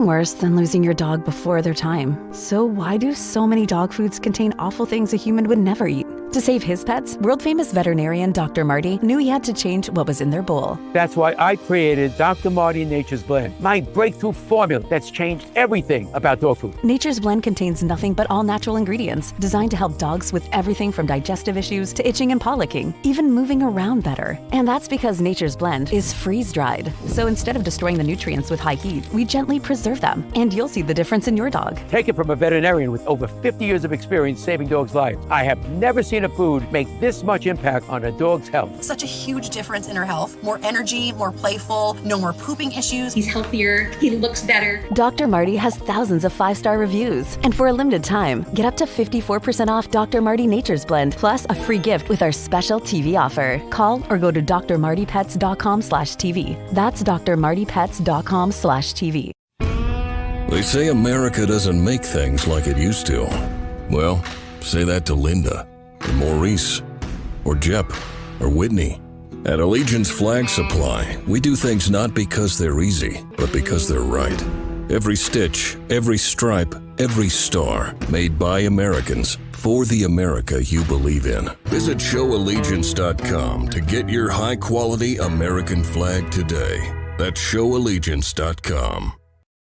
Worse than losing your dog before their time. So why do so many dog foods contain awful things a human would never eat? To save his pets, world-famous veterinarian Dr. Marty knew he had to change what was in their bowl. That's why I created Dr. Marty Nature's Blend, my breakthrough formula that's changed everything about dog food. Nature's Blend contains nothing but all-natural ingredients designed to help dogs with everything from digestive issues to itching and paw licking, even moving around better. And that's because Nature's Blend is freeze-dried. So instead of destroying the nutrients with high heat, we gently preserve them, and you'll see the difference in your dog. Take it from a veterinarian with over 50 years of experience saving dogs' lives. I have never seen a food make this much impact on a dog's health. Such a huge difference in her health. More energy, more playful, no more pooping issues. He's healthier, he looks better. Dr. Marty has thousands of 5-star reviews. And for a limited time, get up to 54% off Dr. Marty Nature's Blend, plus a free gift with our special TV offer. Call or go to drmartypets.com/TV. That's drmartypets.com/TV. They say America doesn't make things like it used to. Well, say that to Linda, or Maurice, or Jep, or Whitney. At Allegiance Flag Supply, we do things not because they're easy, but because they're right. Every stitch, every stripe, every star, made by Americans, for the America you believe in. Visit showallegiance.com to get your high-quality American flag today. That's showallegiance.com.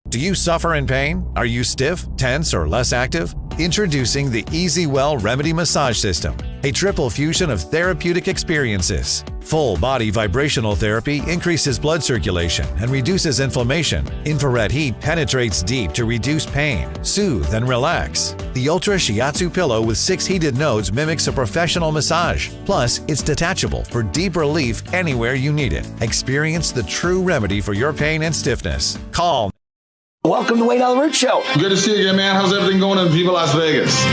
Do you suffer in pain? Are you stiff, tense, or less active? Introducing the Easy Well Remedy Massage System, a triple fusion of therapeutic experiences. Full body vibrational therapy increases blood circulation and reduces inflammation. Infrared heat penetrates deep to reduce pain, soothe, and relax. The Ultra Shiatsu pillow with 6 heated nodes mimics a professional massage. Plus, it's detachable for deep relief anywhere you need it. Experience the true remedy for your pain and stiffness. Call. Welcome to Wayne Allen Root Show. Good to see you again, man. How's everything going in Viva Las Vegas?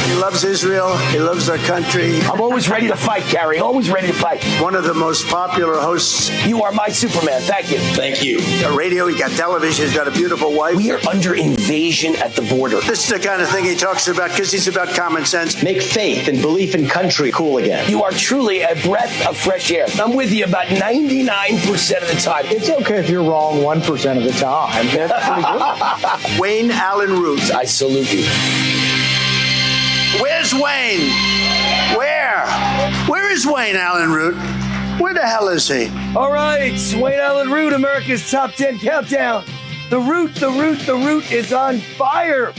He loves Israel. He loves our country. I'm always ready to fight, Gary. Always ready to fight. One of the most popular hosts. You are my Superman. Thank you. Thank you. He's got radio. He's got television. He's got a beautiful wife. We are under invasion at the border. This is the kind of thing he talks about because he's about common sense. Make faith and belief in country cool again. You are truly a breath of fresh air. I'm with you about 99% of the time. It's okay if you're wrong 1% of the time. That's pretty good. Wayne Allen Root. I salute you. Where's Wayne? Where is Wayne Allen Root? Where the hell is he? All right, Wayne Allen Root, America's Top 10 Countdown. The Root is on fire.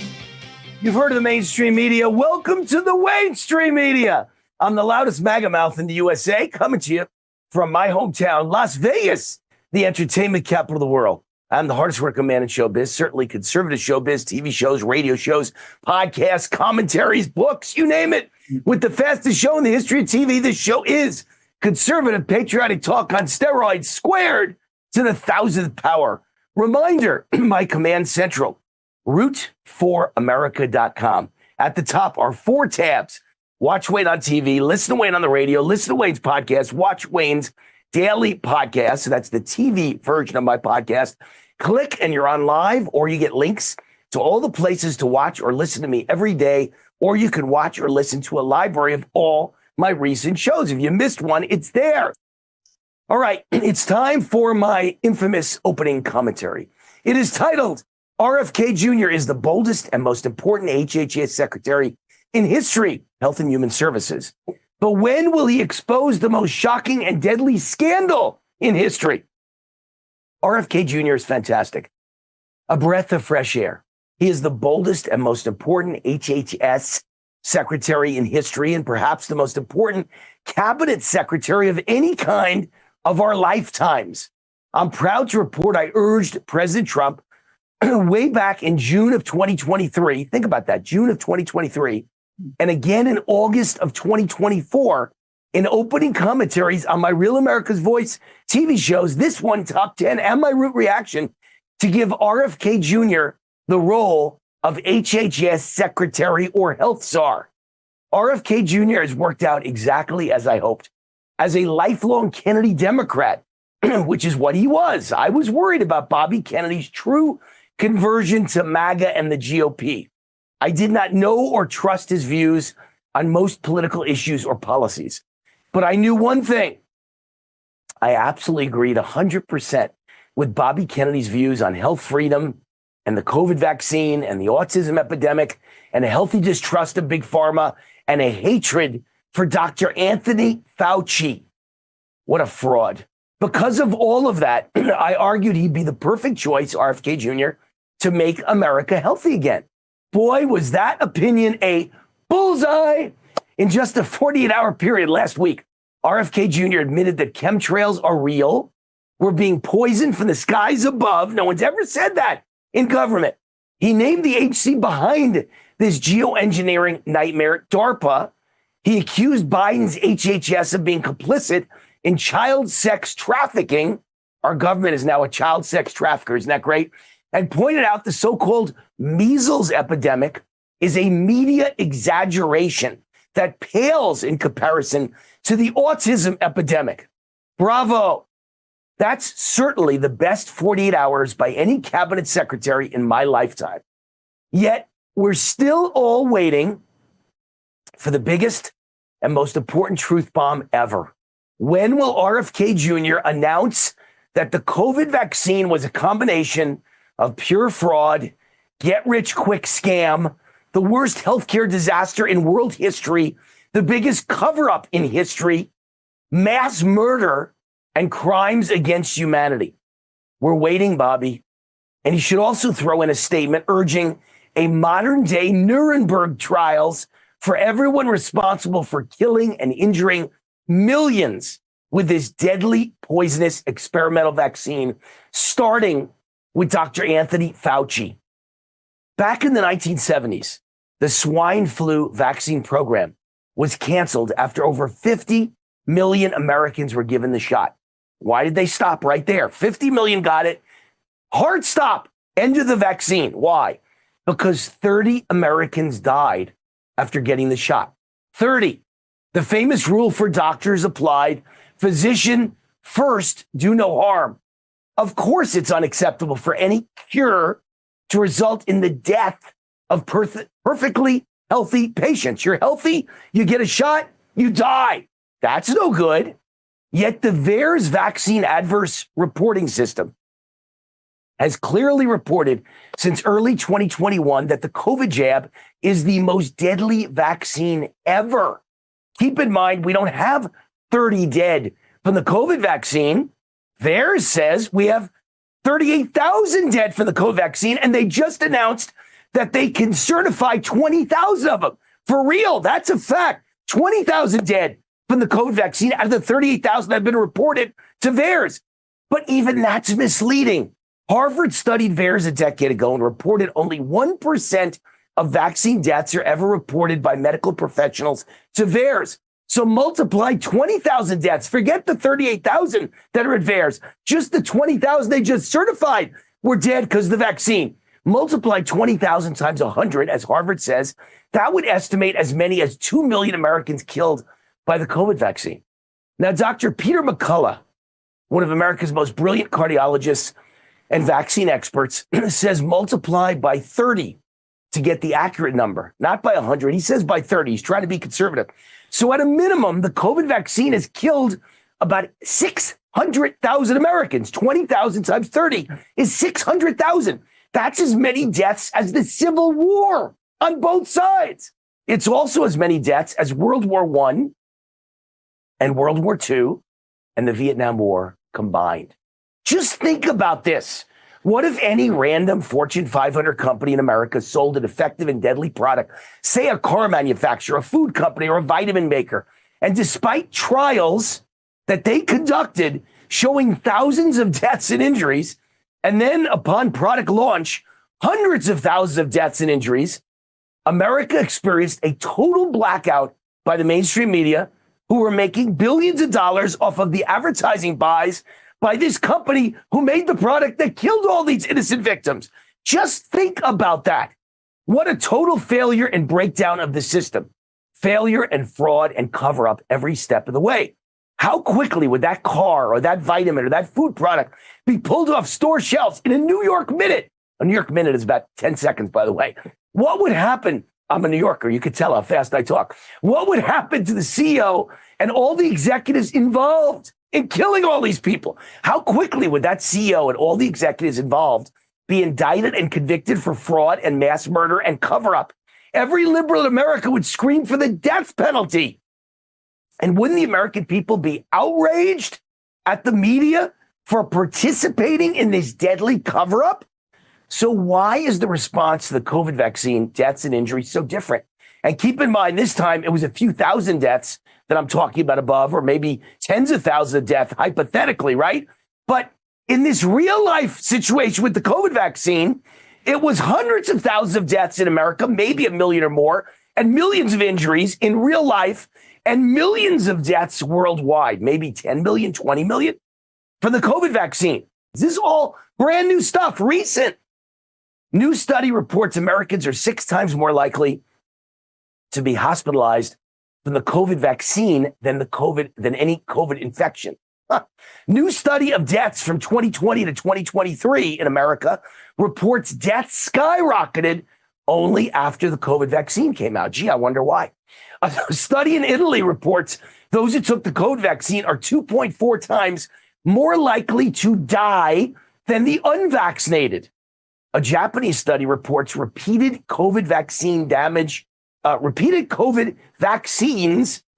You've heard of the mainstream media. Welcome to the mainstream media. I'm the loudest MAGA mouth in the USA, coming to you from my hometown, Las Vegas, the entertainment capital of the world. I'm the hardest working man in showbiz, certainly conservative showbiz, TV shows, radio shows, podcasts, commentaries, books, you name it. With the fastest show in the history of TV, this show is conservative, patriotic talk on steroids squared to the 1,000th power. Reminder, my command central, root4america.com. At the top are 4 tabs. Watch Wayne on TV, listen to Wayne on the radio, listen to Wayne's podcast, watch Wayne's daily podcast. So that's the TV version of my podcast. Click and you're on live, or you get links to all the places to watch or listen to me every day, or you can watch or listen to a library of all my recent shows. If you missed one, it's there. All right, it's time for my infamous opening commentary. It is titled, RFK Jr. is the boldest and most important HHS secretary in history, Health and Human Services. But when will he expose the most shocking and deadly scandal in history? RFK Jr. is fantastic. A breath of fresh air. He is the boldest and most important HHS secretary in history, and perhaps the most important cabinet secretary of any kind of our lifetimes. I'm proud to report I urged President Trump way back in June of 2023. Think about that, June of 2023. And again in August of 2024, in opening commentaries on my Real America's Voice TV shows, this one, Top 10, and my Root Reaction, to give RFK Jr. the role of HHS Secretary or Health Czar. RFK Jr. has worked out exactly as I hoped. As a lifelong Kennedy Democrat, which is what he was, I was worried about Bobby Kennedy's true conversion to MAGA and the GOP. I did not know or trust his views on most political issues or policies. But I knew one thing. I absolutely agreed 100% with Bobby Kennedy's views on health freedom and the COVID vaccine and the autism epidemic and a healthy distrust of Big Pharma and a hatred for Dr. Anthony Fauci. What a fraud. Because of all of that, I argued he'd be the perfect choice, RFK Jr., to make America healthy again. Boy, was that opinion a bullseye. In just a 48-hour period last week, RFK Jr. admitted that chemtrails are real. We're being poisoned from the skies above. No one's ever said that in government. He named the agency behind this geoengineering nightmare, DARPA. He accused Biden's HHS of being complicit in child sex trafficking. Our government is now a child sex trafficker. Isn't that great? And pointed out the so-called measles epidemic is a media exaggeration that pales in comparison to the autism epidemic. Bravo. That's certainly the best 48 hours by any cabinet secretary in my lifetime. Yet we're still all waiting for the biggest and most important truth bomb ever. When will RFK Jr. announce that the COVID vaccine was a combination of pure fraud, get-rich-quick scam, the worst healthcare disaster in world history, the biggest cover-up in history, mass murder, and crimes against humanity? We're waiting, Bobby. And he should also throw in a statement urging a modern-day Nuremberg trials for everyone responsible for killing and injuring millions with this deadly, poisonous experimental vaccine, starting with Dr. Anthony Fauci. Back in the 1970s, the swine flu vaccine program was canceled after over 50 million Americans were given the shot. Why did they stop right there? 50 million got it. Hard stop. End of the vaccine. Why? Because 30 Americans died after getting the shot. 30. The famous rule for doctors applied: physician first, do no harm. Of course, it's unacceptable for any cure to result in the death of perfectly healthy patients. You're healthy, you get a shot, you die. That's no good. Yet the VAERS vaccine adverse reporting system has clearly reported since early 2021 that the COVID jab is the most deadly vaccine ever. Keep in mind, we don't have 30 dead from the COVID vaccine. VAERS says we have 38,000 dead from the COVID vaccine, and they just announced that they can certify 20,000 of them. For real, that's a fact. 20,000 dead from the COVID vaccine out of the 38,000 that have been reported to VAERS. But even that's misleading. Harvard studied VAERS a decade ago and reported only 1% of vaccine deaths are ever reported by medical professionals to VAERS. So multiply 20,000 deaths. Forget the 38,000 that are at VAERS. Just the 20,000 they just certified were dead because of the vaccine. Multiply 20,000 times 100, as Harvard says, that would estimate as many as 2 million Americans killed by the COVID vaccine. Now, Dr. Peter McCullough, one of America's most brilliant cardiologists and vaccine experts, says multiply by 30 to get the accurate number, not by 100. He says by 30. He's trying to be conservative. So at a minimum, the COVID vaccine has killed about 600,000 Americans. 20,000 times 30 is 600,000. That's as many deaths as the Civil War on both sides. It's also as many deaths as World War I and World War II and the Vietnam War combined. Just think about this. What if any random Fortune 500 company in America sold an effective and deadly product, say a car manufacturer, a food company, or a vitamin maker, and despite trials that they conducted showing thousands of deaths and injuries, and then upon product launch, hundreds of thousands of deaths and injuries, America experienced a total blackout by the mainstream media, who were making billions of dollars off of the advertising buys by this company who made the product that killed all these innocent victims. Just think about that. What a total failure and breakdown of the system. Failure and fraud and cover up every step of the way. How quickly would that car or that vitamin or that food product be pulled off store shelves in a New York minute? A New York minute is about 10 seconds, by the way. What would happen? I'm a New Yorker. You could tell how fast I talk. What would happen to the CEO and all the executives involved? in killing all these people? How quickly would that CEO and all the executives involved be indicted and convicted for fraud and mass murder and cover-up? Every liberal in America would scream for the death penalty. And wouldn't the American people be outraged at the media for participating in this deadly cover-up? So why is the response to the COVID vaccine, deaths and injuries, so different? And keep in mind, this time it was a few thousand deaths that I'm talking about above, or maybe tens of thousands of deaths, hypothetically, right? But in this real life situation with the COVID vaccine, it was hundreds of thousands of deaths in America, maybe 1 million or more, and millions of injuries in real life, and millions of deaths worldwide, maybe 10 million, 20 million for the COVID vaccine. This is all brand new stuff, recent. New study reports Americans are 6 times more likely to be hospitalized from the COVID vaccine than any COVID infection. New study of deaths from 2020 to 2023 in America reports deaths skyrocketed only after the COVID vaccine came out. Gee, I wonder why. A study in Italy reports those who took the COVID vaccine are 2.4 times more likely to die than the unvaccinated. A Japanese study reports repeated COVID vaccines,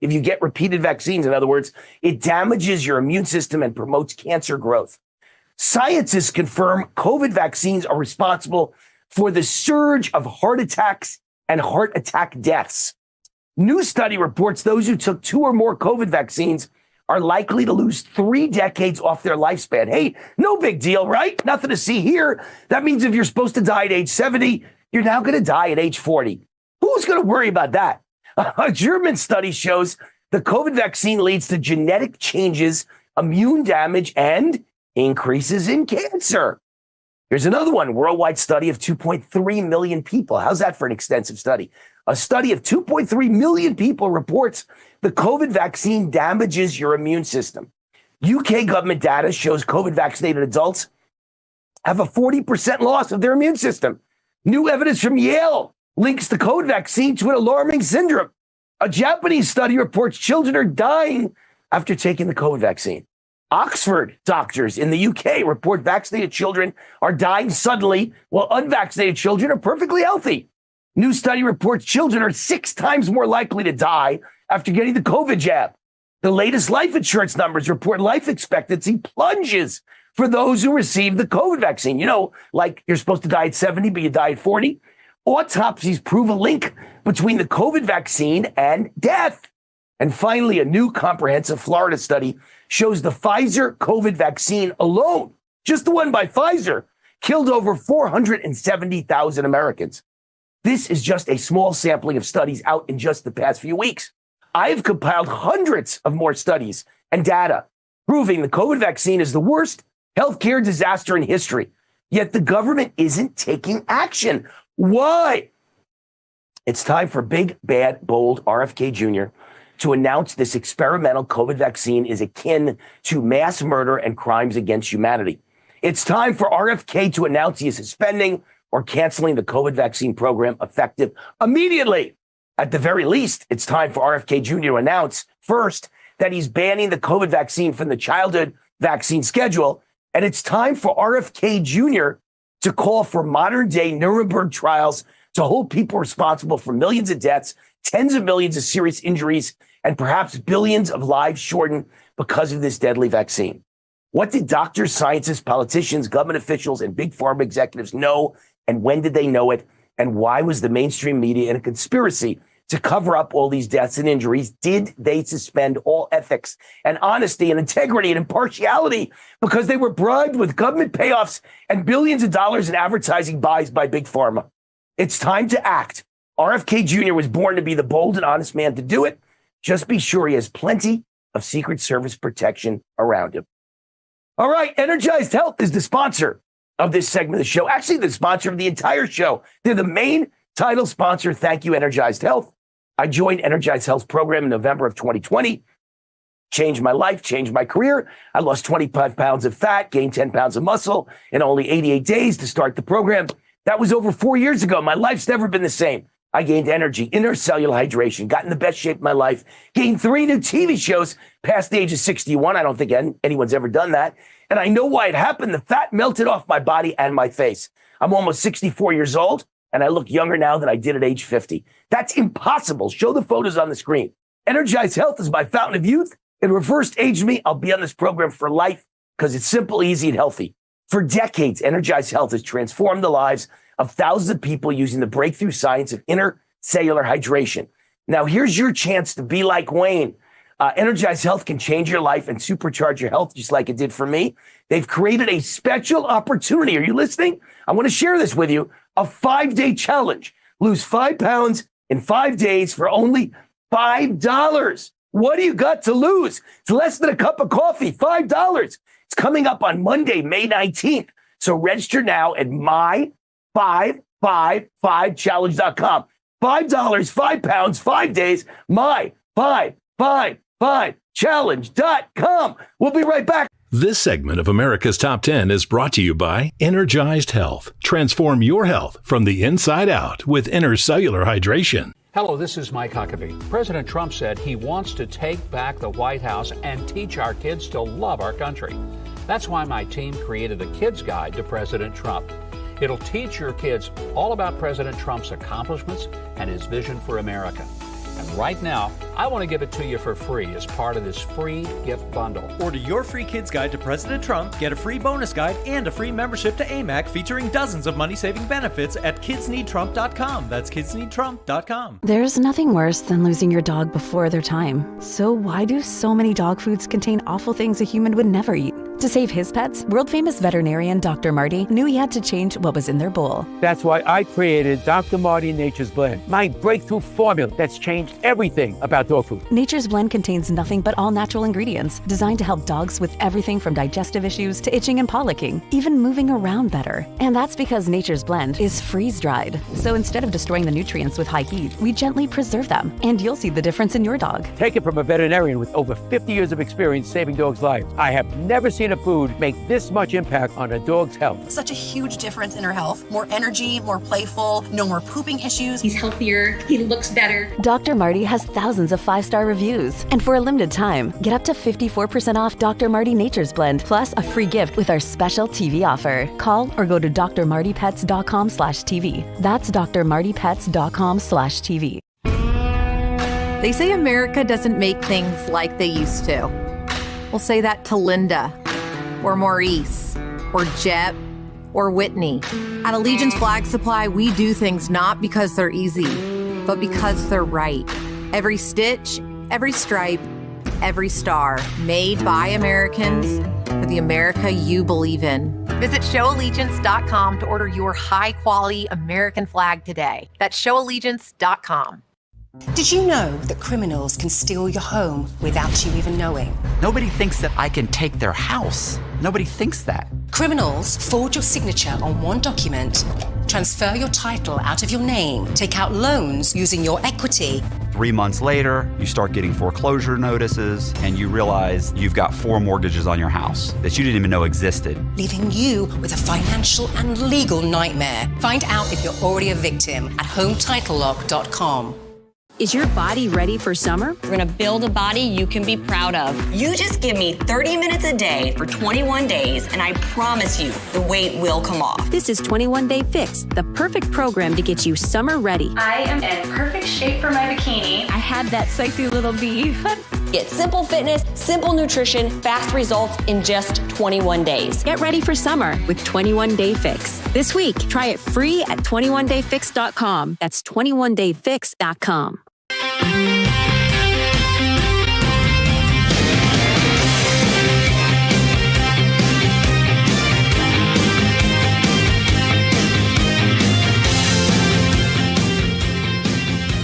if you get repeated vaccines, in other words, it damages your immune system and promotes cancer growth. Scientists confirm COVID vaccines are responsible for the surge of heart attacks and heart attack deaths. New study reports those who took 2 or more COVID vaccines are likely to lose 3 decades off their lifespan. Hey, no big deal, right? Nothing to see here. That means if you're supposed to die at age 70, you're now going to die at age 40. Who's going to worry about that? A German study shows the COVID vaccine leads to genetic changes, immune damage, and increases in cancer. Here's another one, worldwide study of 2.3 million people. How's that for an extensive study? A study of 2.3 million people reports the COVID vaccine damages your immune system. UK government data shows COVID vaccinated adults have a 40% loss of their immune system. New evidence from Yale links the COVID vaccine to an alarming syndrome. A Japanese study reports children are dying after taking the COVID vaccine. Oxford doctors in the UK report vaccinated children are dying suddenly while unvaccinated children are perfectly healthy. New study reports children are 6 times more likely to die after getting the COVID jab. The latest life insurance numbers report life expectancy plunges for those who receive the COVID vaccine. You know, like you're supposed to die at 70, but you die at 40. Autopsies prove a link between the COVID vaccine and death. And finally, a new comprehensive Florida study shows the Pfizer COVID vaccine alone, just the one by Pfizer, killed over 470,000 Americans. This is just a small sampling of studies out in just the past few weeks. I've compiled hundreds of more studies and data proving the COVID vaccine is the worst healthcare disaster in history. Yet the government isn't taking action. Why? It's time for big, bad, bold RFK Jr. to announce this experimental COVID vaccine is akin to mass murder and crimes against humanity. It's time for RFK to announce he is suspending or canceling the COVID vaccine program effective immediately. At the very least, it's time for RFK Jr. to announce first that he's banning the COVID vaccine from the childhood vaccine schedule. And it's time for RFK Jr. to call for modern day Nuremberg trials to hold people responsible for millions of deaths, tens of millions of serious injuries, and perhaps billions of lives shortened because of this deadly vaccine. What did doctors, scientists, politicians, government officials, and big pharma executives know? And when did they know it? And why was the mainstream media in a conspiracy to cover up all these deaths and injuries? Did they suspend all ethics and honesty and integrity and impartiality because they were bribed with government payoffs and billions of dollars in advertising buys by big pharma? It's time to act. RFK Jr. was born to be the bold and honest man to do it. Just be sure he has plenty of Secret Service protection around him. All right, Energized Health is the sponsor of this segment of the show. Actually, the sponsor of the entire show. They're the main title sponsor. Thank you, Energized Health. I joined Energized Health's program in November of 2020. Changed my life, changed my career. I lost 25 pounds of fat, gained 10 pounds of muscle in only 88 days to start the program. That was over 4 years ago. My life's never been the same. I gained energy, intercellular hydration, got in the best shape of my life, gained 3 new TV shows past the age of 61. I don't think anyone's ever done that. And I know why it happened. The fat melted off my body and my face. I'm almost 64 years old, and I look younger now than I did at age 50. That's impossible. Show the photos on the screen. Energize Health is my fountain of youth. It reversed aged me. I'll be on this program for life because it's simple, easy, and healthy. For decades, Energize Health has transformed the lives of thousands of people using the breakthrough science of intercellular hydration. Now, here's your chance to be like Wayne. Energize Health can change your life and supercharge your health just like it did for me. They've created a special opportunity. Are you listening? I want to share this with you. A 5-day challenge. Lose 5 pounds in 5 days for only $5. What do you got to lose? It's less than a cup of coffee, $5. It's coming up on Monday, May 19th. So register now at my555challenge.com. $5, 5 pounds, 5 days, my555challenge.com. We'll be right back. This segment of America's Top 10 is brought to you by Energized Health. Transform your health from the inside out with intercellular hydration. Hello, this is Mike Huckabee. President Trump said he wants to take back the White House and teach our kids to love our country. That's why my team created a kids guide to President Trump. It'll teach your kids all about President Trump's accomplishments and his vision for America. And right now, I want to give it to you for free as part of this free gift bundle. Order your free kids guide to President Trump, get a free bonus guide, and a free membership to AMAC featuring dozens of money-saving benefits at kidsneedtrump.com. That's kidsneedtrump.com. There's nothing worse than losing your dog before their time. So why do so many dog foods contain awful things a human would never eat? To save his pets, world-famous veterinarian Dr. Marty knew he had to change what was in their bowl. That's why I created Dr. Marty Nature's Blend, my breakthrough formula that's changed everything about dog food. Nature's Blend contains nothing but all-natural ingredients designed to help dogs with everything from digestive issues to itching and paw licking, even moving around better. And that's because Nature's Blend is freeze-dried. So instead of destroying the nutrients with high heat, we gently preserve them. And you'll see the difference in your dog. Take it from a veterinarian with over 50 years of experience saving dogs' lives. I have never seen a food make this much impact on a dog's health. Such a huge difference in her health. More energy, more playful, no more pooping issues. He's healthier. He looks better. Dr. Marty has thousands of 5-star reviews. And for a limited time, get up to 54% off Dr. Marty Nature's Blend, plus a free gift with our special TV offer. Call or go to drmartypets.com/TV. That's drmartypets.com/TV. They say America doesn't make things like they used to. We'll say that to Linda, or Maurice, or Jep, or Whitney. At Allegiance Flag Supply, we do things not because they're easy, but because they're right. Every stitch, every stripe, every star, made by Americans for the America you believe in. Visit showallegiance.com to order your high-quality American flag today. That's showallegiance.com. Did you know that criminals can steal your home without you even knowing? Nobody thinks that I can take their house. Nobody thinks that. Criminals forge your signature on one document, transfer your title out of your name, take out loans using your equity. 3 months later, you start getting foreclosure notices and you realize you've got 4 mortgages on your house that you didn't even know existed. Leaving you with a financial and legal nightmare. Find out if you're already a victim at HomeTitleLock.com. Is your body ready for summer? We're gonna build a body you can be proud of. You just give me 30 minutes a day for 21 days, and I promise you, the weight will come off. This is 21 Day Fix, the perfect program to get you summer ready. I am in perfect shape for my bikini. I had that sexy little bee. Get simple fitness, simple nutrition, fast results in just 21 days. Get ready for summer with 21 Day Fix. This week, try it free at 21dayfix.com. That's 21dayfix.com.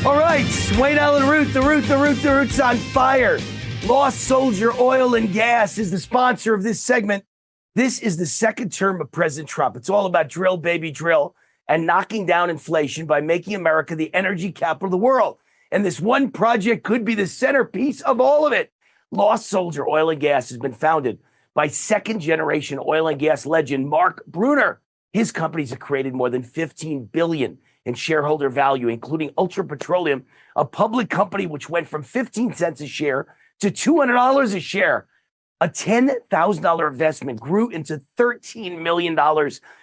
All right, Wayne Allen Root, the Root's on fire. Lost Soldier Oil and Gas is the sponsor of this segment. This is the second term of President Trump. It's all about drill, baby, drill, and knocking down inflation by making America the energy capital of the world. And this one project could be the centerpiece of all of it. Lost Soldier Oil and Gas has been founded by second-generation oil and gas legend Mark Bruner. His companies have created more than $15 billion in shareholder value, including Ultra Petroleum, a public company which went from 15 cents a share to $200 a share. A $10,000 investment grew into $13 million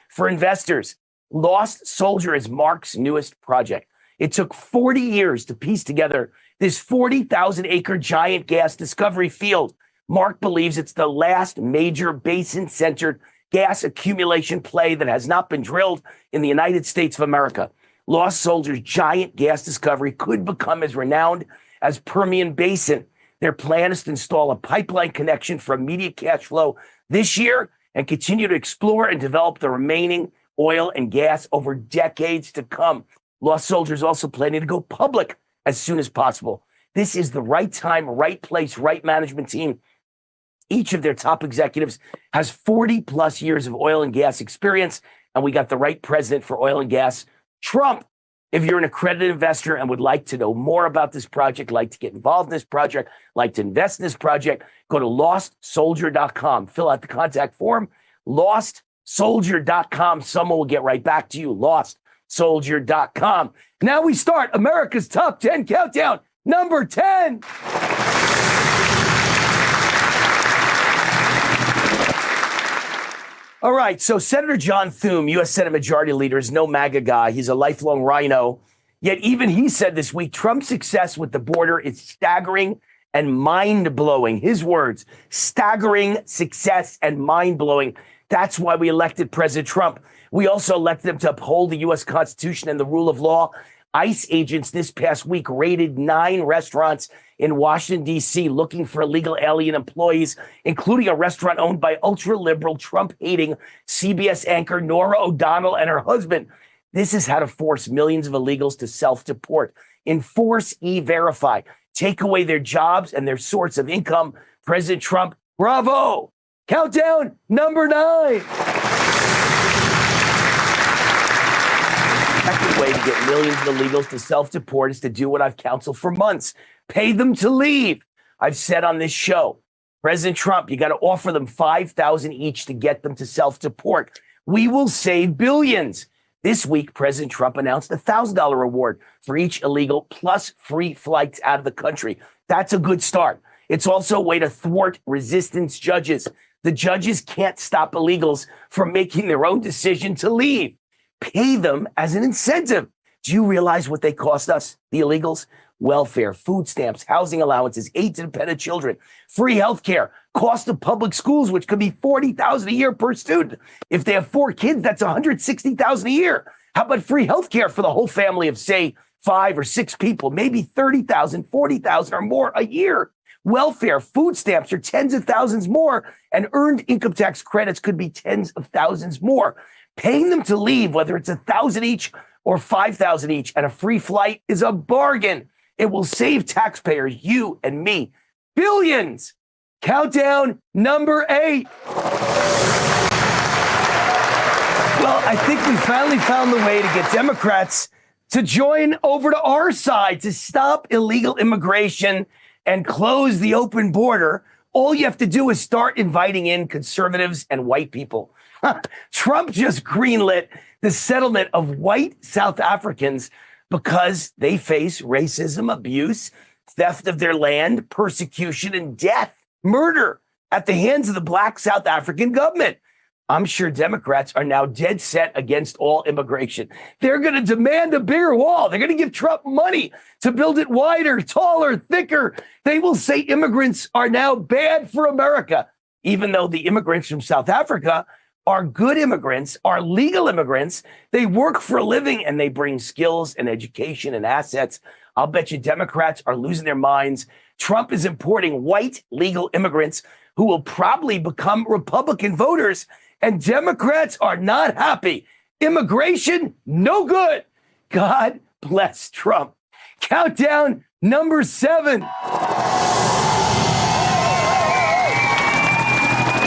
for investors. Lost Soldier is Mark's newest project. It took 40 years to piece together this 40,000-acre giant gas discovery field. Mark believes it's the last major basin-centered gas accumulation play that has not been drilled in the United States of America. Lost Soldier's giant gas discovery could become as renowned as Permian Basin. Their plan is to install a pipeline connection for immediate cash flow this year and continue to explore and develop the remaining oil and gas over decades to come. Lost Soldier is also planning to go public as soon as possible. This is the right time, right place, right management team. Each of their top executives has 40 plus years of oil and gas experience, and we got the right president for oil and gas, Trump. If you're an accredited investor and would like to know more about this project, like to get involved in this project, like to invest in this project, go to lostsoldier.com. Fill out the contact form, lostsoldier.com. Someone will get right back to you, lostsoldier.com. Now we start America's Top 10 Countdown, number 10. All right, so Senator John Thune, U.S. Senate Majority Leader, is no MAGA guy. He's a lifelong rhino. Yet even he said this week, Trump's success with the border is staggering and mind-blowing. His words, staggering success and mind-blowing. That's why we elected President Trump. We also elected him to uphold the U.S. Constitution and the rule of law. ICE agents this past week raided 9 restaurants in Washington, D.C., looking for illegal alien employees, including a restaurant owned by ultra-liberal, Trump-hating CBS anchor Norah O'Donnell and her husband. This is how to force millions of illegals to self-deport. Enforce E-Verify. Take away their jobs and their source of income. President Trump, bravo! Countdown number 9. The second way to get millions of illegals to self-deport is to do what I've counseled for months. Pay them to leave. I've said on this show, President Trump, you got to offer them $5,000 each to get them to self-deport. We will save billions. This week, President Trump announced a $1,000 reward for each illegal plus free flights out of the country. That's a good start. It's also a way to thwart resistance judges. The judges can't stop illegals from making their own decision to leave. Pay them as an incentive. Do you realize what they cost us, the illegals? Welfare, food stamps, housing allowances, aid to dependent children, free health care, cost of public schools, which could be $40,000 a year per student. If they have 4 kids, that's $160,000 a year. How about free health care for the whole family of, say, 5 or 6 people, maybe $30,000, $40,000 or more a year? Welfare, food stamps are tens of thousands more, and earned income tax credits could be tens of thousands more. Paying them to leave, whether it's $1,000 each or $5,000 each, and a free flight is a bargain. It will save taxpayers, you and me, billions. Countdown number 8. Well, I think we finally found the way to get Democrats to join over to our side to stop illegal immigration and close the open border. All you have to do is start inviting in conservatives and white people. Trump just greenlit the settlement of white South Africans because they face racism, abuse, theft of their land, persecution, and death, murder at the hands of the black South African government. I'm sure Democrats are now dead set against all immigration. They're going to demand a bigger wall. They're going to give Trump money to build it wider, taller, thicker. They will say immigrants are now bad for America, even though the immigrants from South Africa are good immigrants, are legal immigrants. They work for a living and they bring skills and education and assets. I'll bet you Democrats are losing their minds. Trump is importing white legal immigrants who will probably become Republican voters, and Democrats are not happy. Immigration, no good. God bless Trump. Countdown number 7.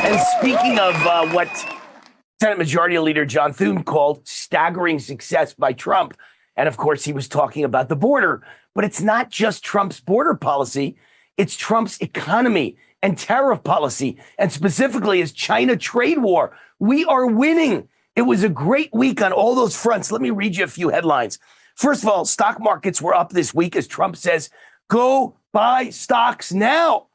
And speaking of what Senate Majority Leader John Thune called staggering success by Trump. And of course, he was talking about the border. But it's not just Trump's border policy. It's Trump's economy and tariff policy, and specifically his China trade war. We are winning. It was a great week on all those fronts. Let me read you a few headlines. First of all, stock markets were up this week as Trump says, go buy stocks now.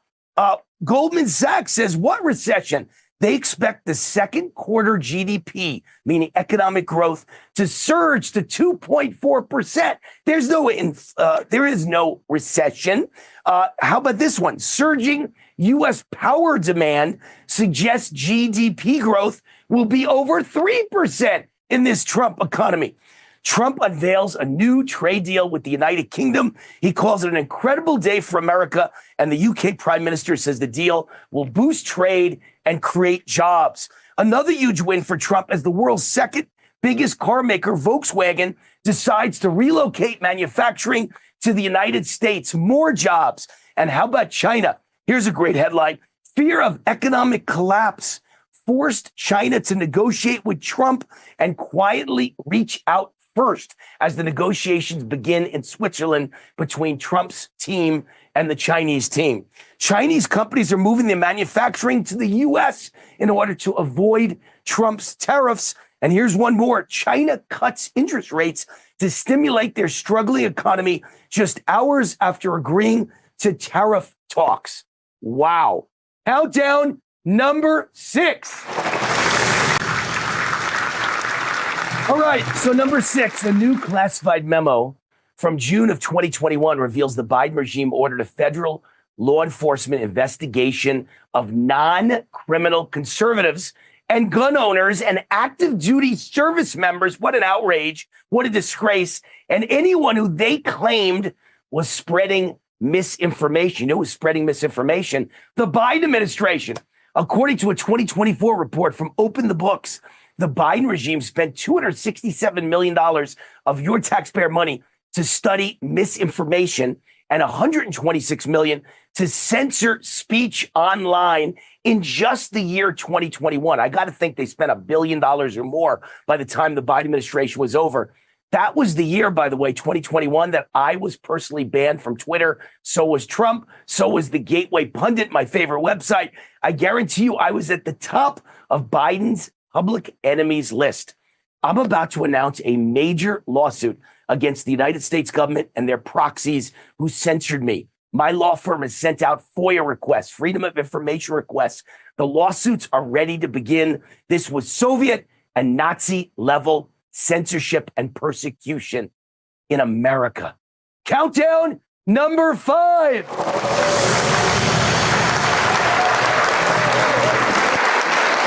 Goldman Sachs says, what recession? They expect the second quarter GDP, meaning economic growth, to surge to 2.4%. There is no recession. How about this one? Surging U.S. power demand suggests GDP growth will be over 3% in this Trump economy. Trump unveils a new trade deal with the United Kingdom. He calls it an incredible day for America. And the UK Prime Minister says the deal will boost trade and create jobs. Another huge win for Trump as the world's second biggest car maker, Volkswagen, decides to relocate manufacturing to the United States. More jobs. And how about China? Here's a great headline. Fear of economic collapse forced China to negotiate with Trump and quietly reach out first as the negotiations begin in Switzerland between Trump's team and the Chinese team. Chinese companies are moving their manufacturing to the U.S. in order to avoid Trump's tariffs. And here's one more. China cuts interest rates to stimulate their struggling economy just hours after agreeing to tariff talks. Wow. Countdown number 6. All right, so number 6, a new classified memo from June of 2021 reveals the Biden regime ordered a federal law enforcement investigation of non-criminal conservatives and gun owners and active duty service members. What an outrage. What a disgrace. And anyone who they claimed was spreading misinformation. You know who's spreading misinformation? The Biden administration. According to a 2024 report from Open the Books, the Biden regime spent $267 million of your taxpayer money to study misinformation and $126 million to censor speech online in just the year 2021. I got to think they spent $1 billion or more by the time the Biden administration was over. That was the year, by the way, 2021, that I was personally banned from Twitter. So was Trump. So was the Gateway Pundit, my favorite website. I guarantee you I was at the top of Biden's public enemies list. I'm about to announce a major lawsuit against the United States government and their proxies who censored me. My law firm has sent out FOIA requests, Freedom of Information requests. The lawsuits are ready to begin. This was Soviet and Nazi level censorship and persecution in America. Countdown number 5.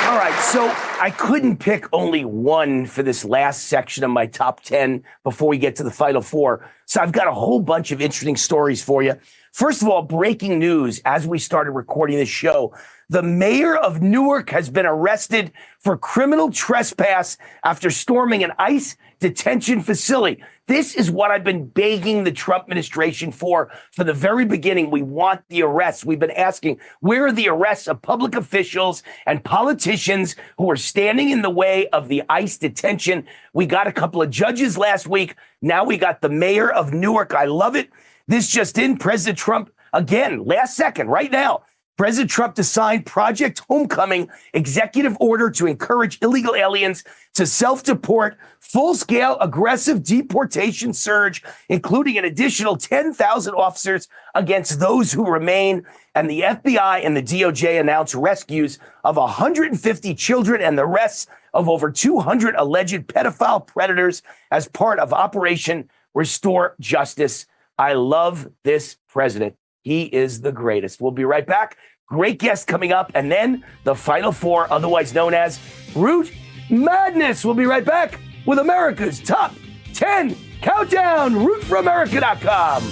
All right, so I couldn't pick only one for this last section of my top 10 before we get to the final 4. So I've got a whole bunch of interesting stories for you. First of all, breaking news as we started recording this show. The mayor of Newark has been arrested for criminal trespass after storming an ICE detention facility. This is what I've been begging the Trump administration for the very beginning. We want the arrests. We've been asking, where are the arrests of public officials and politicians who are standing in the way of the ICE detention? We got a couple of judges last week. Now we got the mayor of Newark. I love it. This just in, President Trump, again, last second, right now, President Trump to sign Project Homecoming executive order to encourage illegal aliens to self-deport, full-scale aggressive deportation surge, including an additional 10,000 officers against those who remain. And the FBI and the DOJ announced rescues of 150 children and the arrests of over 200 alleged pedophile predators as part of Operation Restore Justice. I love this president. He is the greatest. We'll be right back. Great guest coming up. And then the final 4, otherwise known as Root Madness. We'll be right back with America's Top 10 Countdown. RootForAmerica.com.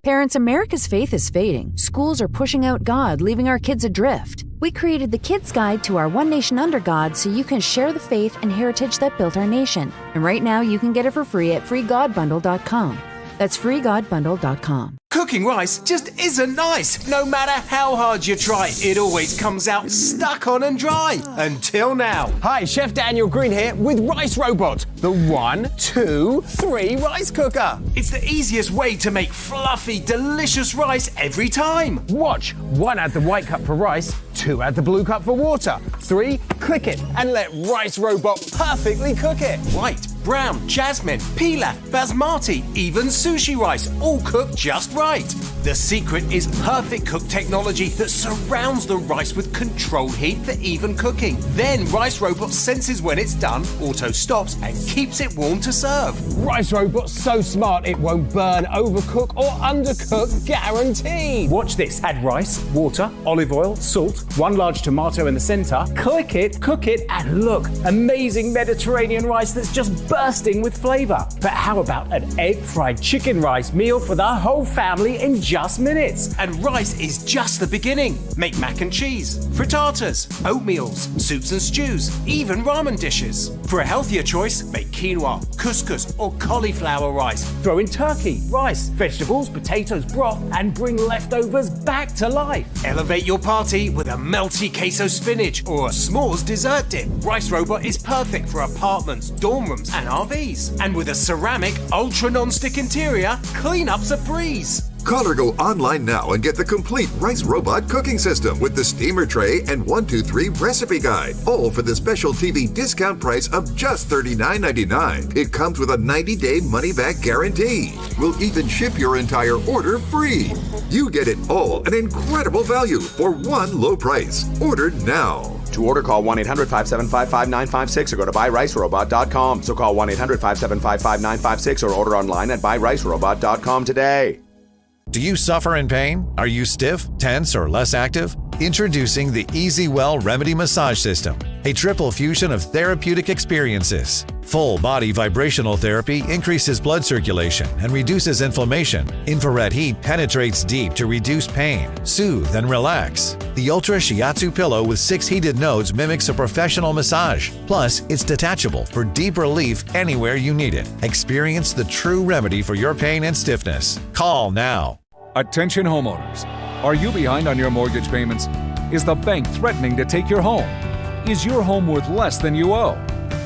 Parents, America's faith is fading. Schools are pushing out God, leaving our kids adrift. We created the Kids Guide to Our One Nation Under God so you can share the faith and heritage that built our nation. And right now you can get it for free at freegodbundle.com. That's freegodbundle.com. Cooking rice just isn't nice. No matter how hard you try, it always comes out stuck on and dry. Until now. Hi, Chef Daniel Green here with Rice Robot, the 1, 2, 3 rice cooker. It's the easiest way to make fluffy, delicious rice every time. Watch. 1, add the white cup for rice. 2, add the blue cup for water. 3, click it and let Rice Robot perfectly cook it. White, brown, jasmine, pilaf, basmati, even sushi rice, all cooked just right. The secret is perfect cook technology that surrounds the rice with controlled heat for even cooking. Then Rice Robot senses when it's done, auto stops, and keeps it warm to serve. Rice Robot's so smart it won't burn, overcook, or undercook, guaranteed. Watch this. Add rice, water, olive oil, salt, 1 large tomato in the center. Click it, cook it, and look, amazing Mediterranean rice that's just bursting with flavor. But how about an egg fried chicken rice meal for the whole family in just minutes? And rice is just the beginning. Make mac and cheese, frittatas, oatmeals, soups and stews, even ramen dishes. For a healthier choice, make quinoa, couscous, or cauliflower rice. Throw in turkey, rice, vegetables, potatoes, broth, and bring leftovers back to life. Elevate your party with a melty queso spinach or a s'mores dessert dip. Rice Robot is perfect for apartments, dorm rooms, and RVs. And with a ceramic, ultra non-stick interior, cleanup's a breeze. Call or go online now and get the complete Rice Robot cooking system with the steamer tray and 1, 2, 3 recipe guide, all for the special TV discount price of just $39.99. It comes with a 90-day money-back guarantee. We'll even ship your entire order free. You get it all, an incredible value for one low price. Order now. To order, call 1-800-575-5956 or go to buyricerobot.com. So call 1-800-575-5956 or order online at buyricerobot.com today. Do you suffer in pain? Are you stiff, tense, or less active? Introducing the Easy Well Remedy Massage System, a triple fusion of therapeutic experiences. Full body vibrational therapy increases blood circulation and reduces inflammation. Infrared heat penetrates deep to reduce pain, soothe, and relax. The Ultra Shiatsu pillow with 6 heated nodes mimics a professional massage. Plus, it's detachable for deep relief anywhere you need it. Experience the true remedy for your pain and stiffness. Call now. Attention homeowners. Are you behind on your mortgage payments? Is the bank threatening to take your home? Is your home worth less than you owe?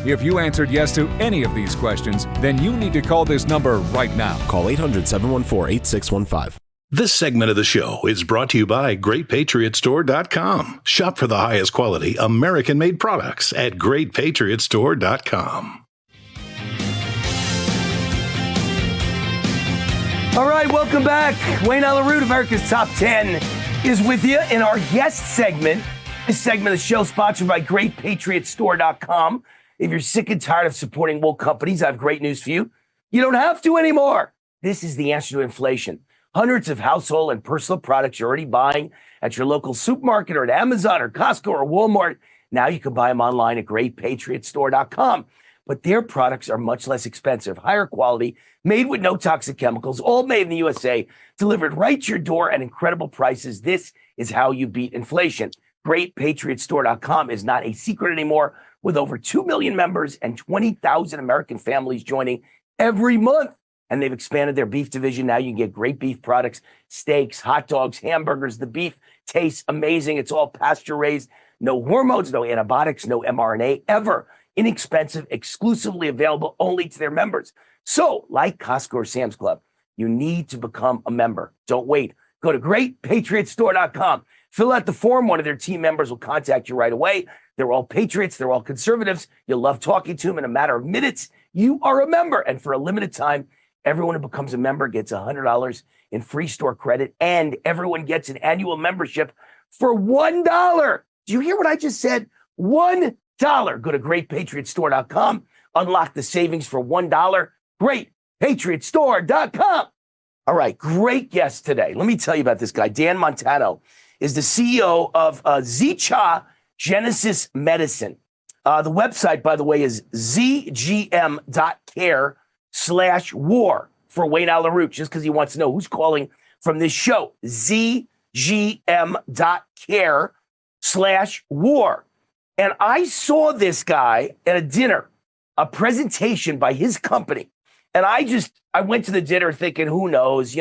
If you answered yes to any of these questions, then you need to call this number right now. Call 800-714-8615. This segment of the show is brought to you by GreatPatriotStore.com. Shop for the highest quality American-made products at GreatPatriotStore.com. All right, welcome back. Wayne Alaroot, America's Top 10, is with you in our guest segment. This segment of the show sponsored by GreatPatriotStore.com. If you're sick and tired of supporting woke companies, I have great news for you. You don't have to anymore. This is the answer to inflation. Hundreds of household and personal products you're already buying at your local supermarket or at Amazon or Costco or Walmart. Now you can buy them online at GreatPatriotStore.com. But their products are much less expensive, higher quality, made with no toxic chemicals, all made in the USA, delivered right to your door at incredible prices. This is how you beat inflation. GreatPatriotStore.com is not a secret anymore, with over 2 million members and 20,000 American families joining every month. And they've expanded their beef division. Now you can get great beef products, steaks, hot dogs, hamburgers. The beef tastes amazing. It's all pasture raised, no hormones, no antibiotics, no mRNA ever. Inexpensive, exclusively available only to their members. So, like Costco or Sam's Club, you need to become a member. Don't wait. Go to GreatPatriotStore.com. Fill out the form. One of their team members will contact you right away. They're all patriots. They're all conservatives. You'll love talking to them. In a matter of minutes, you are a member. And for a limited time, everyone who becomes a member gets $100 in free store credit, and everyone gets an annual membership for $1. Do you hear what I just said? $1. Go to GreatPatriotStore.com. Unlock the savings for $1. GreatPatriotStore.com. All right, great guest today. Let me tell you about this guy. Dan Montano is the CEO of Zicha Genesis Medicine. The website, by the way, is zgm.care/war for Wayne Alaroot, just because he wants to know who's calling from this show. zgm.care/war. And I saw this guy at a dinner, a presentation by his company. And I went to the dinner thinking, who knows,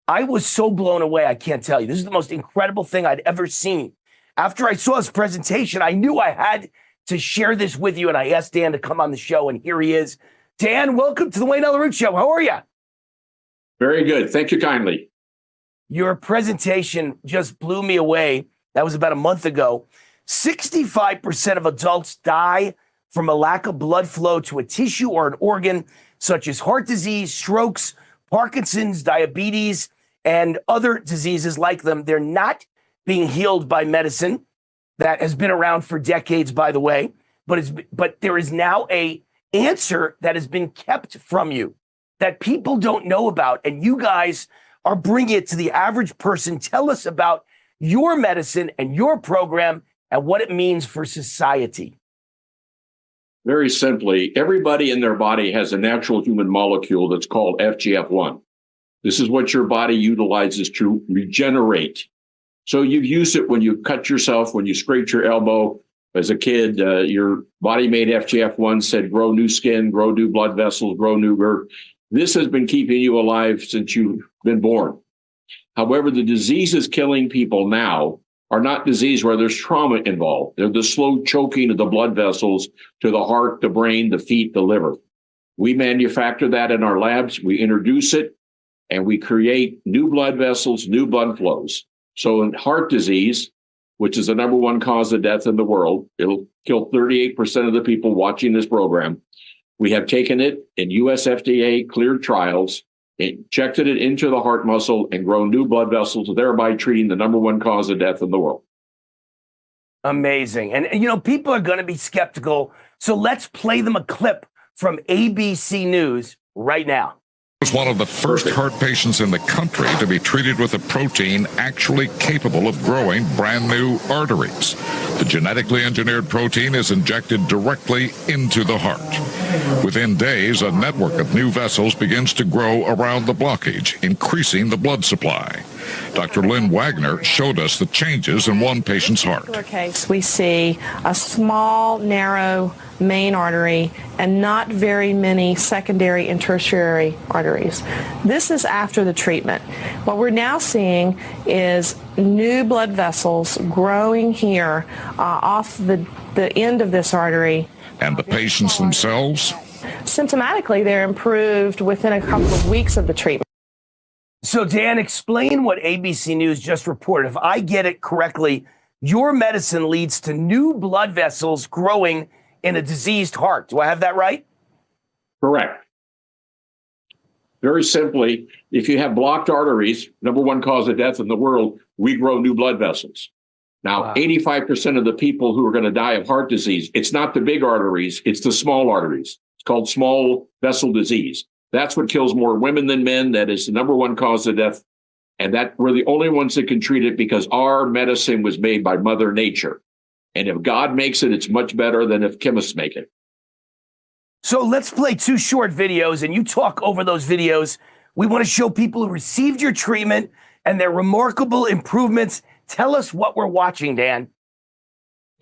I was so blown away, I can't tell you. This is the most incredible thing I'd ever seen. After I saw his presentation, I knew I had to share this with you, and I asked Dan to come on the show, and here he is. Dan, welcome to the Wayne Allyn Root Show. How are you? Very good. Thank you kindly. Your presentation just blew me away. That was about a month ago. 65% of adults die from a lack of blood flow to a tissue or an organ, such as heart disease, strokes, Parkinson's, diabetes, and other diseases like them. They're not being healed by medicine that has been around for decades, by the way, but there is now a answer that has been kept from you that people don't know about, and you guys are bringing it to the average person. Tell us about your medicine and your program and what it means for society. Very simply, everybody in their body has a natural human molecule that's called FGF1. This is what your body utilizes to regenerate. So you've used it when you cut yourself, when you scraped your elbow. As a kid, your body made FGF1, said grow new skin, grow new blood vessels, grow new nerve. This has been keeping you alive since you've been born. However, the diseases killing people now are not disease where there's trauma involved. They're the slow choking of the blood vessels to the heart, the brain, the feet, the liver. We manufacture that in our labs. We introduce it, and we create new blood vessels, new blood flows. So in heart disease, which is the number one cause of death in the world, it'll kill 38% of the people watching this program. We have taken it in US FDA cleared trials, injected it into the heart muscle, and grown new blood vessels, thereby treating the number one cause of death in the world. Amazing. And, people are going to be skeptical. So let's play them a clip from ABC News right now. Was one of the first heart patients in the country to be treated with a protein actually capable of growing brand new arteries. The genetically engineered protein is injected directly into the heart. Within days, a network of new vessels begins to grow around the blockage, increasing the blood supply. Dr. Lynn Wagner showed us the changes in one patient's heart. In this case, we see a small, narrow main artery and not very many secondary and tertiary arteries. This is after the treatment. What we're now seeing is new blood vessels growing here off the end of this artery. And the patients themselves? Symptomatically, they're improved within a couple of weeks of the treatment. So, Dan, explain what ABC News just reported. If I get it correctly, your medicine leads to new blood vessels growing in a diseased heart. Do I have that right? Correct. Very simply, if you have blocked arteries, number one cause of death in the world, we grow new blood vessels. Now, 85% of the people who are going to die of heart disease, it's not the big arteries, it's the small arteries. It's called small vessel disease. That's what kills more women than men. That is the number one cause of death. And that we're the only ones that can treat it because our medicine was made by Mother Nature. And if God makes it, it's much better than if chemists make it. So let's play two short videos and you talk over those videos. We want to show people who received your treatment and their remarkable improvements. Tell us what we're watching, Dan.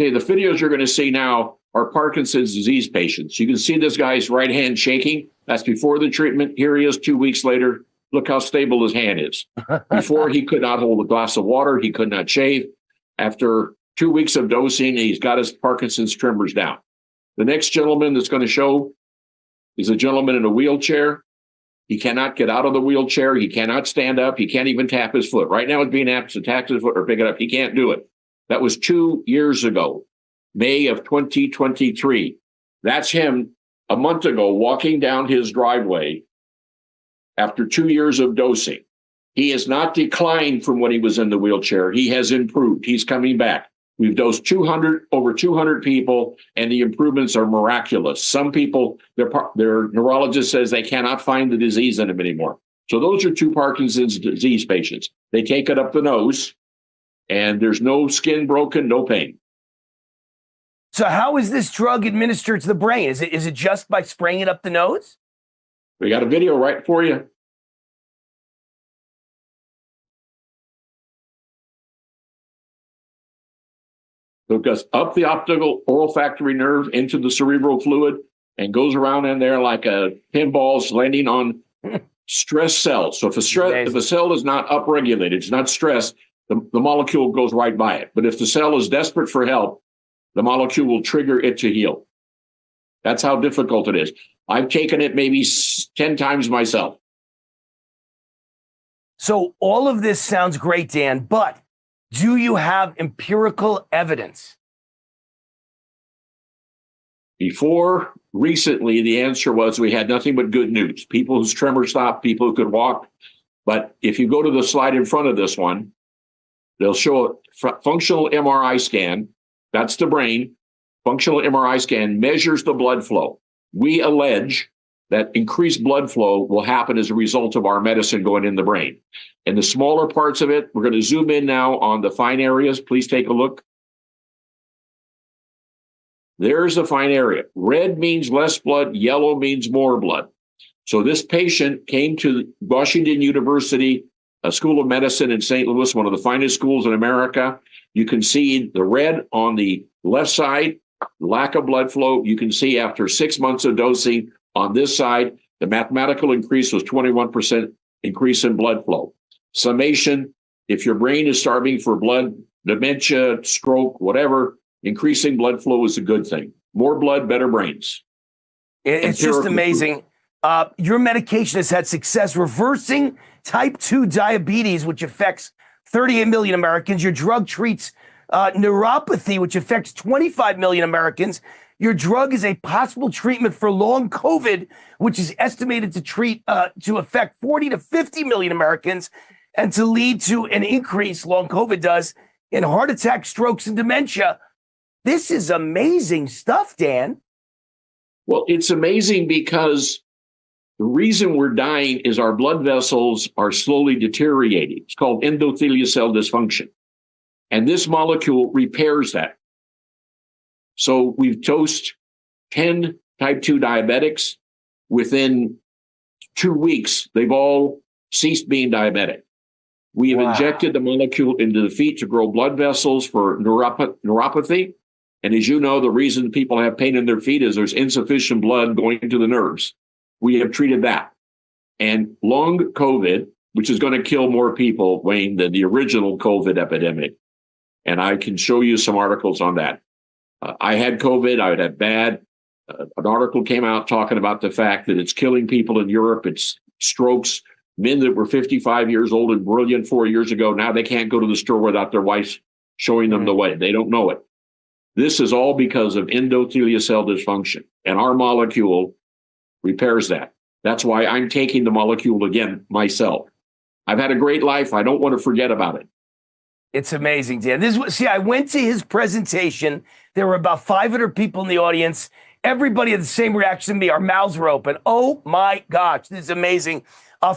Okay, the videos you're going to see now are Parkinson's disease patients. You can see this guy's right hand shaking. That's before the treatment. Here he is 2 weeks later. Look how stable his hand is. Before, he could not hold a glass of water. He could not shave. After 2 weeks of dosing, he's got his Parkinson's tremors down. The next gentleman that's going to show is a gentleman in a wheelchair. He cannot get out of the wheelchair. He cannot stand up. He can't even tap his foot. Right now, it's being asked to tap his foot or pick it up. He can't do it. That was 2 years ago, May of 2023. That's him a month ago walking down his driveway after 2 years of dosing. He has not declined from when he was in the wheelchair. He has improved. He's coming back. We've dosed over 200 people, and the improvements are miraculous. Some people, their neurologist says they cannot find the disease in them anymore. So those are 2 Parkinson's disease patients. They take it up the nose, and there's no skin broken, no pain. So how is this drug administered to the brain? Is it just by spraying it up the nose? We got a video right for you. So it goes up the optical olfactory nerve into the cerebral fluid and goes around in there like a pinball's landing on stress cells. So if a cell is not upregulated, it's not stressed, the molecule goes right by it. But if the cell is desperate for help, the molecule will trigger it to heal. That's how difficult it is. I've taken it maybe 10 times myself. So all of this sounds great, Dan, but do you have empirical evidence? Before recently, the answer was we had nothing but good news. People whose tremor stopped, people who could walk. But if you go to the slide in front of this one, they'll show a functional MRI scan. That's the brain. Functional MRI scan measures the blood flow. We allege that increased blood flow will happen as a result of our medicine going in the brain. And the smaller parts of it, we're going to zoom in now on the fine areas. Please take a look. There's the fine area. Red means less blood. Yellow means more blood. So this patient came to Washington University, a School of Medicine in St. Louis, one of the finest schools in America. You can see the red on the left side, lack of blood flow. You can see after 6 months of dosing on this side, the mathematical increase was 21% increase in blood flow. Summation, if your brain is starving for blood, dementia, stroke, whatever, increasing blood flow is a good thing. More blood, better brains. It's just amazing. Your medication has had success reversing type 2 diabetes, which affects 38 million Americans. Your drug treats neuropathy, which affects 25 million Americans. Your drug is a possible treatment for long COVID, which is estimated to affect 40 to 50 million Americans and to lead to an increase, long COVID does, in heart attack, strokes, and dementia. This is amazing stuff, Dan. Well, it's amazing because the reason we're dying is our blood vessels are slowly deteriorating. It's called endothelial cell dysfunction. And this molecule repairs that. So we've dosed 10 type 2 diabetics. Within 2 weeks, they've all ceased being diabetic. We have injected the molecule into the feet to grow blood vessels for neuropathy. And as you know, the reason people have pain in their feet is there's insufficient blood going to the nerves. We have treated that. And long COVID, which is going to kill more people, Wayne, than the original COVID epidemic. And I can show you some articles on that. I had COVID. I had bad. An article came out talking about the fact that it's killing people in Europe. It's strokes. Men that were 55 years old and brilliant 4 years ago, now they can't go to the store without their wife showing them the way. They don't know it. This is all because of endothelial cell dysfunction. And our molecule repairs that. That's why I'm taking the molecule again myself. I've had a great life. I don't want to forget about it. It's amazing, Dan. I went to his presentation. There were about 500 people in the audience. Everybody had the same reaction to me. Our mouths were open. Oh my gosh, this is amazing.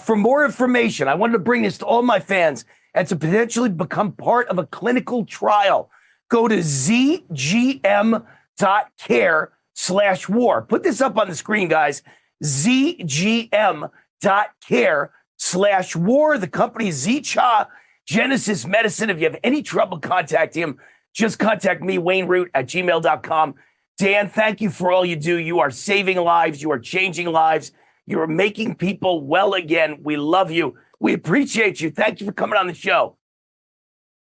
For more information, I wanted to bring this to all my fans and to potentially become part of a clinical trial. Go to zgm.care/war. Put this up on the screen, guys. zgm.care/war. The company is Zicha Genesis Medicine. If you have any trouble contacting him, just contact me, WayneRoot@gmail.com. Dan, thank you for all you do. You are saving lives. You are changing lives. You are making people well again. We love you. We appreciate you. Thank you for coming on the show.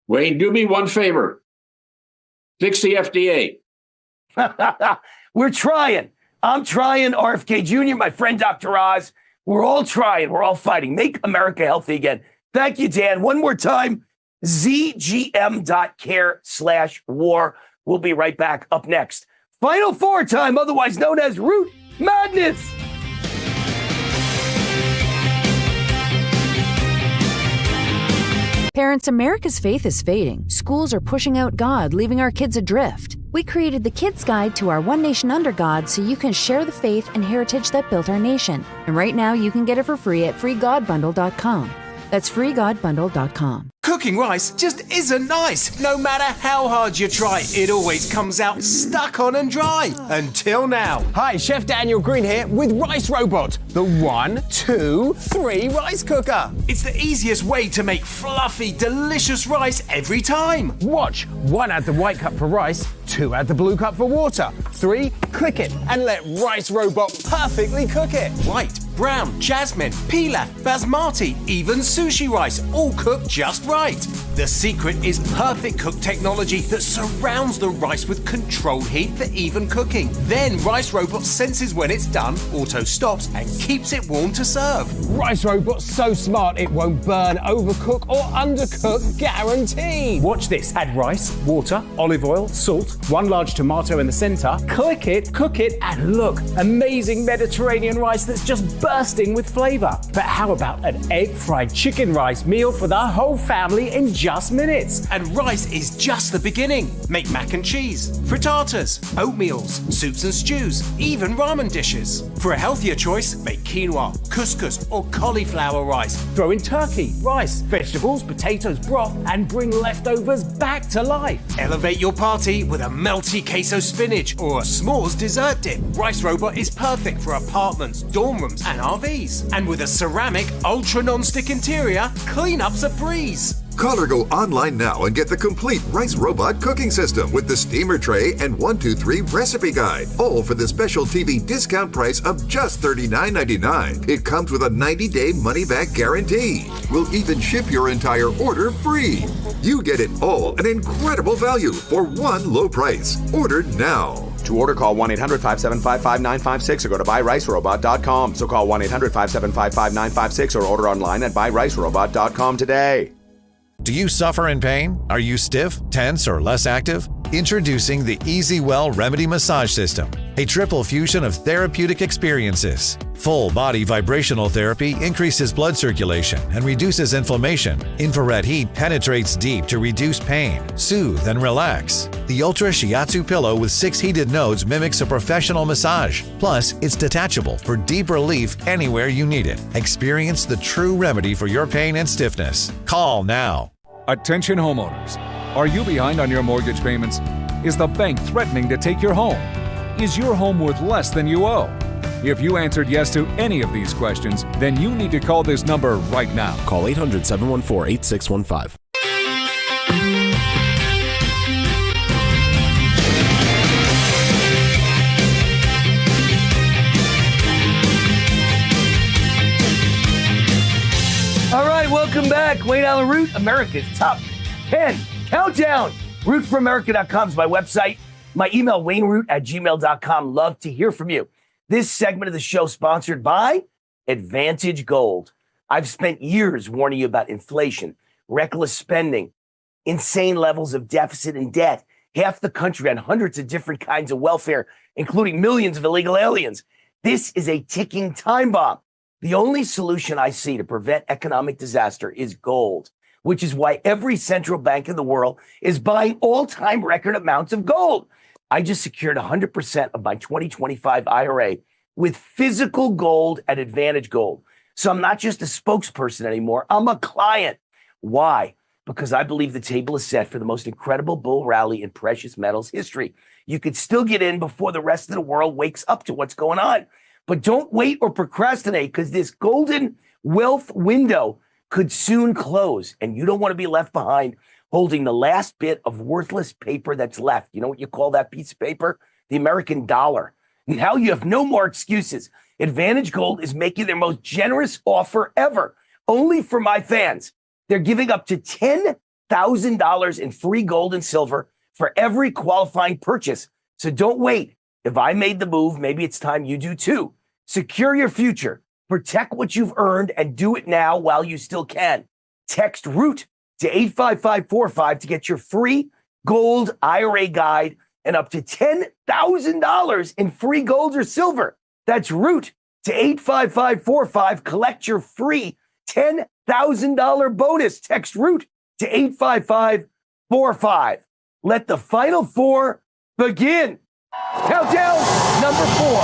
Wayne, do me one favor. Fix the FDA. We're trying. I'm trying. RFK Jr., my friend Dr. Oz. We're all trying. We're all fighting. Make America healthy again. Thank you, Dan. One more time, zgm.care/war. We'll be right back. Up next, Final Four time, otherwise known as Root Madness. Parents, America's faith is fading. Schools are pushing out God, leaving our kids adrift. We created the Kids Guide to our One Nation Under God so you can share the faith and heritage that built our nation. And right now, you can get it for free at freegodbundle.com. That's freegodbundle.com. Cooking rice just isn't nice. No matter how hard you try, it always comes out stuck on and dry. Until now. Hi, Chef Daniel Green here with Rice Robot, the 1, 2, 3 rice cooker. It's the easiest way to make fluffy, delicious rice every time. Watch. 1, add the white cup for rice. 2, add the blue cup for water. 3, click it and let Rice Robot perfectly cook it. Right, brown, jasmine, pilaf, basmati, even sushi rice, all cooked just right. The secret is perfect cook technology that surrounds the rice with controlled heat for even cooking. Then Rice Robot senses when it's done, auto stops, and keeps it warm to serve. Rice Robot's so smart it won't burn, overcook, or undercook, guaranteed. Watch this. Add rice, water, olive oil, salt, one large tomato in the center. Click it, cook it, and look, amazing Mediterranean rice that's just bursting with flavor. But how about an egg fried chicken rice meal for the whole family in just minutes? And rice is just the beginning. Make mac and cheese, frittatas, oatmeals, soups and stews, even ramen dishes. For a healthier choice, make quinoa, couscous, or cauliflower rice. Throw in turkey, rice, vegetables, potatoes, broth, and bring leftovers back to life. Elevate your party with a melty queso spinach or a s'mores dessert dip. Rice Robot is perfect for apartments, dorm rooms, and RVs. And with a ceramic, ultra non-stick interior, cleanup's a breeze. Call or go online now and get the complete Rice Robot cooking system with the steamer tray and 1-2-3 recipe guide. All for the special TV discount price of just $39.99. It comes with a 90-day money-back guarantee. We'll even ship your entire order free. You get it all, an incredible value for one low price. Order now. To order, call 1-800-575-5956 or go to buyricerobot.com. So call 1-800-575-5956 or order online at buyricerobot.com today. Do you suffer in pain? Are you stiff, tense, or less active? Introducing the Easy Well Remedy Massage System, a triple fusion of therapeutic experiences. Full body vibrational therapy increases blood circulation and reduces inflammation. Infrared heat penetrates deep to reduce pain, soothe, and relax. The Ultra Shiatsu pillow with 6 heated nodes mimics a professional massage. Plus, it's detachable for deep relief anywhere you need it. Experience the true remedy for your pain and stiffness. Call now. Attention homeowners. Are you behind on your mortgage payments? Is the bank threatening to take your home? Is your home worth less than you owe? If you answered yes to any of these questions, then you need to call this number right now. Call 800-714-8615. All right, welcome back. Wayne Allen Root, America's Top 10 Countdown. RootForAmerica.com is my website. My email, wayneroot@gmail.com. Love to hear from you. This segment of the show sponsored by Advantage Gold. I've spent years warning you about inflation, reckless spending, insane levels of deficit and debt, half the country on hundreds of different kinds of welfare, including millions of illegal aliens. This is a ticking time bomb. The only solution I see to prevent economic disaster is gold, which is why every central bank in the world is buying all-time record amounts of gold. I just secured 100% of my 2025 IRA with physical gold at Advantage Gold. So I'm not just a spokesperson anymore. I'm a client. Why? Because I believe the table is set for the most incredible bull rally in precious metals history. You could still get in before the rest of the world wakes up to what's going on. But don't wait or procrastinate, because this golden wealth window could soon close, and you don't want to be left behind holding the last bit of worthless paper that's left. You know what you call that piece of paper? The American dollar. Now you have no more excuses. Advantage Gold is making their most generous offer ever, only for my fans. They're giving up to $10,000 in free gold and silver for every qualifying purchase. So don't wait. If I made the move, maybe it's time you do too. Secure your future. Protect what you've earned and do it now while you still can. Text ROOT to 85545 to get your free gold IRA guide and up to $10,000 in free gold or silver. That's ROOT to 85545. Collect your free $10,000 bonus. Text ROOT to 85545. Let the final four begin. Countdown number 4.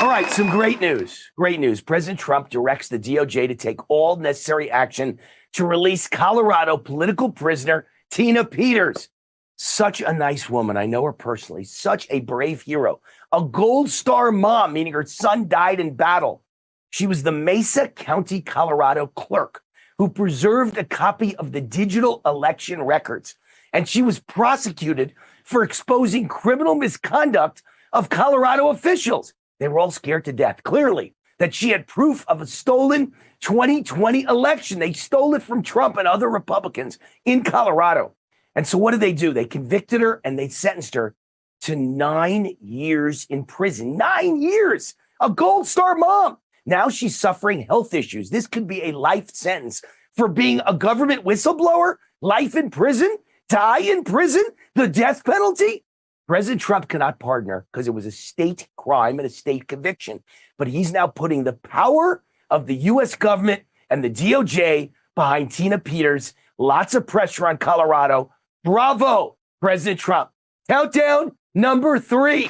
All right, some great news. Great news. President Trump directs the DOJ to take all necessary action to release Colorado political prisoner Tina Peters. Such a nice woman. I know her personally. Such a brave hero. A Gold Star mom, meaning her son died in battle. She was the Mesa County, Colorado clerk who preserved a copy of the digital election records. And she was prosecuted for exposing criminal misconduct of Colorado officials. They were all scared to death, clearly, that she had proof of a stolen 2020 election. They stole it from Trump and other Republicans in Colorado. And so what did they do? They convicted her and they sentenced her to 9 years in prison. 9 years! A Gold Star mom. Now she's suffering health issues. This could be a life sentence for being a government whistleblower, life in prison, die in prison, the death penalty. President Trump cannot pardon her because it was a state crime and a state conviction. But he's now putting the power of the U.S. government and the DOJ behind Tina Peters. Lots of pressure on Colorado. Bravo, President Trump. Countdown number 3.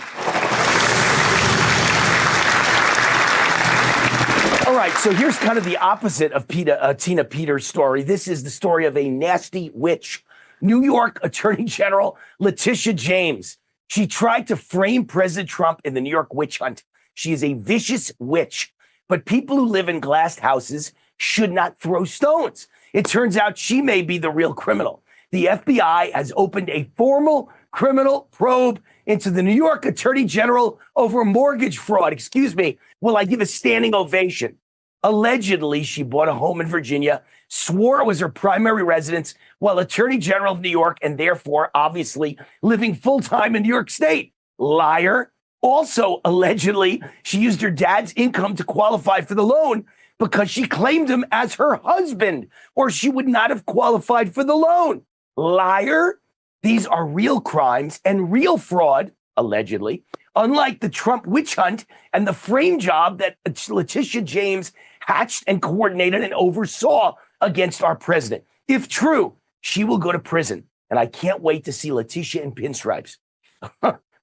All right, so here's kind of the opposite of Tina Peters' story. This is the story of a nasty witch. New York Attorney General Letitia James. She tried to frame President Trump in the New York witch hunt. She is a vicious witch. But people who live in glass houses should not throw stones. It turns out she may be the real criminal. The FBI has opened a formal criminal probe into the New York Attorney General over mortgage fraud. Excuse me. Will I give a standing ovation? Allegedly, she bought a home in Virginia, swore it was her primary residence while Attorney General of New York and therefore obviously living full-time in New York State. Liar. Also, allegedly, she used her dad's income to qualify for the loan because she claimed him as her husband, or she would not have qualified for the loan. Liar. These are real crimes and real fraud, allegedly, unlike the Trump witch hunt and the frame job that Letitia James hatched and coordinated and oversaw against our president. If true, she will go to prison. And I can't wait to see Letitia in pinstripes.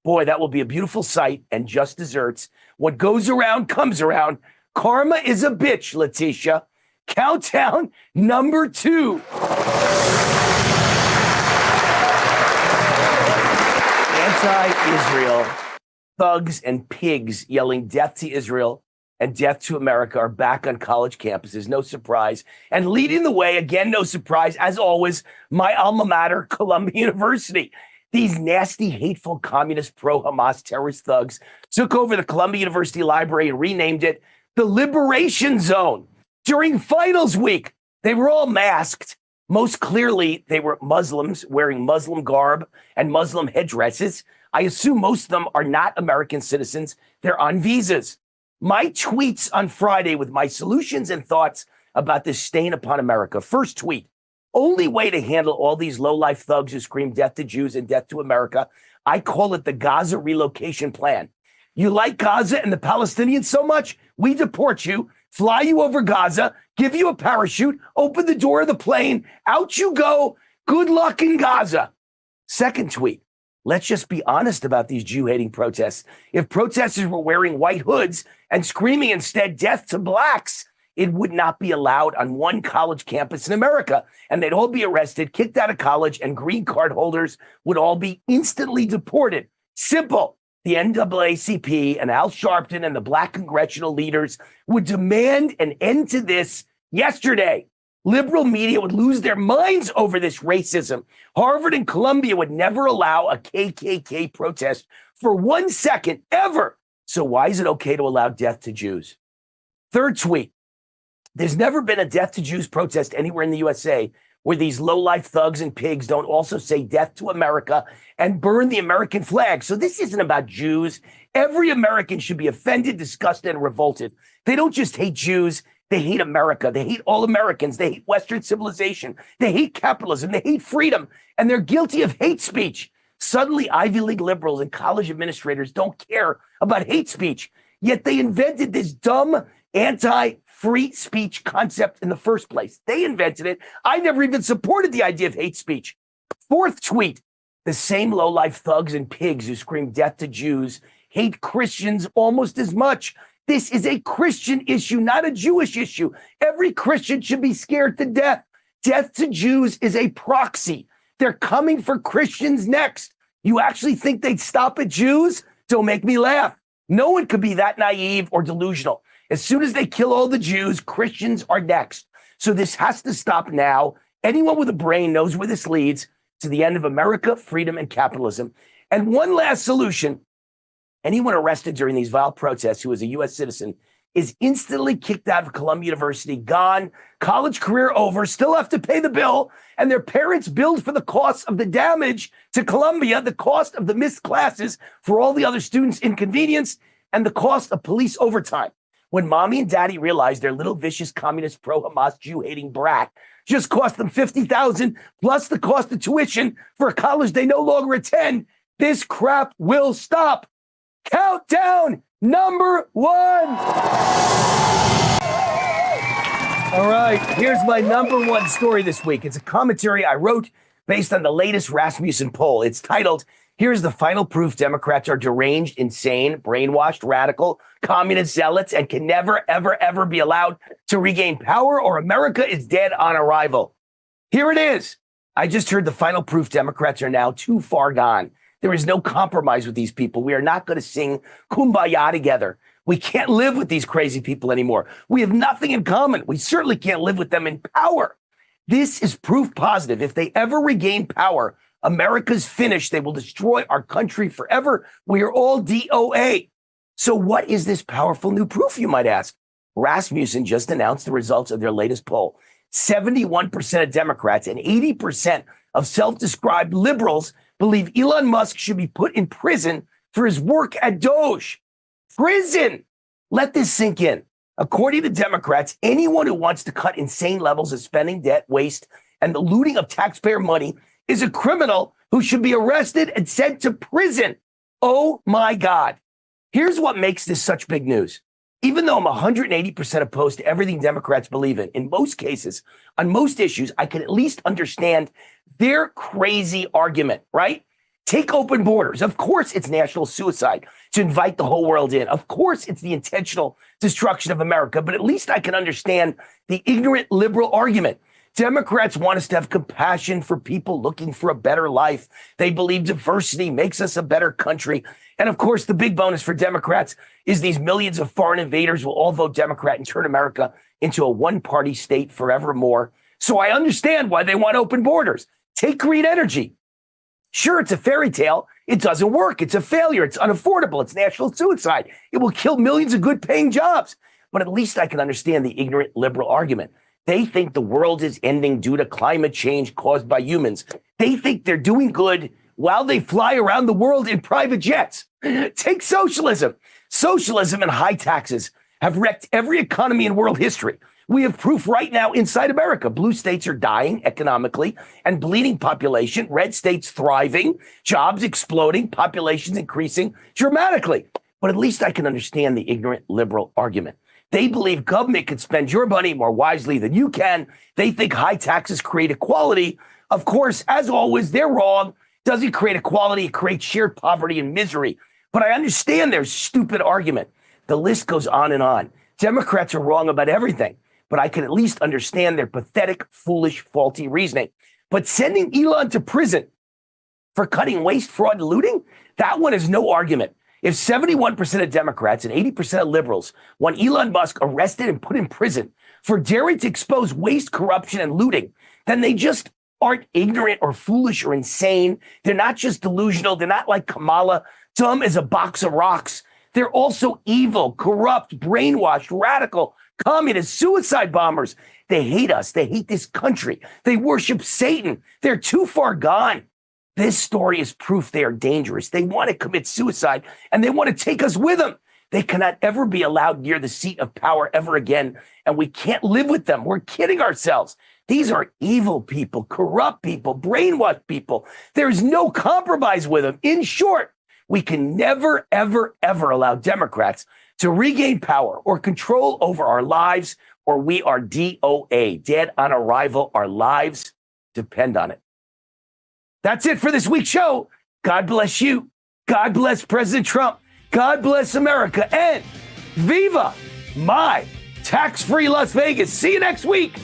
Boy, that will be a beautiful sight and just desserts. What goes around comes around. Karma is a bitch, Letitia. Countdown number 2. Anti-Israel thugs and pigs yelling death to Israel and death to America are back on college campuses. No surprise. And leading the way, again, no surprise, as always, my alma mater, Columbia University. These nasty, hateful, communist, pro-Hamas terrorist thugs took over the Columbia University Library and renamed it the Liberation Zone. During finals week, they were all masked. Most clearly, they were Muslims wearing Muslim garb and Muslim headdresses. I assume most of them are not American citizens. They're on visas. My tweets on Friday with my solutions and thoughts about this stain upon America. First tweet. Only way to handle all these low-life thugs who scream death to Jews and death to America, I call it the Gaza relocation plan. You like Gaza and the Palestinians so much, we deport you, fly you over Gaza, give you a parachute, open the door of the plane, out you go. Good luck in Gaza. Second tweet. Let's just be honest about these Jew-hating protests. If protesters were wearing white hoods and screaming instead death to blacks, it would not be allowed on one college campus in America. And they'd all be arrested, kicked out of college, and green card holders would all be instantly deported. Simple. The NAACP and Al Sharpton and the black congressional leaders would demand an end to this yesterday. Liberal media would lose their minds over this racism. Harvard and Columbia would never allow a KKK protest for 1 second ever. So why is it okay to allow death to Jews? Third tweet. There's never been a death to Jews protest anywhere in the USA where these low-life thugs and pigs don't also say death to America and burn the American flag. So this isn't about Jews. Every American should be offended, disgusted, and revolted. They don't just hate Jews. They hate America. They hate all Americans. They hate Western civilization. They hate capitalism. They hate freedom. And they're guilty of hate speech. Suddenly, Ivy League liberals and college administrators don't care about hate speech. Yet they invented this dumb anti-free speech concept in the first place. They invented it. I never even supported the idea of hate speech. Fourth tweet. The same low-life thugs and pigs who scream death to Jews hate Christians almost as much. This is a Christian issue, not a Jewish issue. Every Christian should be scared to death. Death to Jews is a proxy. They're coming for Christians next. You actually think they'd stop at Jews? Don't make me laugh. No one could be that naive or delusional. As soon as they kill all the Jews, Christians are next. So this has to stop now. Anyone with a brain knows where this leads, to the end of America, freedom, and capitalism. And one last solution. Anyone arrested during these vile protests who is a U.S. citizen is instantly kicked out of Columbia University, gone, college career over, still have to pay the bill, and their parents billed for the cost of the damage to Columbia, the cost of the missed classes for all the other students' inconvenience, and the cost of police overtime. When mommy and daddy realized their little vicious communist pro-Hamas Jew-hating brat just cost them $50,000 plus the cost of tuition for a college they no longer attend, this crap will stop. Countdown number 1. All right, here's my number 1 story this week. It's a commentary I wrote based on the latest Rasmussen poll. It's titled, "Here's the Final Proof Democrats Are Deranged, Insane, Brainwashed, Radical, Communist Zealots, and can never, ever, ever be allowed to regain power, or America is dead on arrival." Here it is. I just heard the final proof Democrats are now too far gone. There is no compromise with these people. We are not going to sing Kumbaya together. We can't live with these crazy people anymore. We have nothing in common. We certainly can't live with them in power. This is proof positive. If they ever regain power, America's finished. They will destroy our country forever. We are all DOA. So what is this powerful new proof, you might ask? Rasmussen just announced the results of their latest poll. 71% of Democrats and 80% of self-described liberals believe Elon Musk should be put in prison for his work at Doge. Prison! Let this sink in. According to Democrats, anyone who wants to cut insane levels of spending, debt, waste, and the looting of taxpayer money is a criminal who should be arrested and sent to prison. Oh my God. Here's what makes this such big news. Even though I'm 180% opposed to everything Democrats believe in most cases, on most issues, I can at least understand their crazy argument, right? Take open borders. Of course, it's national suicide to invite the whole world in. Of course, it's the intentional destruction of America, but at least I can understand the ignorant liberal argument. Democrats want us to have compassion for people looking for a better life. They believe diversity makes us a better country. And of course, the big bonus for Democrats is these millions of foreign invaders will all vote Democrat and turn America into a one-party state forevermore. So I understand why they want open borders. Take green energy. Sure, it's a fairy tale. It doesn't work. It's a failure. It's unaffordable. It's national suicide. It will kill millions of good-paying jobs. But at least I can understand the ignorant liberal argument. They think the world is ending due to climate change caused by humans. They think they're doing good while they fly around the world in private jets. Take socialism. Socialism and high taxes have wrecked every economy in world history. We have proof right now inside America. Blue states are dying economically and bleeding population. Red states thriving, jobs exploding, populations increasing dramatically. But at least I can understand the ignorant liberal argument. They believe government can spend your money more wisely than you can. They think high taxes create equality. Of course, as always, they're wrong. Doesn't create equality. It creates shared poverty and misery. But I understand their stupid argument. The list goes on and on. Democrats are wrong about everything, but I can at least understand their pathetic, foolish, faulty reasoning. But sending Elon to prison for cutting waste, fraud, and looting, that one is no argument. If 71% of Democrats and 80% of liberals want Elon Musk arrested and put in prison for daring to expose waste, corruption, and looting, then they just aren't ignorant or foolish or insane. They're not just delusional. They're not like Kamala, dumb as a box of rocks. They're also evil, corrupt, brainwashed, radical, communist, suicide bombers. They hate us. They hate this country. They worship Satan. They're too far gone. This story is proof they are dangerous. They want to commit suicide, and they want to take us with them. They cannot ever be allowed near the seat of power ever again, and we can't live with them. We're kidding ourselves. These are evil people, corrupt people, brainwashed people. There's no compromise with them. In short, we can never, ever, ever allow Democrats to regain power or control over our lives, or we are DOA, dead on arrival. Our lives depend on it. That's it for this week's show. God bless you. God bless President Trump. God bless America. And viva my tax-free Las Vegas. See you next week.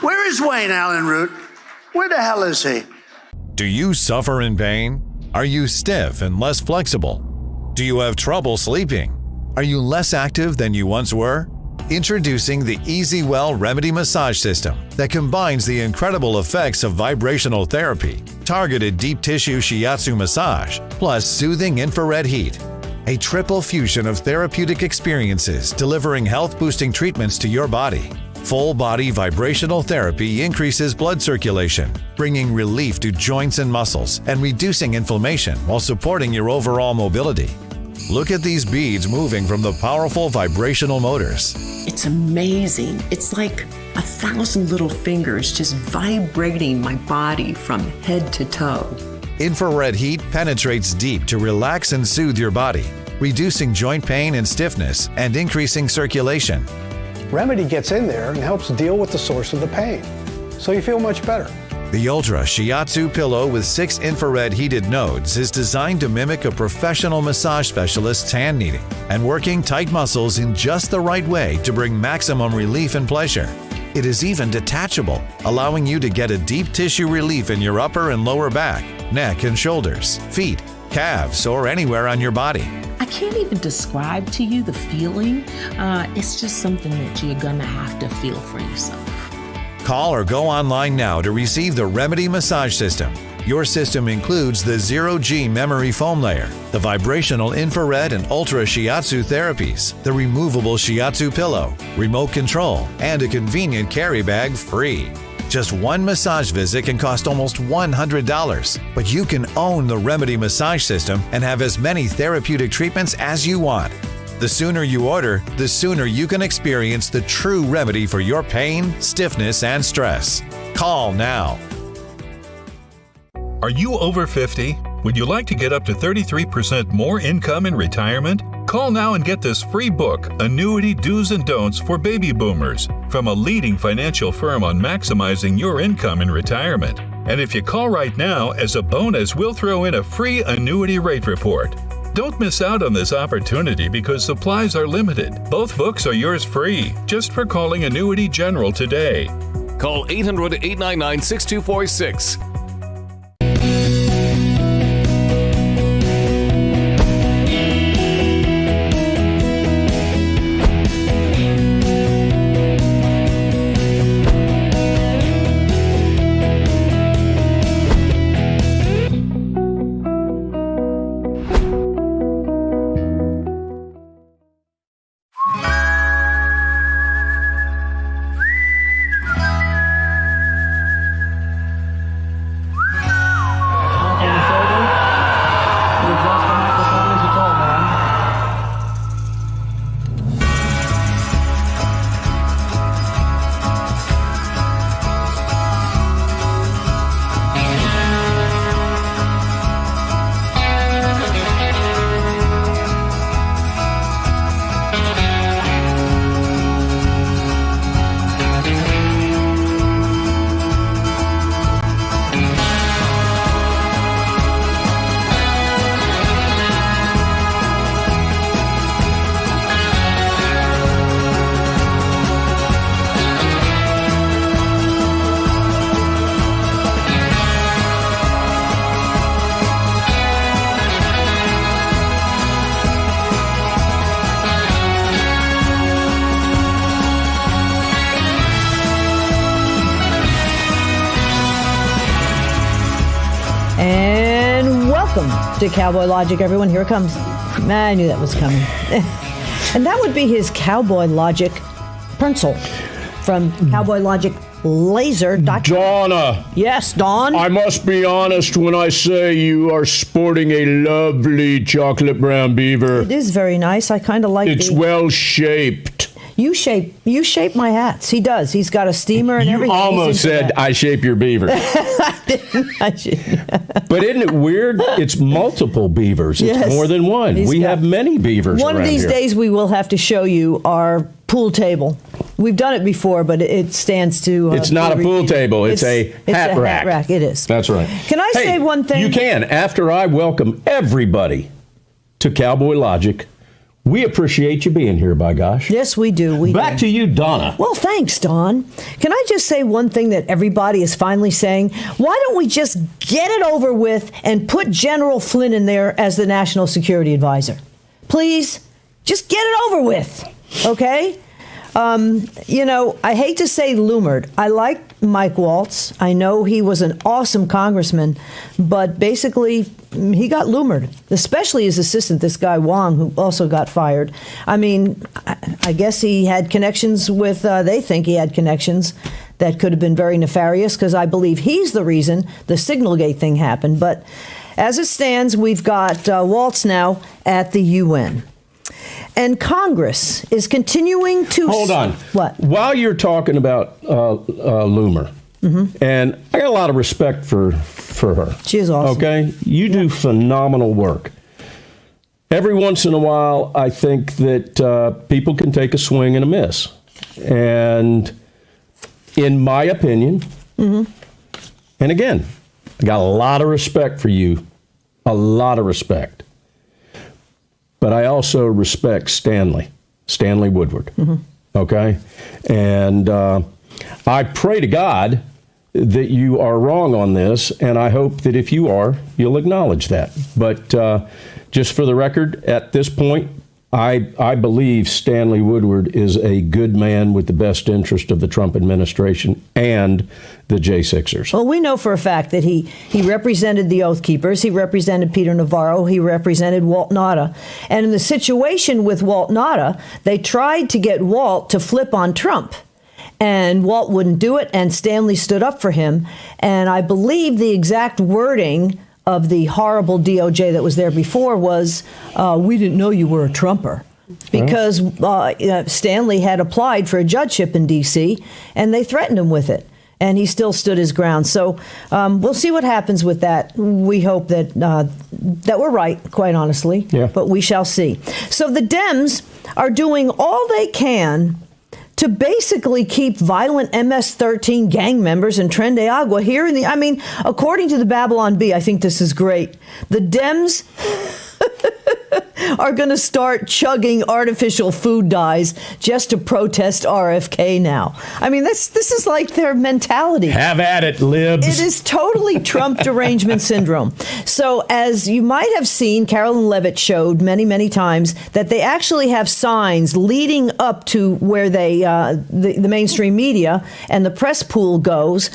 Where is Wayne Allen Root? Where the hell is he? Do you suffer in pain? Are you stiff and less flexible? Do you have trouble sleeping? Are you less active than you once were? Introducing the Easy Well Remedy Massage System that combines the incredible effects of vibrational therapy, targeted deep tissue shiatsu massage, plus soothing infrared heat. A triple fusion of therapeutic experiences delivering health-boosting treatments to your body. Full body vibrational therapy increases blood circulation, bringing relief to joints and muscles and reducing inflammation while supporting your overall mobility. Look at these beads moving from the powerful vibrational motors. It's amazing. It's like 1,000 little fingers just vibrating my body from head to toe. Infrared heat penetrates deep to relax and soothe your body, reducing joint pain and stiffness and increasing circulation. Remedy gets in there and helps deal with the source of the pain, so you feel much better. The Ultra Shiatsu pillow with 6 infrared heated nodes is designed to mimic a professional massage specialist's hand kneading and working tight muscles in just the right way to bring maximum relief and pleasure. It is even detachable, allowing you to get a deep tissue relief in your upper and lower back, neck and shoulders, feet, calves, or anywhere on your body. I can't even describe to you the feeling. It's just something that you're gonna have to feel for yourself. Call or go online now to receive the Remedy Massage System. Your system includes the Zero-G memory foam layer, the vibrational infrared and ultra shiatsu therapies, the removable shiatsu pillow, remote control, and a convenient carry bag free. Just one massage visit can cost almost $100, but you can own the Remedy Massage System and have as many therapeutic treatments as you want. The sooner you order, the sooner you can experience the true remedy for your pain, stiffness, and stress. Call now. Are you over 50? Would you like to get up to 33% more income in retirement? Call now and get this free book, Annuity Do's and Don'ts for Baby Boomers, from a leading financial firm on maximizing your income in retirement. And if you call right now, as a bonus, we'll throw in a free annuity rate report. Don't miss out on this opportunity because supplies are limited. Both books are yours free, just for calling Annuity General today. Call 800-899-6246. To Cowboy Logic, everyone. Here it comes. I knew that was coming. And that would be his Cowboy Logic pencil from Cowboy Logic Laser.com. Donna. Yes, Dawn. I must be honest when I say you are sporting a lovely chocolate brown beaver. It is very nice. I kind of like it. It's well shaped. You shape my hats. He does. He's got a steamer and everything. You almost said that. I shape your beaver. I didn't. But isn't it weird? It's multiple beavers. It's more than one. We have many beavers One of these days we will have to show you our pool table. We've done it before, but it stands to... it's not a pool table. It's a hat rack. Hat rack. It is. That's right. Can I say one thing? You can. After I welcome everybody to Cowboy Logic, we appreciate you being here, by gosh. Yes, we do. Back to you, Donna. Well, thanks, Don. Can I just say one thing that everybody is finally saying? Why don't we just get it over with and put General Flynn in there as the National Security Advisor? Please, just get it over with, okay? I hate to say loomered. I like Mike Waltz. I know he was an awesome congressman, but basically he got loomered, especially his assistant, this guy Wong, who also got fired. I mean, I guess he had connections with, they think he had connections that could have been very nefarious, because I believe he's the reason the Signalgate thing happened. But as it stands, we've got Waltz now at the UN. And Congress is continuing to... Hold on. What? While you're talking about Loomer, and I got a lot of respect for her. She is awesome. Okay? You do phenomenal work. Every once in a while, I think that people can take a swing and a miss. And in my opinion, and again, I got a lot of respect for you. A lot of respect. But I also respect Stanley Woodward. Okay? And I pray to God that you are wrong on this, and I hope that if you are, you'll acknowledge that. But just for the record, at this point, I believe Stanley Woodward is a good man with the best interest of the Trump administration and the J6ers. Well, we know for a fact that he represented the Oath Keepers. He represented Peter Navarro. He represented Walt Nauta. And in the situation with Walt Nauta, they tried to get Walt to flip on Trump. And Walt wouldn't do it, and Stanley stood up for him. And I believe the exact wording of the horrible DOJ that was there before was, we didn't know you were a Trumper. Because Stanley had applied for a judgeship in D.C., and they threatened him with it. And he still stood his ground. So we'll see what happens with that. We hope that that we're right, quite honestly. Yeah. But we shall see. So the Dems are doing all they can to basically keep violent MS-13 gang members in Tren de Agua here in the... I mean, according to the Babylon Bee, I think this is great. The Dems are going to start chugging artificial food dyes just to protest RFK now. I mean, this is like their mentality. Have at it, libs. It is totally Trump derangement syndrome. So as you might have seen, Carolyn Levitt showed many, many times that they actually have signs leading up to where they, the mainstream media and the press pool goes,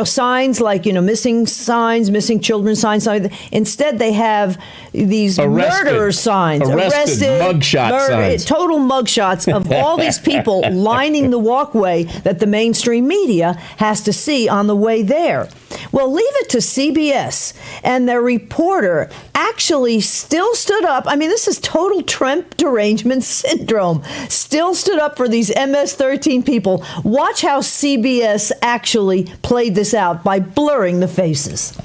signs like, missing signs, missing children signs. Instead, they have these murderer signs. Arrested, mugshot signs. Total mugshots of all these people lining the walkway that the mainstream media has to see on the way there. Well, leave it to CBS, and their reporter actually still stood up. I mean, this is total Trump derangement syndrome. Still stood up for these MS-13 people. Watch how CBS actually played this out by blurring the faces.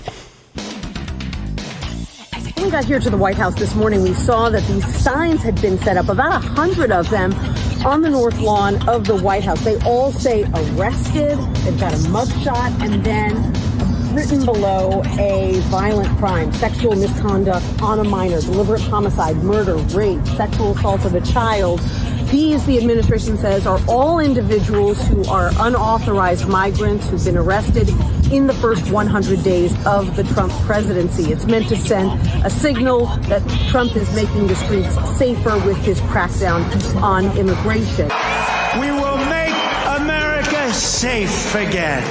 When we got here to the White House this morning, we saw that these signs had been set up, about 100 of them, on the north lawn of the White House. They all say arrested. They've got a mugshot, and then written below a violent crime, sexual misconduct on a minor, deliberate homicide, murder, rape, sexual assault of a child. These, the administration says, are all individuals who are unauthorized migrants who've been arrested in the first 100 days of the Trump presidency. It's meant to send a signal that Trump is making the streets safer with his crackdown on immigration. We will make America safe again.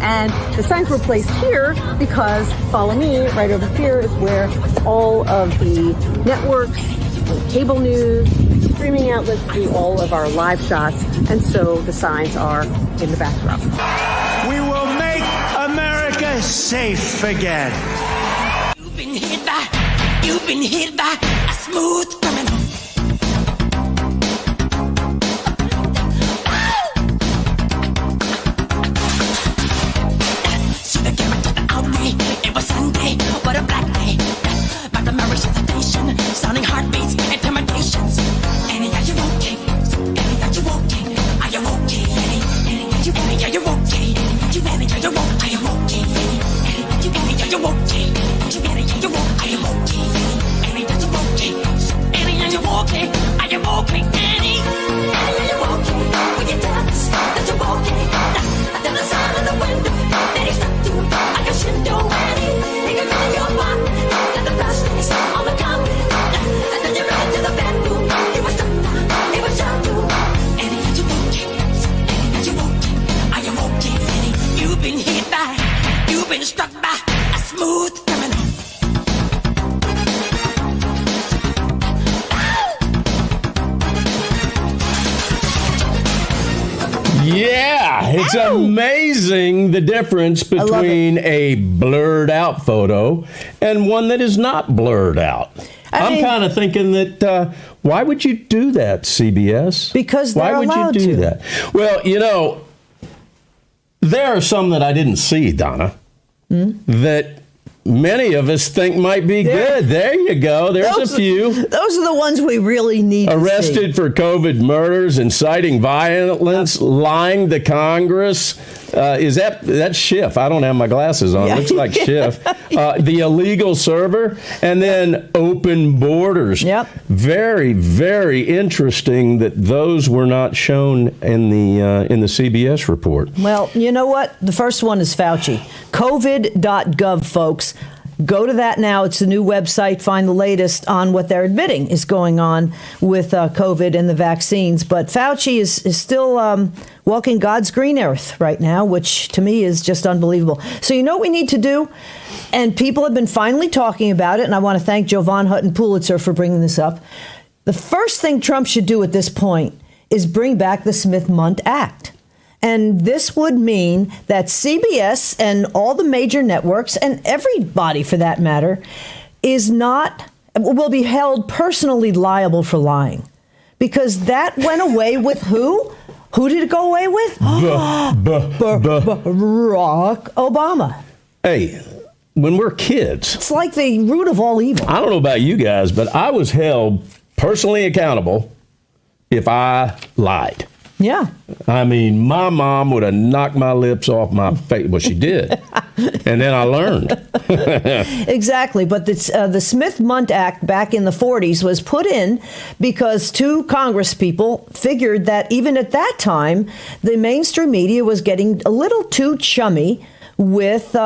And the signs were placed here because, follow me, right over here is where all of the networks, cable news, streaming outlets do all of our live shots, and so the signs are in the backdrop. We will make America safe again. You've been hit by a smooth criminal. See the camera to the outlay. It was Sunday, what a black day. But the memories of the nation, sounding heartbeats, intimidations. Annie, are you okay? Annie, are you okay? Are you okay? Annie, are you okay? Are you okay? Are you Annie? Are you okay? Are you okay? Annie, are you okay? Are you okay? Are you Annie? Are you okay? Are you okay? Annie, are you okay? Annie, are you Yeah, it's amazing the difference between a blurred out photo and one that is not blurred out. I'm kind of thinking that why would you do that, CBS? Because they're why would allowed you do to. that? Well, there are some that I didn't see, Donna, that many of us think might be good. There you go. There's a few. Those are the ones we really need Arrested to see. for COVID murders, inciting violence, lying to Congress. That's Schiff? I don't have my glasses on. Yeah. Looks like Schiff. The illegal server, and then open borders. Yep. Very, very interesting that those were not shown in the CBS report. Well, you know what? The first one is Fauci. COVID.gov, folks. Go to that now. It's the new website. Find the latest on what they're admitting is going on with COVID and the vaccines. But Fauci is still walking God's green earth right now, which to me is just unbelievable. So you know what we need to do? And people have been finally talking about it. And I want to thank Jovan Hutton Pulitzer for bringing this up. The first thing Trump should do at this point is bring back the Smith-Mundt Act. And this would mean that CBS and all the major networks, and everybody for that matter, will be held personally liable for lying. Because that went away with who? Who did it go away with? Barack Obama. Hey, when we're kids, it's like the root of all evil. I don't know about you guys, but I was held personally accountable if I lied. Yeah. I mean, my mom would have knocked my lips off my face. Well, she did. And then I learned. Exactly. But the Smith-Mundt Act back in the 40s was put in because two Congress people figured that even at that time, the mainstream media was getting a little too chummy with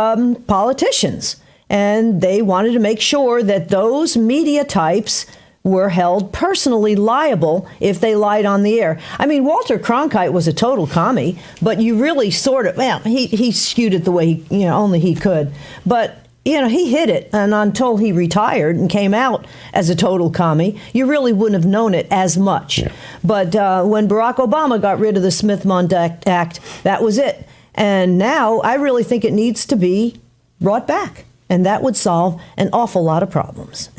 politicians. And they wanted to make sure that those media types were held personally liable if they lied on the air. I mean, Walter Cronkite was a total commie, but you really sort of, he skewed it the way only he could. But, he hid it. And until he retired and came out as a total commie, you really wouldn't have known it as much. Yeah. But when Barack Obama got rid of the Smith-Mundt Act, that was it. And now I really think it needs to be brought back. And that would solve an awful lot of problems.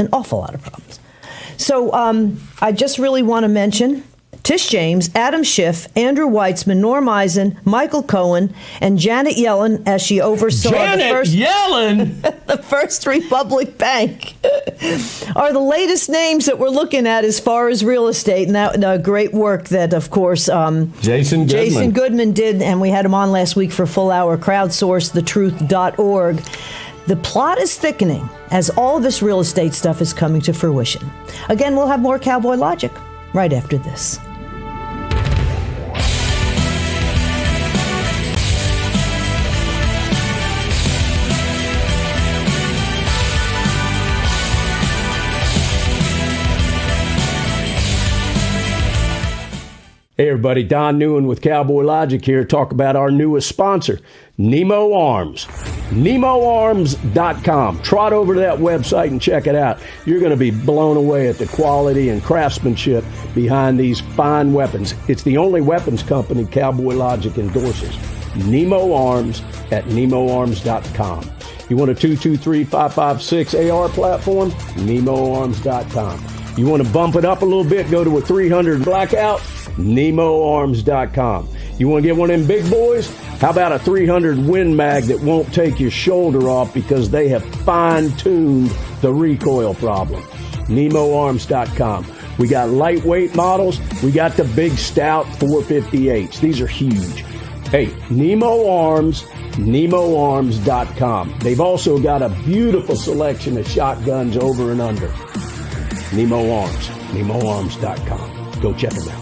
So I just really want to mention Tish James, Adam Schiff, Andrew Weitzman, Norm Eisen, Michael Cohen, and Janet Yellen as she oversaw the First Republic Bank are the latest names that we're looking at as far as real estate. And that great work that, of course, Jason Goodman did. And we had him on last week for Full Hour, crowdsourcethetruth.org. The plot is thickening as all of this real estate stuff is coming to fruition. Again, we'll have more Cowboy Logic right after this. Hey everybody, Don Newen with Cowboy Logic here. Talk about our newest sponsor, Nemo Arms. NemoArms.com. Trot over to that website and check it out. You're going to be blown away at the quality and craftsmanship behind these fine weapons. It's the only weapons company Cowboy Logic endorses. Nemo Arms at NemoArms.com. You want a 223-556 AR platform? NemoArms.com. You want to bump it up a little bit? Go to a 300 blackout? NemoArms.com. You want to get one of them big boys? How about a 300 Win Mag that won't take your shoulder off because they have fine-tuned the recoil problem? NemoArms.com. We got lightweight models. We got the big stout 458s. These are huge. Hey, Nemo Arms, NemoArms.com. They've also got a beautiful selection of shotguns over and under. Nemo Arms, NemoArms.com. Go check them out.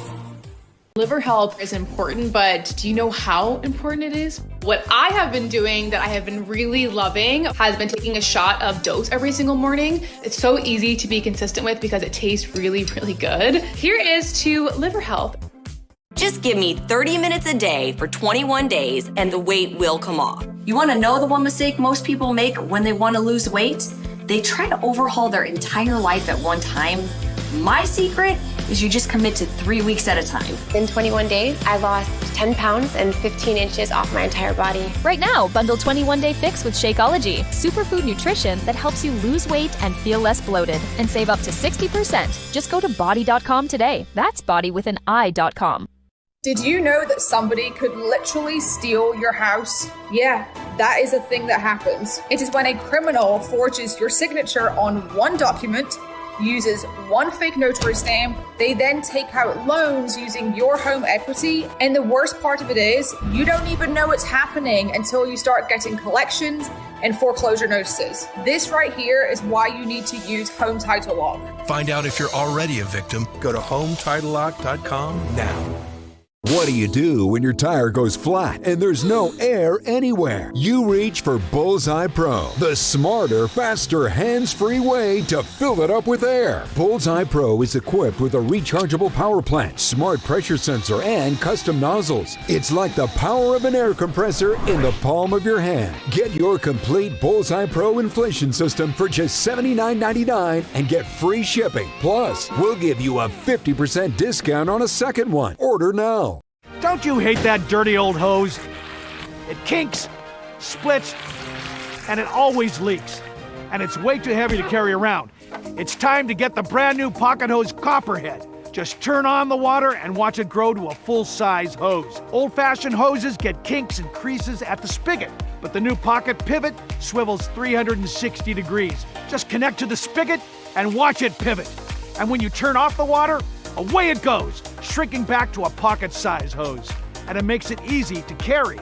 Liver health is important, but do you know how important it is? What I have been doing that I have been really loving has been taking a shot of dose every single morning. It's so easy to be consistent with because it tastes really, really good. Here is to liver health. Just give me 30 minutes a day for 21 days and the weight will come off. You want to know the one mistake most people make when they want to lose weight? They try to overhaul their entire life at one time. My secret is you just commit to 3 weeks at a time. In 21 days, I lost 10 pounds and 15 inches off my entire body. Right now, bundle 21-day fix with Shakeology, superfood nutrition that helps you lose weight and feel less bloated, and save up to 60%. Just go to body.com today. That's body with an I.com. Did you know that somebody could literally steal your house? Yeah, that is a thing that happens. It is when a criminal forges your signature on one document, uses one fake notary stamp, they then take out loans using your home equity, and the worst part of it is, you don't even know it's happening until you start getting collections and foreclosure notices. This right here is why you need to use Home Title Lock. Find out if you're already a victim. Go to HomeTitleLock.com now. What do you do when your tire goes flat and there's no air anywhere? You reach for Bullseye Pro, the smarter, faster, hands-free way to fill it up with air. Bullseye Pro is equipped with a rechargeable power plant, smart pressure sensor, and custom nozzles. It's like the power of an air compressor in the palm of your hand. Get your complete Bullseye Pro inflation system for just $79.99 and get free shipping. Plus, we'll give you a 50% discount on a second one. Order now. Don't you hate that dirty old hose? It kinks, splits, and it always leaks. And it's way too heavy to carry around. It's time to get the brand new Pocket Hose Copperhead. Just turn on the water and watch it grow to a full-size hose. Old-fashioned hoses get kinks and creases at the spigot, but the new Pocket Pivot swivels 360 degrees. Just connect to the spigot and watch it pivot. And when you turn off the water, away it goes, shrinking back to a pocket-size hose. And it makes it easy to carry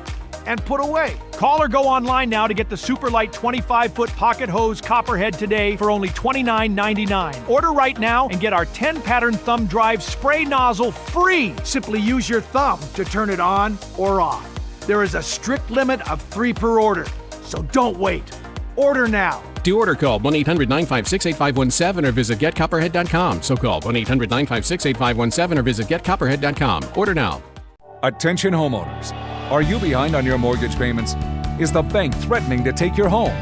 and put away. Call or go online now to get the super light 25-foot Pocket Hose Copperhead today for only $29.99. Order right now and get our 10-pattern thumb drive spray nozzle free. Simply use your thumb to turn it on or off. There is a strict limit of 3 per order, so don't wait. Order now. To order, call 1-800-956-8517 or visit getcopperhead.com. So call 1-800-956-8517 or visit getcopperhead.com. Order now. Attention homeowners. Are you behind on your mortgage payments? Is the bank threatening to take your home?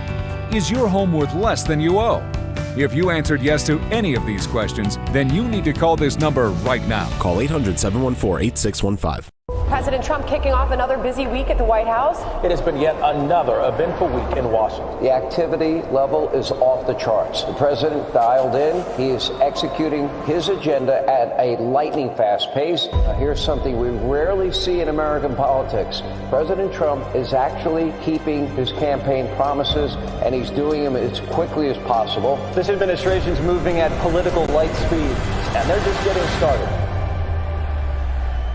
Is your home worth less than you owe? If you answered yes to any of these questions, then you need to call this number right now. Call 800-714-8615. President Trump kicking off another busy week at the White House. It has been yet another eventful week in Washington. The activity level is off the charts. The president dialed in. He is executing his agenda at a lightning fast pace. Here's something we rarely see in American politics. President Trump is actually keeping his campaign promises, and he's doing them as quickly as possible. This administration's moving at political light speed, and they're just getting started.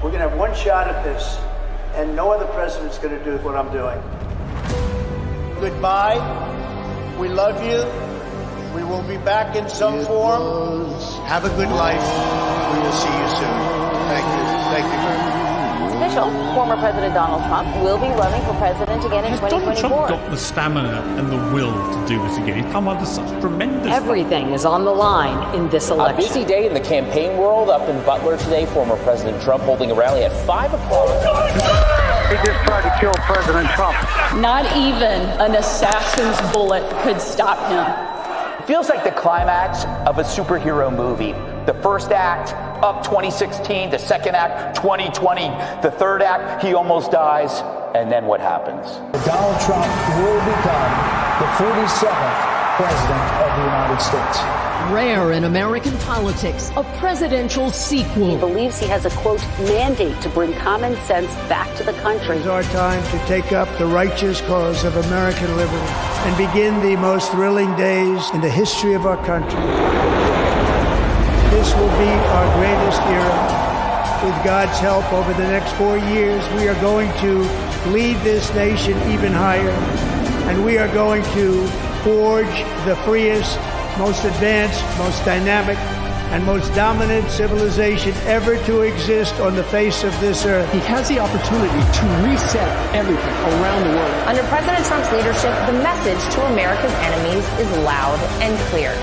We're going to have one shot at this, and no other president's going to do what I'm doing. Goodbye. We love you. We will be back in some form. Have a good life. We will see you soon. Thank you. Thank you very much. Official, former President Donald Trump will be running for president again in 2024. Donald Trump got the stamina and the will to do this again? He's come under such tremendous... Everything is on the line in this election. A busy day in the campaign world up in Butler today. Former President Trump holding a rally at 5 o'clock. He just tried to kill President Trump. Not even an assassin's bullet could stop him. It feels like the climax of a superhero movie. The first act, up 2016. The second act, 2020. The third act, he almost dies. And then what happens? Donald Trump will become the 47th president of the United States. Rare in American politics, a presidential sequel. He believes he has a, quote, mandate to bring common sense back to the country. It's our time to take up the righteous cause of American liberty and begin the most thrilling days in the history of our country. This will be our greatest era. With God's help, over the next 4 years, we are going to lead this nation even higher, and we are going to forge the freest, most advanced, most dynamic, and most dominant civilization ever to exist on the face of this earth. He has the opportunity to reset everything around the world. Under President Trump's leadership, the message to America's enemies is loud and clear.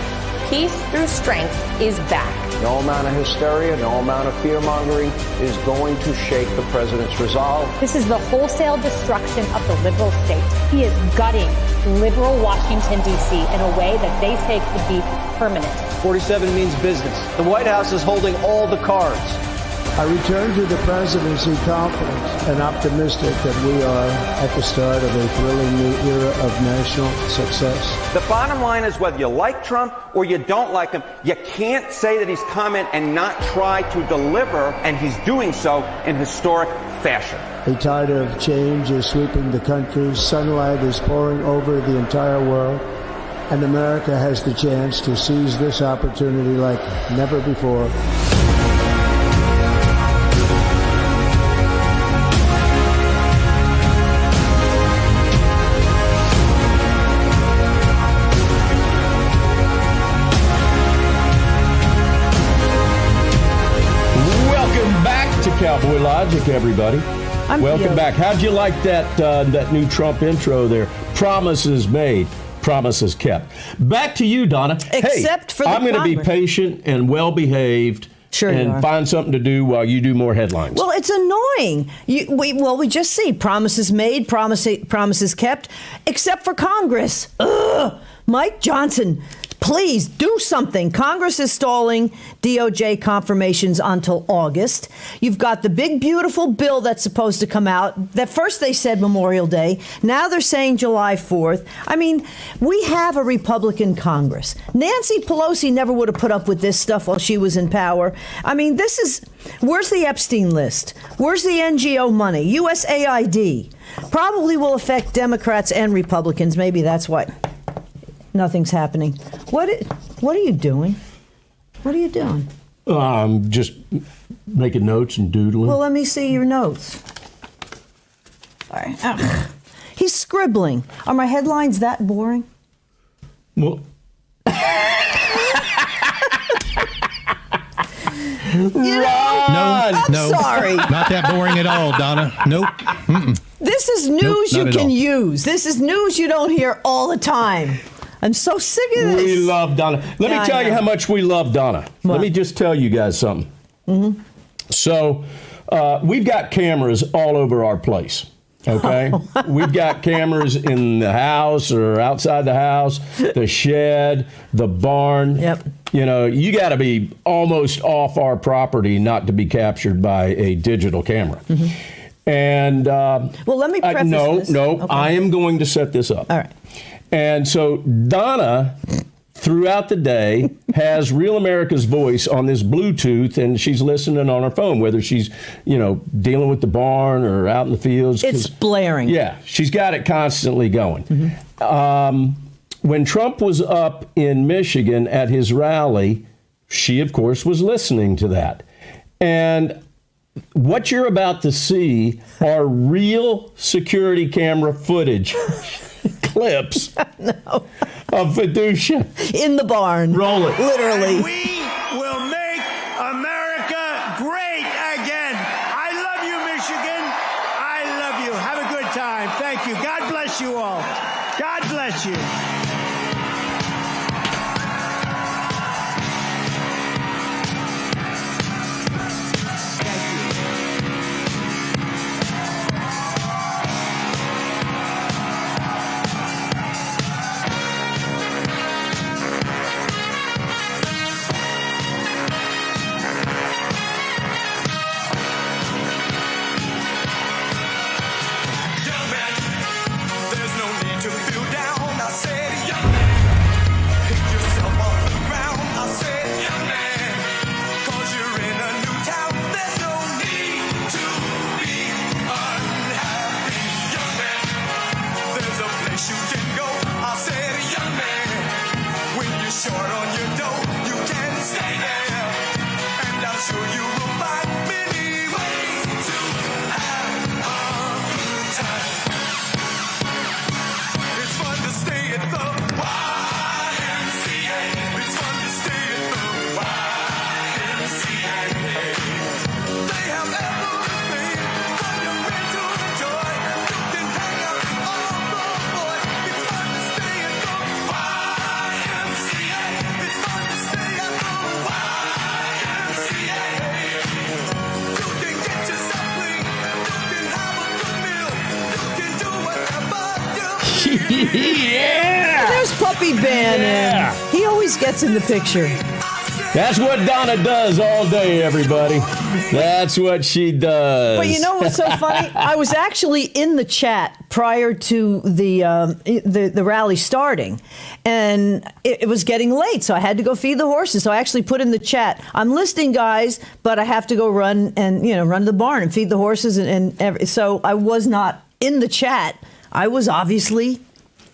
Peace through strength is back. No amount of hysteria, no amount of fear-mongering is going to shake the president's resolve. This is the wholesale destruction of the liberal state. He is gutting liberal Washington, D.C. in a way that they say could be permanent. 47 means business. The White House is holding all the cards. I return to the presidency confident and optimistic that we are at the start of a thrilling new era of national success. The bottom line is whether you like Trump or you don't like him, you can't say that he's coming and not try to deliver, and he's doing so in historic fashion. A tide of change is sweeping the country. Sunlight is pouring over the entire world. And America has the chance to seize this opportunity like never before. Cowboy Logic, everybody. Welcome back. How'd you like that new Trump intro there? Promises made, promises kept. Back to you, Donna. Except for the I'm going to be patient and well-behaved. Sure and find something to do while you do more headlines. Well, it's annoying. We just see promises made, promises kept, except for Congress. Ugh. Mike Johnson, please do something. Congress is stalling DOJ confirmations until August. You've got the big, beautiful bill that's supposed to come out. That first they said Memorial Day. Now they're saying July 4th. I mean, we have a Republican Congress. Nancy Pelosi never would have put up with this stuff while she was in power. I mean, where's the Epstein list? Where's the NGO money? USAID. Probably will affect Democrats and Republicans. Maybe that's why nothing's happening. What are you doing? What are you doing? I'm just making notes and doodling. Well, let me see your notes. All right. Ugh. He's scribbling. Are my headlines that boring? Well, I'm sorry. Not that boring at all, Donna. Nope. Mm-mm. This is news you can use. This is news you don't hear all the time. I'm so sick of this. We love Donna. Let me tell you how much we love Donna. What? Let me just tell you guys something. Mm-hmm. So we've got cameras all over our place. Okay? We've got cameras in the house or outside the house, the shed, the barn. Yep. You know, you got to be almost off our property not to be captured by a digital camera. Mm-hmm. And well, let me preface this. No, okay. I am going to set this up. All right. And so Donna, throughout the day, has Real America's Voice on this Bluetooth, and she's listening on her phone, whether she's, dealing with the barn or out in the fields. It's blaring. Yeah, she's got it constantly going. Mm-hmm. When Trump was up in Michigan at his rally, she, of course, was listening to that. And what you're about to see are real security camera footage. Clips of Fiducia in the barn. Roll it. Literally. We will make America great again. I love you, Michigan. I love you. Have a good time. Thank you. God bless you all. God bless you. Yeah! There's Puppy Bannon. Yeah. He always gets in the picture. That's what Donna does all day, everybody. That's what she does. But you know what's so funny? I was actually in the chat prior to the rally starting, and it was getting late, so I had to go feed the horses. So I actually put in the chat, I'm listening, guys, but I have to go run to the barn and feed the horses, so I was not in the chat. I was obviously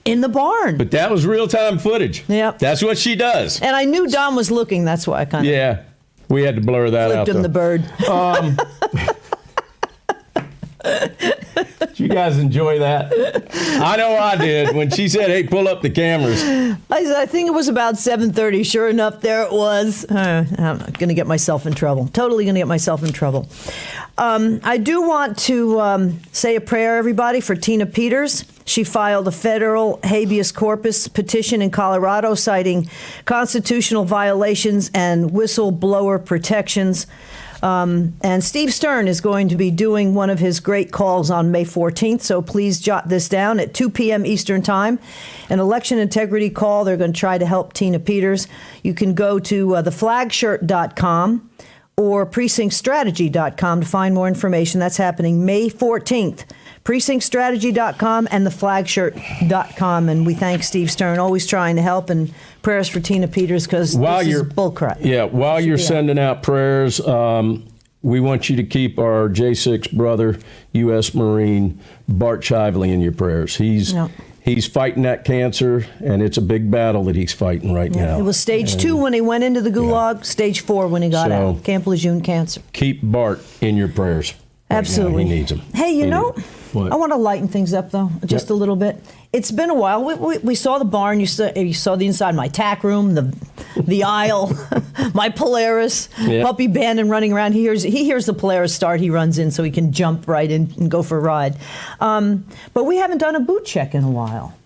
in the barn. But that was real-time footage. Yep. That's what she does. And I knew Don was looking. That's why I kind of... Yeah. We had to blur that out. Flipped him the bird. Did you guys enjoy that? I know I did. When she said, hey, pull up the cameras. I think it was about 7:30. Sure enough, there it was. I'm going to get myself in trouble. Totally going to get myself in trouble. I do want to say a prayer, everybody, for Tina Peters. She filed a federal habeas corpus petition in Colorado citing constitutional violations and whistleblower protections. And Steve Stern is going to be doing one of his great calls on May 14th, so please jot this down at 2 p.m. Eastern Time. An election integrity call. They're going to try to help Tina Peters. You can go to theflagshirt.com or precinctstrategy.com to find more information. That's happening May 14th. Precinctstrategy.com and theflagshirt.com. And we thank Steve Stern, always trying to help, and prayers for Tina Peters, because this is bullcrap. Yeah, while you're sending out prayers, we want you to keep our J6 brother, U.S. Marine, Bart Shively, in your prayers. He's fighting that cancer, and it's a big battle that he's fighting right now. It was stage 2 when he went into the gulag, stage 4 when he got out. Camp Lejeune cancer. Keep Bart in your prayers. Absolutely. Right now. He needs them. Hey, you know, what? I want to lighten things up, though, just a little bit. It's been a while. We saw the barn. You saw the inside, my tack room, the aisle, my Polaris, puppy Bannon running around. He hears the Polaris start. He runs in so he can jump right in and go for a ride. But we haven't done a boot check in a while.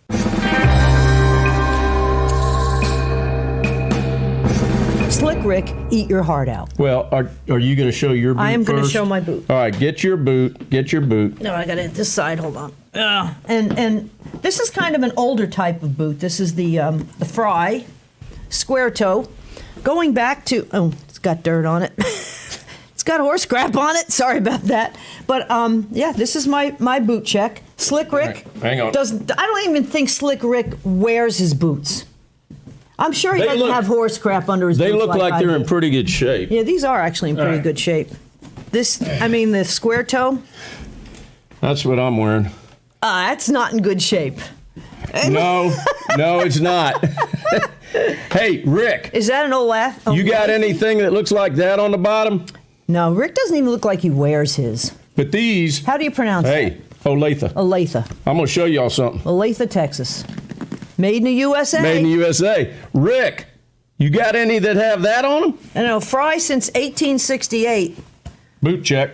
Slick Rick, eat your heart out. Well, are you going to show your boot? I am going to first? show my boot. All right, get your boot. Get your boot. No, I got it at this side. Hold on. And this is kind of an older type of boot. This is the Fry square toe. Going back to it's got dirt on it. It's got horse crap on it. Sorry about that. But this is my boot check. Slick Rick. Right, hang on. I don't even think Slick Rick wears his boots. I'm sure he doesn't have horse crap under his boots. They look like they're in pretty good shape. Yeah, these are actually in pretty good shape. The square toe. That's what I'm wearing. That's not in good shape. No, it's not. Hey, Rick. Is that an old laugh? You got anything that looks like that on the bottom? No, Rick doesn't even look like he wears his. But these. How do you pronounce that? Hey, Olathe. Olathe. I'm going to show y'all something. Olathe, Texas. Made in the USA. Made in the USA. Rick, you got any that have that on them? I know. Fry since 1868. Boot check.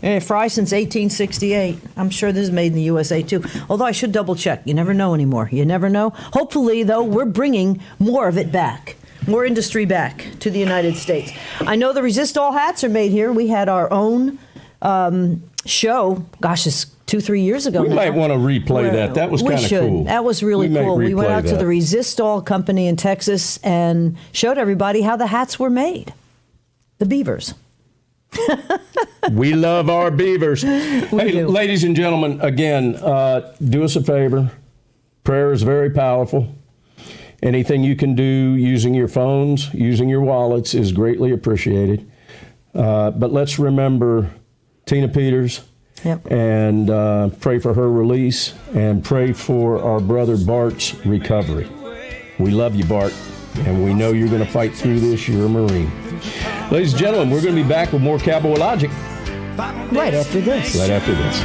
Yeah, Fry since 1868. I'm sure this is made in the USA, too. Although I should double check. You never know anymore. You never know. Hopefully, though, we're bringing more of it back. More industry back to the United States. I know the Resist All hats are made here. We had our own show. Gosh, it's 2-3 years ago. We might want to replay that. That was kind of cool. That was really cool. We went out to the Resist All company in Texas and showed everybody how the hats were made. The beavers. We love our beavers. Hey, ladies and gentlemen, again, do us a favor. Prayer is very powerful. Anything you can do using your phones, using your wallets is greatly appreciated. But let's remember Tina Peters. Yep. And pray for her release and pray for our brother Bart's recovery. We love you, Bart, and we know you're going to fight through this. You're a Marine. Ladies and gentlemen, we're going to be back with more Cowboy Logic. Right after this. Right after this.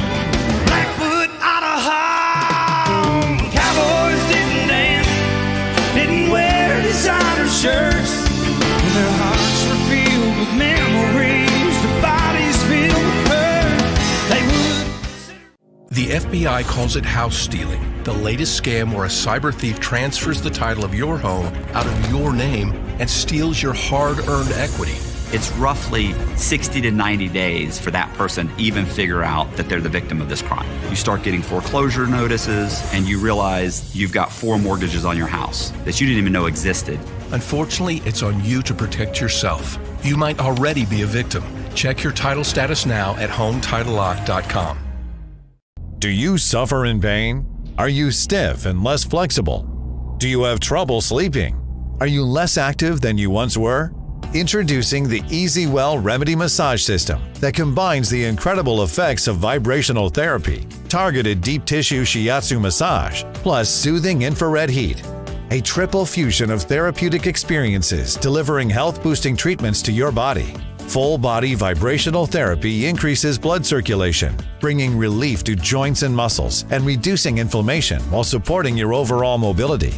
Blackfoot out of home. Cowboys didn't dance, didn't wear designer shirts. Their hearts were filled with memories, their bodies filled with hurt. The FBI calls it house stealing, the latest scam where a cyber thief transfers the title of your home out of your name and steals your hard-earned equity. It's roughly 60 to 90 days for that person to even figure out that they're the victim of this crime. You start getting foreclosure notices and you realize you've got 4 mortgages on your house that you didn't even know existed. Unfortunately, it's on you to protect yourself. You might already be a victim. Check your title status now at HomeTitleLock.com. Do you suffer in pain? Are you stiff and less flexible? Do you have trouble sleeping? Are you less active than you once were? Introducing the EasyWell Remedy Massage System that combines the incredible effects of vibrational therapy, targeted deep tissue shiatsu massage, plus soothing infrared heat. A triple fusion of therapeutic experiences delivering health-boosting treatments to your body. Full-body vibrational therapy increases blood circulation, bringing relief to joints and muscles and reducing inflammation while supporting your overall mobility.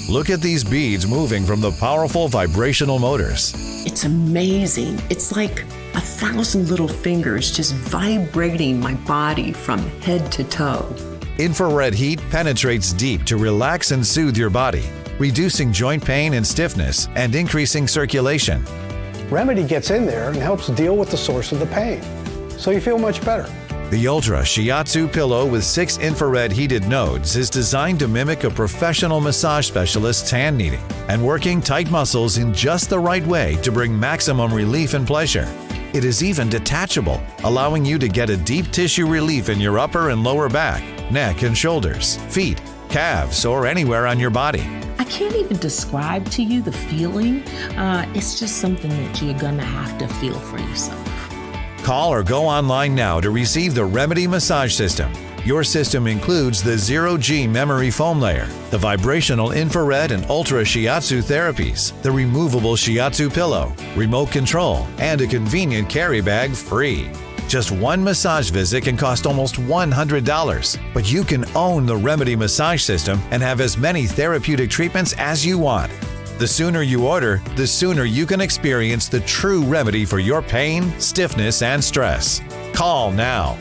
Look at these beads moving from the powerful vibrational motors. It's amazing. It's like 1,000 little fingers just vibrating my body from head to toe. Infrared heat penetrates deep to relax and soothe your body, reducing joint pain and stiffness and increasing circulation. Remedy gets in there and helps deal with the source of the pain, so you feel much better. The Ultra Shiatsu pillow with 6 infrared heated nodes is designed to mimic a professional massage specialist's hand kneading and working tight muscles in just the right way to bring maximum relief and pleasure. It is even detachable, allowing you to get a deep tissue relief in your upper and lower back, neck and shoulders, feet, calves, or anywhere on your body. I can't even describe to you the feeling. It's just something that you're gonna have to feel for yourself. Call or go online now to receive the Remedy Massage System. Your system includes the Zero-G memory foam layer, the vibrational infrared and ultra shiatsu therapies, the removable shiatsu pillow, remote control, and a convenient carry bag free. Just one massage visit can cost almost $100, but you can own the Remedy Massage System and have as many therapeutic treatments as you want. The sooner you order, the sooner you can experience the true remedy for your pain, stiffness, and stress. Call now.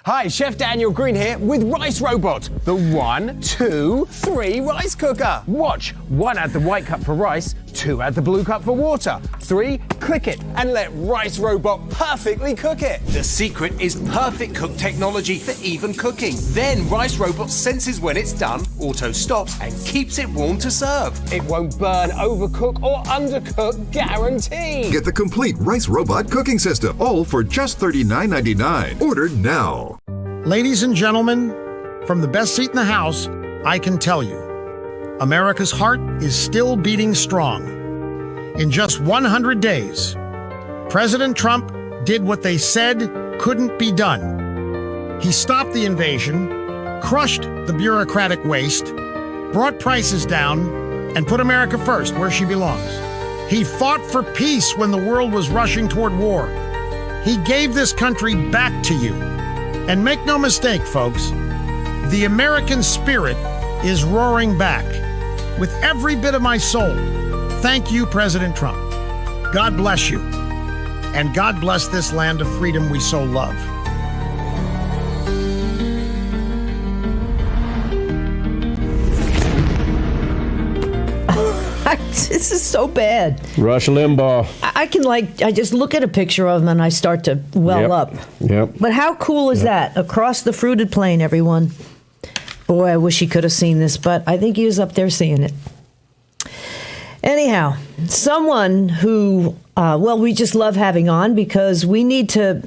Hi, Chef Daniel Green here with Rice Robot, the 1, 2, 3 rice cooker. Watch, 1 add the white cup for rice, 2 add the blue cup for water, 3 click it and let Rice Robot perfectly cook it. The secret is perfect cook technology for even cooking. Then Rice Robot senses when it's done, auto stops and keeps it warm to serve. It won't burn, overcook or undercook, guaranteed. Get the complete Rice Robot cooking system, all for just $39.99. Order now. Ladies and gentlemen, from the best seat in the house, I can tell you, America's heart is still beating strong. In just 100 days, President Trump did what they said couldn't be done. He stopped the invasion, crushed the bureaucratic waste, brought prices down, and put America first where she belongs. He fought for peace when the world was rushing toward war. He gave this country back to you. And make no mistake, folks, the American spirit is roaring back. With every bit of my soul, thank you, President Trump. God bless you. And God bless this land of freedom we so love. This is so bad. Rush Limbaugh. I just look at a picture of him and I start to well up. Yep. But how cool is that? Across the fruited plain, everyone. Boy, I wish he could have seen this, but I think he was up there seeing it. Anyhow, someone who, we just love having on because we need to,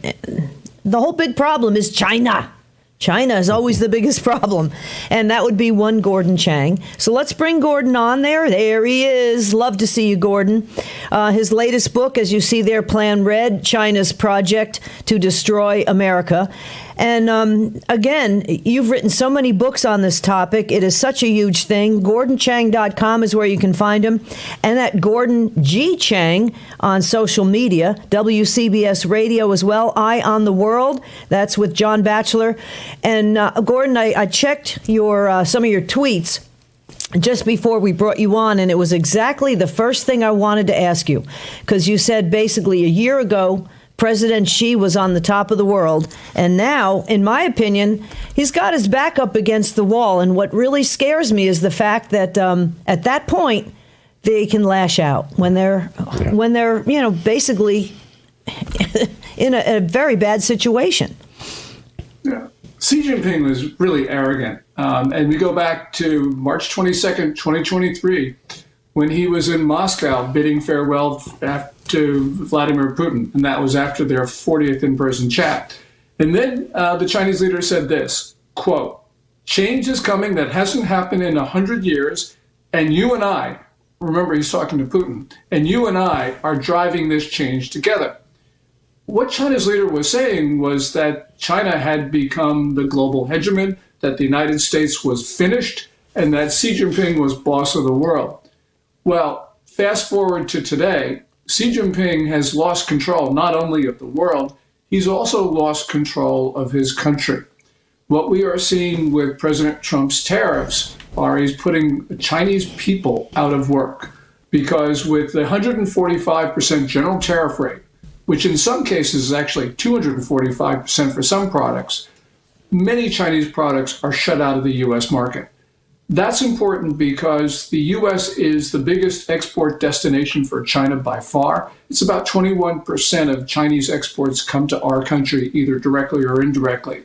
the whole big problem is China. China is always the biggest problem, and that would be one Gordon Chang. So let's bring Gordon on there. There he is. Love to see you, Gordon. His latest book, as you see there, Plan Red, China's Project to Destroy America. And again, you've written so many books on this topic. It is such a huge thing. GordonChang.com is where you can find him. And at Gordon G. Chang on social media, WCBS Radio as well, Eye on the World. That's with John Batchelor. And Gordon, I checked your some of your tweets just before we brought you on, and it was exactly the first thing I wanted to ask you, because you said basically a year ago, President Xi was on the top of the world, and now, in my opinion, he's got his back up against the wall. And what really scares me is the fact that at that point they can lash out when they're basically in a very bad situation. Yeah. Xi Jinping was really arrogant, and we go back to March 22nd, 2023, when he was in Moscow bidding farewell to Vladimir Putin, and that was after their 40th in-person chat. And then the Chinese leader said this, quote, "Change is coming that hasn't happened in 100 years, and you and I," remember he's talking to Putin, "and you and I are driving this change together." What China's leader was saying was that China had become the global hegemon, that the United States was finished, and that Xi Jinping was boss of the world. Well, fast forward to today, Xi Jinping has lost control not only of the world, he's also lost control of his country. What we are seeing with President Trump's tariffs are he's putting Chinese people out of work, because with the 145% general tariff rate, which in some cases is actually 245% for some products, many Chinese products are shut out of the U.S. market. That's important because the U.S. is the biggest export destination for China by far. It's about 21% of Chinese exports come to our country, either directly or indirectly.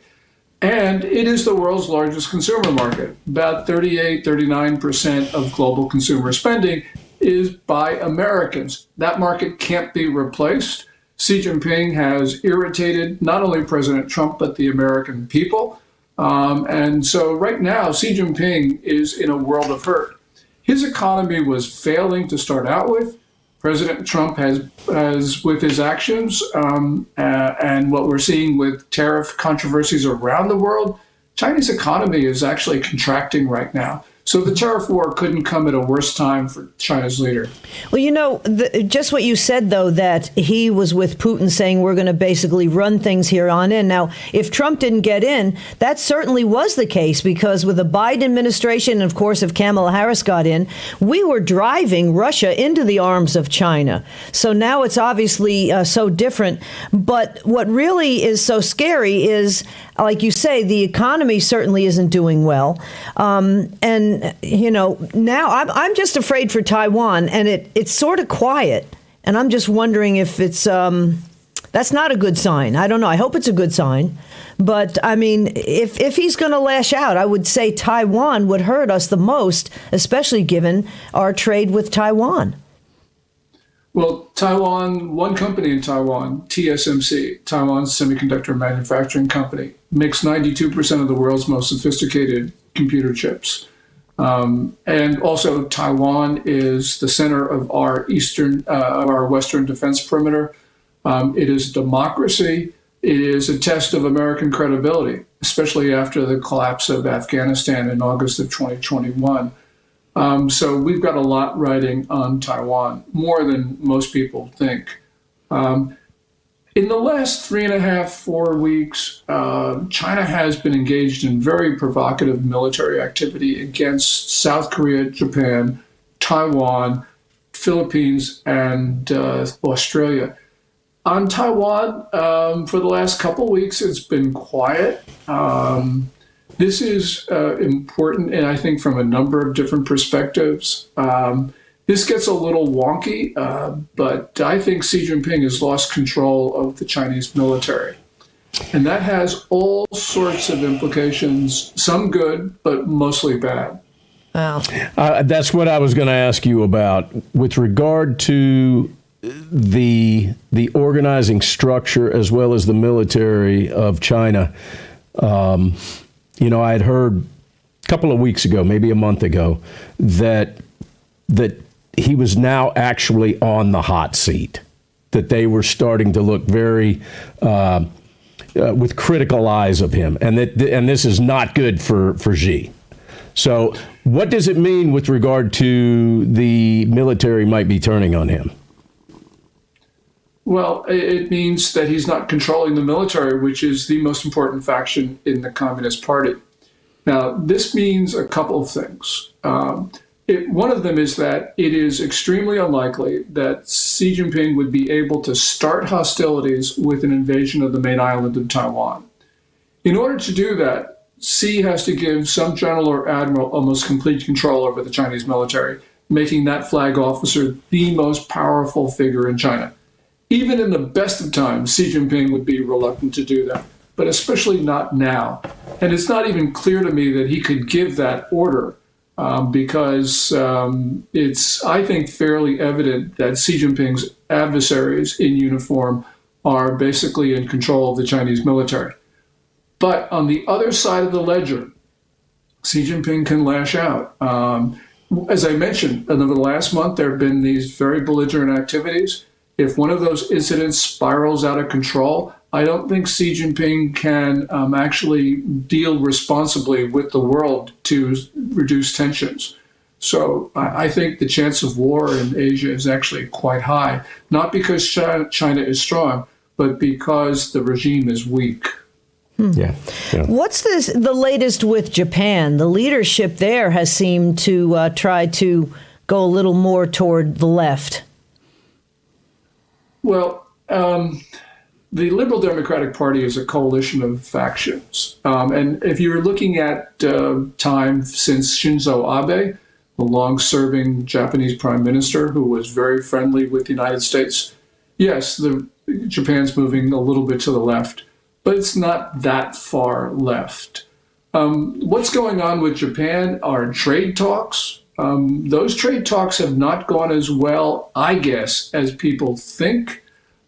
And it is the world's largest consumer market. About 38-39% of global consumer spending is by Americans. That market can't be replaced. Xi Jinping has irritated not only President Trump, but the American people. And so right now, Xi Jinping is in a world of hurt. His economy was failing to start out with. President Trump has with his actions and what we're seeing with tariff controversies around the world, China's economy is actually contracting right now. So the tariff war couldn't come at a worse time for China's leader. Well, you know, just what you said, though, that he was with Putin saying we're going to basically run things here on in. Now, if Trump didn't get in, that certainly was the case, because with the Biden administration, and of course, if Kamala Harris got in, we were driving Russia into the arms of China. So now it's obviously so different. But what really is so scary is, like you say, the economy certainly isn't doing well. And, you know, now I'm just afraid for Taiwan, and it's sort of quiet. And I'm just wondering if it's that's not a good sign. I don't know. I hope it's a good sign. But, I mean, if he's going to lash out, I would say Taiwan would hurt us the most, especially given our trade with Taiwan. Well, Taiwan, one company in Taiwan, TSMC, Taiwan's semiconductor manufacturing company, makes 92% of the world's most sophisticated computer chips. And also Taiwan is the center of our Western defense perimeter. It is democracy. It is a test of American credibility, especially after the collapse of Afghanistan in August of 2021. So we've got a lot riding on Taiwan, more than most people think. In the last 3.5-4 weeks, China has been engaged in very provocative military activity against South Korea, Japan, Taiwan, Philippines, and Australia. On Taiwan, for the last couple of weeks, it's been quiet. This is important, and I think from a number of different perspectives. This gets a little wonky, but I think Xi Jinping has lost control of the Chinese military. And that has all sorts of implications, some good, but mostly bad. Wow. That's what I was going to ask you about. With regard to the organizing structure as well as the military of China, you know, I had heard a couple of weeks ago, maybe a month ago, that he was now actually on the hot seat, that they were starting to look very with critical eyes of him, and this is not good for Xi. So what does it mean with regard to the military might be turning on him? Well, it means that he's not controlling the military, which is the most important faction in the Communist Party. Now, this means a couple of things. One of them is that it is extremely unlikely that Xi Jinping would be able to start hostilities with an invasion of the main island of Taiwan. In order to do that, Xi has to give some general or admiral almost complete control over the Chinese military, making that flag officer the most powerful figure in China. Even in the best of times, Xi Jinping would be reluctant to do that, but especially not now. And it's not even clear to me that he could give that order because it's, I think, fairly evident that Xi Jinping's adversaries in uniform are basically in control of the Chinese military. But on the other side of the ledger, Xi Jinping can lash out. As I mentioned, over the last month, there have been these very belligerent activities. If one of those incidents spirals out of control, I don't think Xi Jinping can actually deal responsibly with the world to reduce tensions. So I think the chance of war in Asia is actually quite high, not because China is strong, but because the regime is weak. Yeah. What's the latest with Japan? The leadership there has seemed to try to go a little more toward the left. Well, the Liberal Democratic Party is a coalition of factions. And if you're looking at time since Shinzo Abe, the long-serving Japanese prime minister who was very friendly with the United States, yes, Japan's moving a little bit to the left, but it's not that far left. What's going on with Japan are trade talks. Those trade talks have not gone as well, I guess, as people think.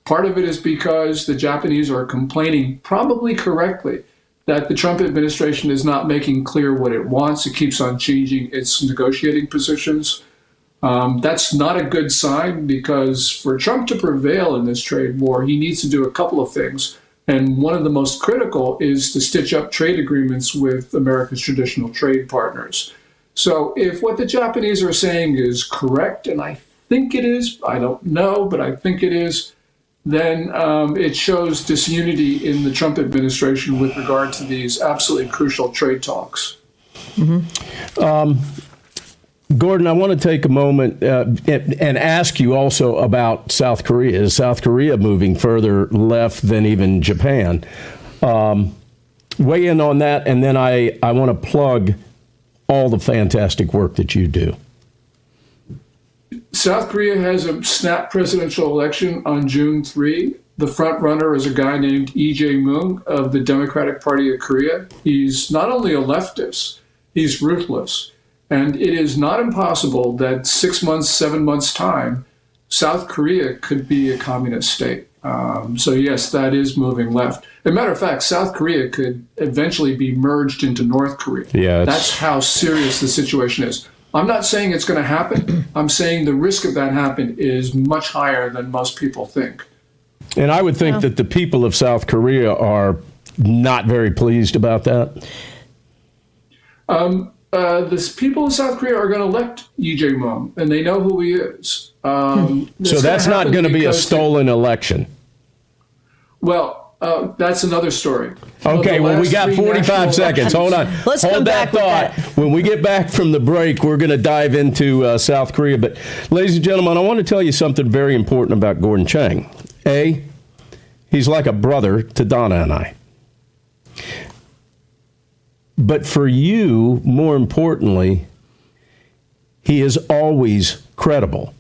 Part of it is because the Japanese are complaining, probably correctly, that the Trump administration is not making clear what it wants. It keeps on changing its negotiating positions. That's not a good sign, because for Trump to prevail in this trade war, he needs to do a couple of things. And one of the most critical is to stitch up trade agreements with America's traditional trade partners. So if what the Japanese are saying is correct, and I think it is, I don't know, but I think it is, then it shows disunity in the Trump administration with regard to these absolutely crucial trade talks. Gordon, I want to take a moment and ask you also about South Korea. Is South Korea moving further left than even Japan? Weigh in on that, and then I want to plug all the fantastic work that you do. South Korea has a snap presidential election on June 3. The front runner is a guy named Lee Jae-myung of the Democratic Party of Korea. He's not only a leftist, he's ruthless. And it is not impossible that 6 months, 7 months' time, South Korea could be a communist state. So yes, that is moving left. As a matter of fact, South Korea could eventually be merged into North Korea. Yeah, that's how serious the situation is. I'm not saying it's going to happen. I'm saying the risk of that happening is much higher than most people think. And I would think that the people of South Korea are not very pleased about that. The people of South Korea are going to elect Lee Jae-myung, and they know who he is. So that's not going to be a stolen election. Well, that's another story. Okay, well, we got 45 seconds. Hold on. Let's Hold come that back with thought. that. When we get back from the break, we're going to dive into South Korea. But, ladies and gentlemen, I want to tell you something very important about Gordon Chang. A, he's like a brother to Donna and I. But for you, more importantly, he is always credible.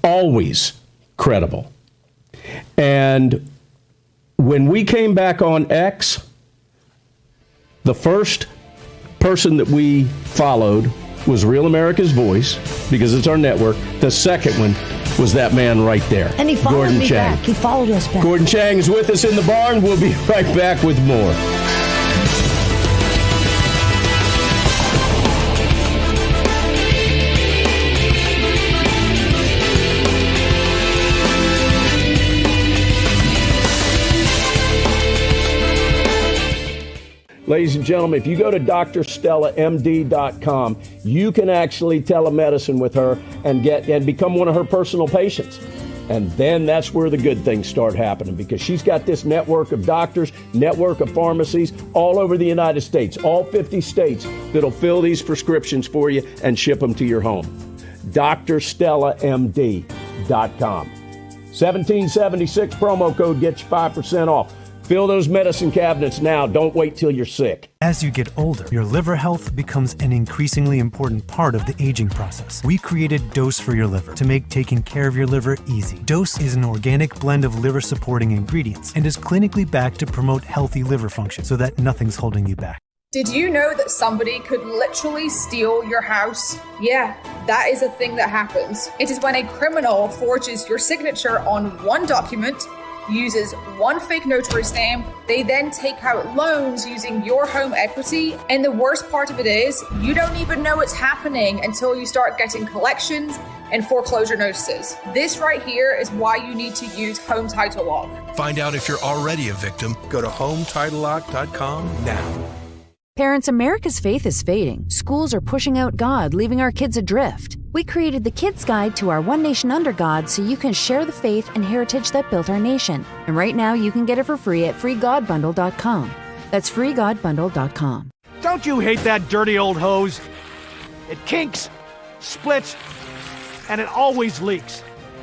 Always credible. And when we came back on X, the first person that we followed was Real America's Voice, because it's our network. The second one was that man right there. And he followed Gordon me Chang. back. He followed us back. Gordon Chang is with us in the barn. We'll be right back with more. Ladies and gentlemen, if you go to drstellamd.com, you can actually telemedicine with her and become one of her personal patients. And then that's where the good things start happening, because she's got this network of doctors, network of pharmacies all over the United States, all 50 states, that'll fill these prescriptions for you and ship them to your home. drstellamd.com. 1776 promo code gets you 5% off. Fill those medicine cabinets now. Don't wait till you're sick. As you get older, your liver health becomes an increasingly important part of the aging process. We created Dose for your liver to make taking care of your liver easy. Dose is an organic blend of liver-supporting ingredients and is clinically backed to promote healthy liver function so that nothing's holding you back. Did you know that somebody could literally steal your house? Yeah, that is a thing that happens. It is when a criminal forges your signature on one document, uses one fake notary stamp, they then take out loans using your home equity, and the worst part of it is, you don't even know it's happening until you start getting collections and foreclosure notices. This right here is why you need to use Home Title Lock. Find out if you're already a victim. Go to HomeTitleLock.com now. Parents, America's faith is fading. Schools are pushing out God, leaving our kids adrift. We created the Kids Guide to our One Nation Under God so you can share the faith and heritage that built our nation. And right now you can get it for free at freegodbundle.com. That's freegodbundle.com. Don't you hate that dirty old hose? It kinks, splits, and it always leaks.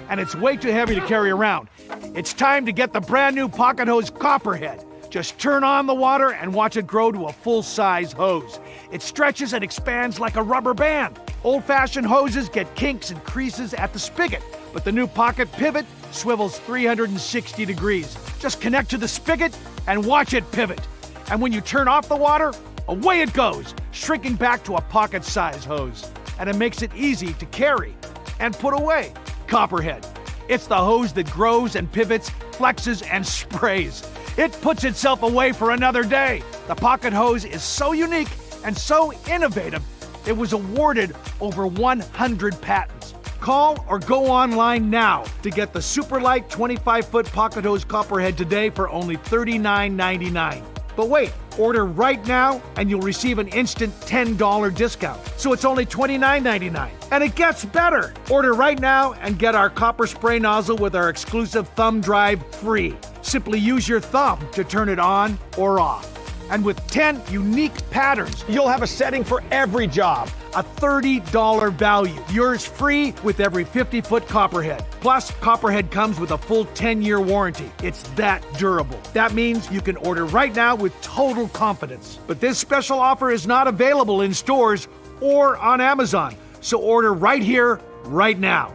And it's way too heavy to carry around. It's time to get the brand new Pocket Hose Copperhead. Just turn on the water and watch it grow to a full-size hose. It stretches and expands like a rubber band. Old-fashioned hoses get kinks and creases at the spigot, but the new Pocket Pivot swivels 360 degrees. Just connect to the spigot and watch it pivot. And when you turn off the water, away it goes, shrinking back to a pocket-size hose. And it makes it easy to carry and put away. Copperhead. It's the hose that grows and pivots, flexes, and sprays. It puts itself away for another day. The Pocket Hose is so unique and so innovative, it was awarded over 100 patents. Call or go online now to get the super light 25-foot Pocket Hose Copperhead today for only $39.99. But wait, order right now and you'll receive an instant $10 discount. So it's only $29.99. And it gets better. Order right now and get our copper spray nozzle with our exclusive thumb drive free. Simply use your thumb to turn it on or off. And with 10 unique patterns, you'll have a setting for every job. A $30 value. Yours free with every 50-foot Copperhead. Plus, Copperhead comes with a full 10-year warranty. It's that durable. That means you can order right now with total confidence. But this special offer is not available in stores or on Amazon. So order right here, right now.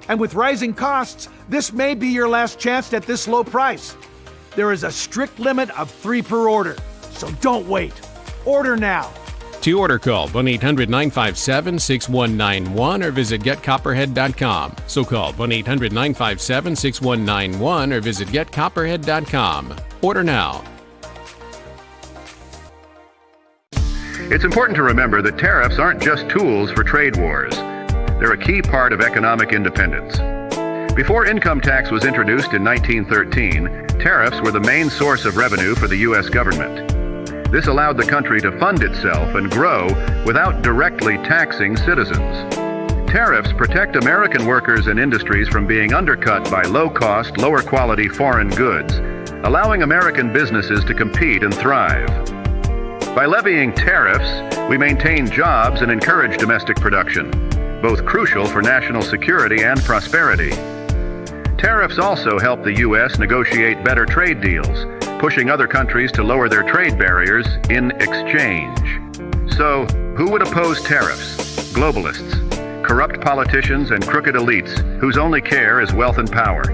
And with rising costs, this may be your last chance at this low price. There is a strict limit of 3 per order. So don't wait. Order now. To order, call 1-800-957-6191 or visit getcopperhead.com. So call 1-800-957-6191 or visit getcopperhead.com. Order now. It's important to remember that tariffs aren't just tools for trade wars. They're a key part of economic independence. Before income tax was introduced in 1913, tariffs were the main source of revenue for the U.S. government. This allowed the country to fund itself and grow without directly taxing citizens. Tariffs protect American workers and industries from being undercut by low-cost, lower-quality foreign goods, allowing American businesses to compete and thrive. By levying tariffs, we maintain jobs and encourage domestic production, both crucial for national security and prosperity. Tariffs also help the U.S. negotiate better trade deals, pushing other countries to lower their trade barriers in exchange. So, who would oppose tariffs? Globalists, corrupt politicians, and crooked elites whose only care is wealth and power.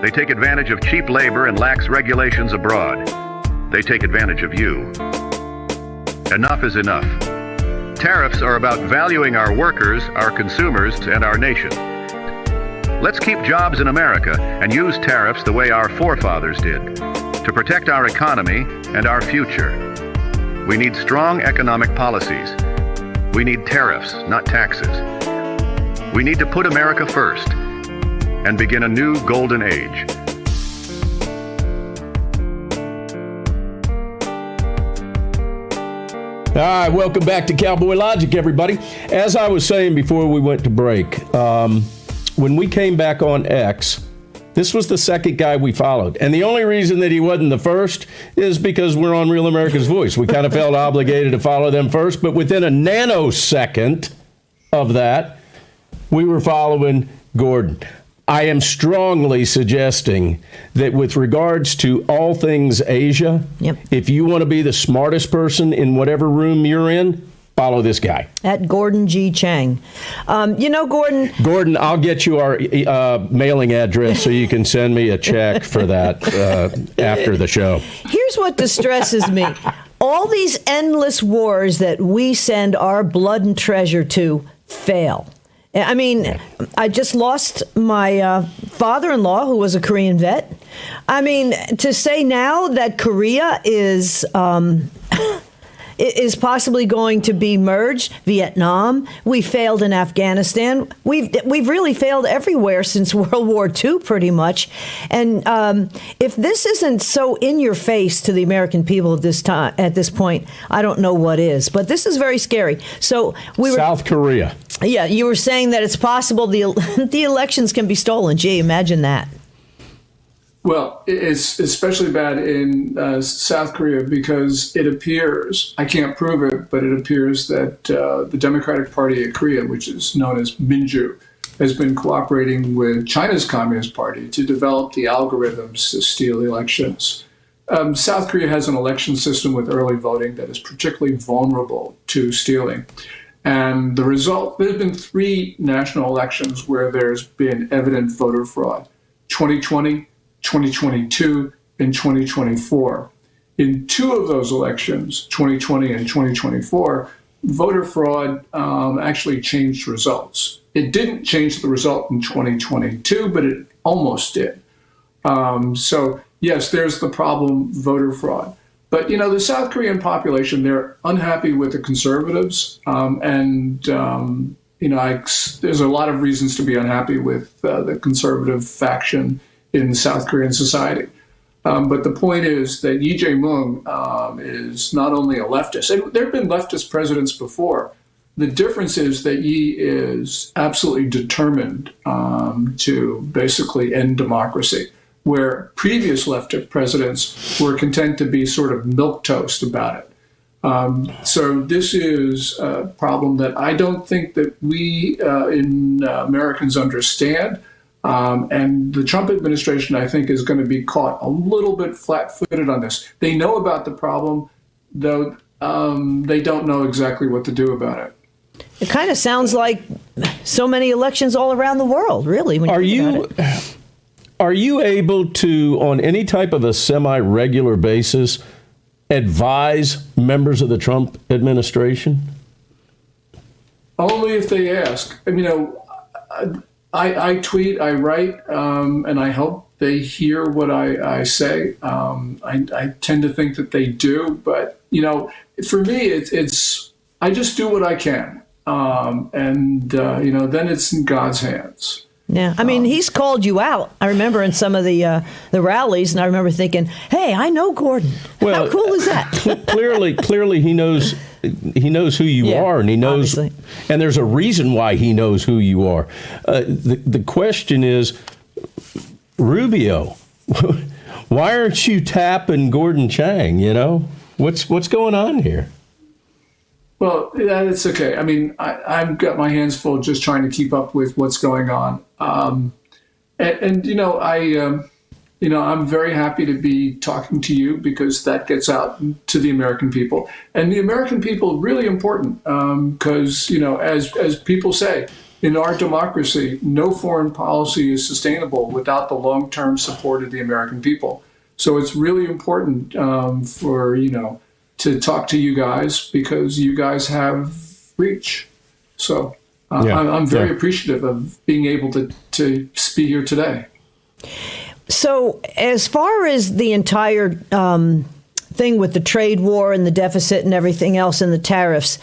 They take advantage of cheap labor and lax regulations abroad. They take advantage of you. Enough is enough. Tariffs are about valuing our workers, our consumers, and our nation. Let's keep jobs in America and use tariffs the way our forefathers did, to protect our economy and our future. We need strong economic policies. We need tariffs, not taxes. We need to put America first and begin a new golden age. All right, welcome back to Cowboy Logic, everybody. As I was saying before we went to break, when we came back on X, this was the second guy we followed. And the only reason that he wasn't the first is because we're on Real America's Voice. We kind of felt obligated to follow them first. But within a nanosecond of that, we were following Gordon. I am strongly suggesting that with regards to all things Asia, if you want to be the smartest person in whatever room you're in, follow this guy. At Gordon G. Chang. Gordon... Gordon, I'll get you our mailing address so you can send me a check for that after the show. Here's what distresses me. all these endless wars that we send our blood and treasure to fail. I mean, I just lost my father-in-law, who was a Korean vet. I mean, to say now that Korea is possibly going to be merged, Vietnam, we failed in Afghanistan. We've really failed everywhere since World War II, pretty much. And if this isn't so in your face to the American people at this point, I don't know what is. But this is very scary. So South Korea. Yeah, you were saying that it's possible the elections can be stolen. Gee, imagine that. Well, it's especially bad in South Korea because it appears, I can't prove it, but it appears that the Democratic Party of Korea, which is known as Minju, has been cooperating with China's Communist Party to develop the algorithms to steal elections. South Korea has an election system with early voting that is particularly vulnerable to stealing. And the result, there have been 3 national elections where there's been evident voter fraud, 2020, 2022, and 2024. In 2 of those elections, 2020 and 2024, voter fraud actually changed results. It didn't change the result in 2022, but it almost did. So yes, there's the problem, voter fraud. But, you know, the South Korean population, they're unhappy with the conservatives. You know, there's a lot of reasons to be unhappy with the conservative faction in South Korean society. But the point is that Lee Jae-myung is not only a leftist, and there have been leftist presidents before. The difference is that Lee is absolutely determined to basically end democracy, where previous leftist presidents were content to be sort of milquetoast about it. So this is a problem that I don't think that we Americans understand. And the Trump administration, I think, is going to be caught a little bit flat-footed on this. They know about the problem, though they don't know exactly what to do about it. It kind of sounds like so many elections all around the world, really. When Are you able to, on any type of a semi-regular basis, advise members of the Trump administration? Only if they ask. I mean, you know, I tweet, I write, and I hope they hear what I say. I tend to think that they do, but you know, for me, it's I just do what I can, you know, then it's in God's hands. Yeah, I mean, he's called you out. I remember in some of the rallies, and I remember thinking, "Hey, I know Gordon. Well, how cool is that?" clearly, he knows who you are, and he knows, obviously. And there's a reason why he knows who you are. The question is, Rubio, why aren't you tapping Gordon Chang? You know, what's going on here? Well, it's okay. I mean, I've got my hands full just trying to keep up with what's going on. And you know, I'm very happy to be talking to you because that gets out to the American people. And the American people are really important because, you know, as people say, in our democracy, no foreign policy is sustainable without the long-term support of the American people. So it's really important for, you know, to talk to you guys because you guys have reach. So I'm very appreciative of being able to be here today. So as far as the entire thing with the trade war and the deficit and everything else and the tariffs,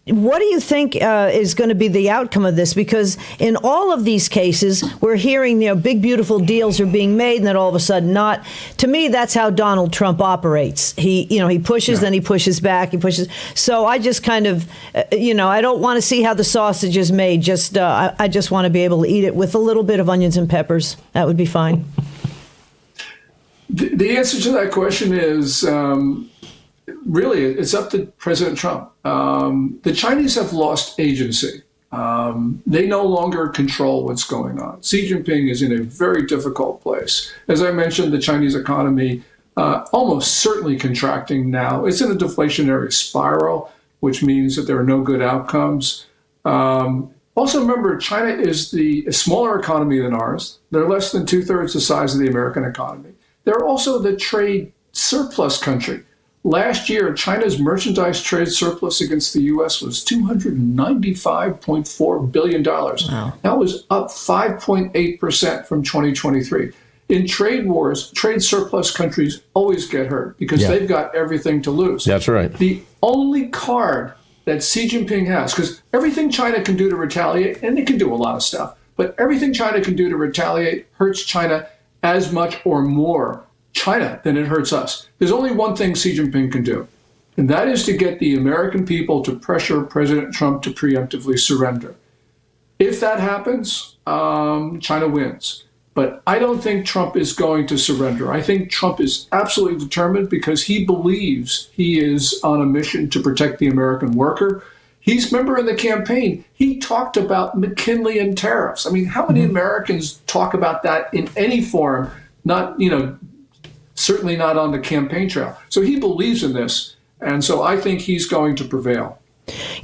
what do you think is going to be the outcome of this? Because in all of these cases, we're hearing, you know, big, beautiful deals are being made and then all of a sudden not. To me, that's how Donald Trump operates. He pushes, then he pushes back, he pushes. So I just kind of, I don't want to see how the sausage is made. I just want to be able to eat it with a little bit of onions and peppers. That would be fine. The answer to that question is really, it's up to President Trump. The Chinese have lost agency. They no longer control what's going on. Xi Jinping is in a very difficult place. As I mentioned, the Chinese economy almost certainly contracting now. It's in a deflationary spiral, which means that there are no good outcomes. Also, remember, China is a smaller economy than ours. They're less than 2/3 the size of the American economy. They're also the trade surplus country, last year, China's merchandise trade surplus against the U.S. was $295.4 billion. Wow. That was up 5.8% from 2023. In trade wars, trade surplus countries always get hurt because they've got everything to lose. That's right. The only card that Xi Jinping has, because everything China can do to retaliate, and it can do a lot of stuff, but everything China can do to retaliate hurts China as much or more China than it hurts us. There's only one thing Xi Jinping can do, and that is to get the American people to pressure President Trump to preemptively surrender. If that happens, China wins. But I don't think Trump is going to surrender. I think Trump is absolutely determined because he believes he is on a mission to protect the American worker. Remember in the campaign, he talked about McKinley and tariffs. I mean, how many Americans talk about that in any form? Not, certainly not on the campaign trail. So he believes in this. And so I think he's going to prevail.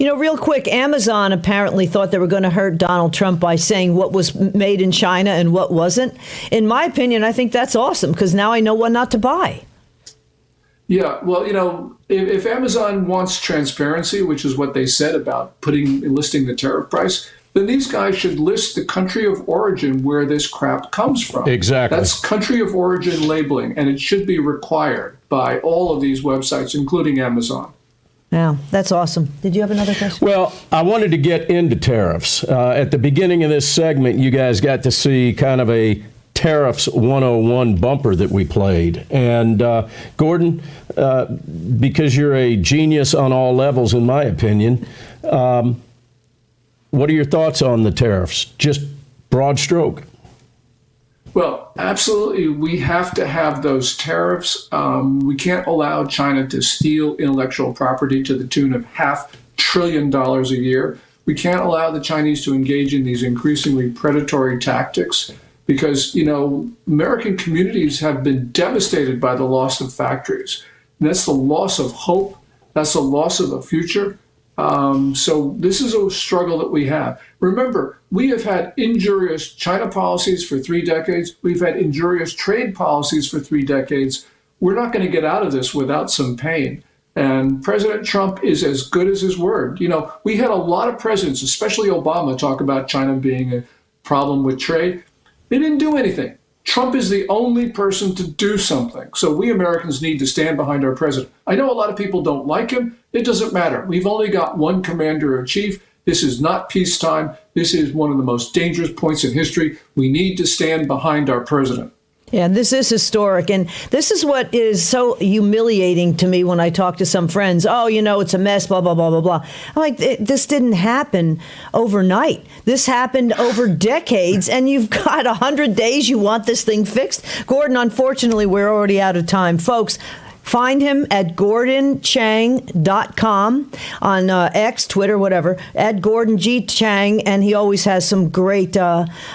Real quick, Amazon apparently thought they were going to hurt Donald Trump by saying what was made in China and what wasn't. In my opinion, I think that's awesome because now I know what not to buy. Yeah, well, if Amazon wants transparency, which is what they said about listing the tariff price, then these guys should list the country of origin where this crap comes from. Exactly. That's country of origin labeling, and it should be required by all of these websites, including Amazon. Yeah, that's awesome. Did you have another question? Well, I wanted to get into tariffs. At the beginning of this segment, you guys got to see kind of a Tariffs 101 bumper that we played. And Gordon, because you're a genius on all levels, in my opinion, what are your thoughts on the tariffs? Just broad stroke. Well, absolutely. We have to have those tariffs. We can't allow China to steal intellectual property to the tune of $500 billion a year. We can't allow the Chinese to engage in these increasingly predatory tactics because, American communities have been devastated by the loss of factories. And that's the loss of hope. That's the loss of a future. So this is a struggle that we have. Remember, we have had injurious China policies for 3 decades. We've had injurious trade policies for 3 decades. We're not going to get out of this without some pain. And President Trump is as good as his word. We had a lot of presidents, especially Obama, talk about China being a problem with trade. They didn't do anything. Trump is the only person to do something. So we Americans need to stand behind our president. I know a lot of people don't like him. It doesn't matter. We've only got one commander-in-chief. This is not peacetime. This is one of the most dangerous points in history. We need to stand behind our president. Yeah, this is historic. And this is what is so humiliating to me when I talk to some friends. Oh, it's a mess, blah, blah, blah, blah, blah. I'm like, this didn't happen overnight. This happened over decades. And you've got 100 days. You want this thing fixed. Gordon, unfortunately, we're already out of time. Folks, find him at GordonChang.com on X, Twitter, whatever, at Gordon G. Chang. And he always has some great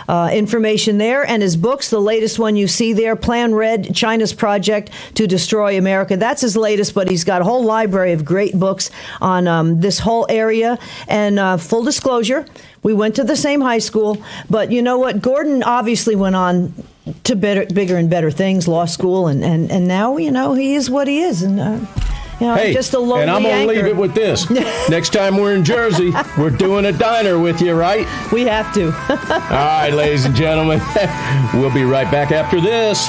information there. And his books, the latest one you see there, Plan Red, China's Project to Destroy America. That's his latest, but he's got a whole library of great books on this whole area. And full disclosure, we went to the same high school. But you know what? Gordon obviously went on to bigger and better things, law school, and now, he is what he is. And, hey, just a lonely and I'm going to leave anchor. it with this. Next time we're in Jersey, we're doing a diner with you, right? We have to. All right, ladies and gentlemen, we'll be right back after this.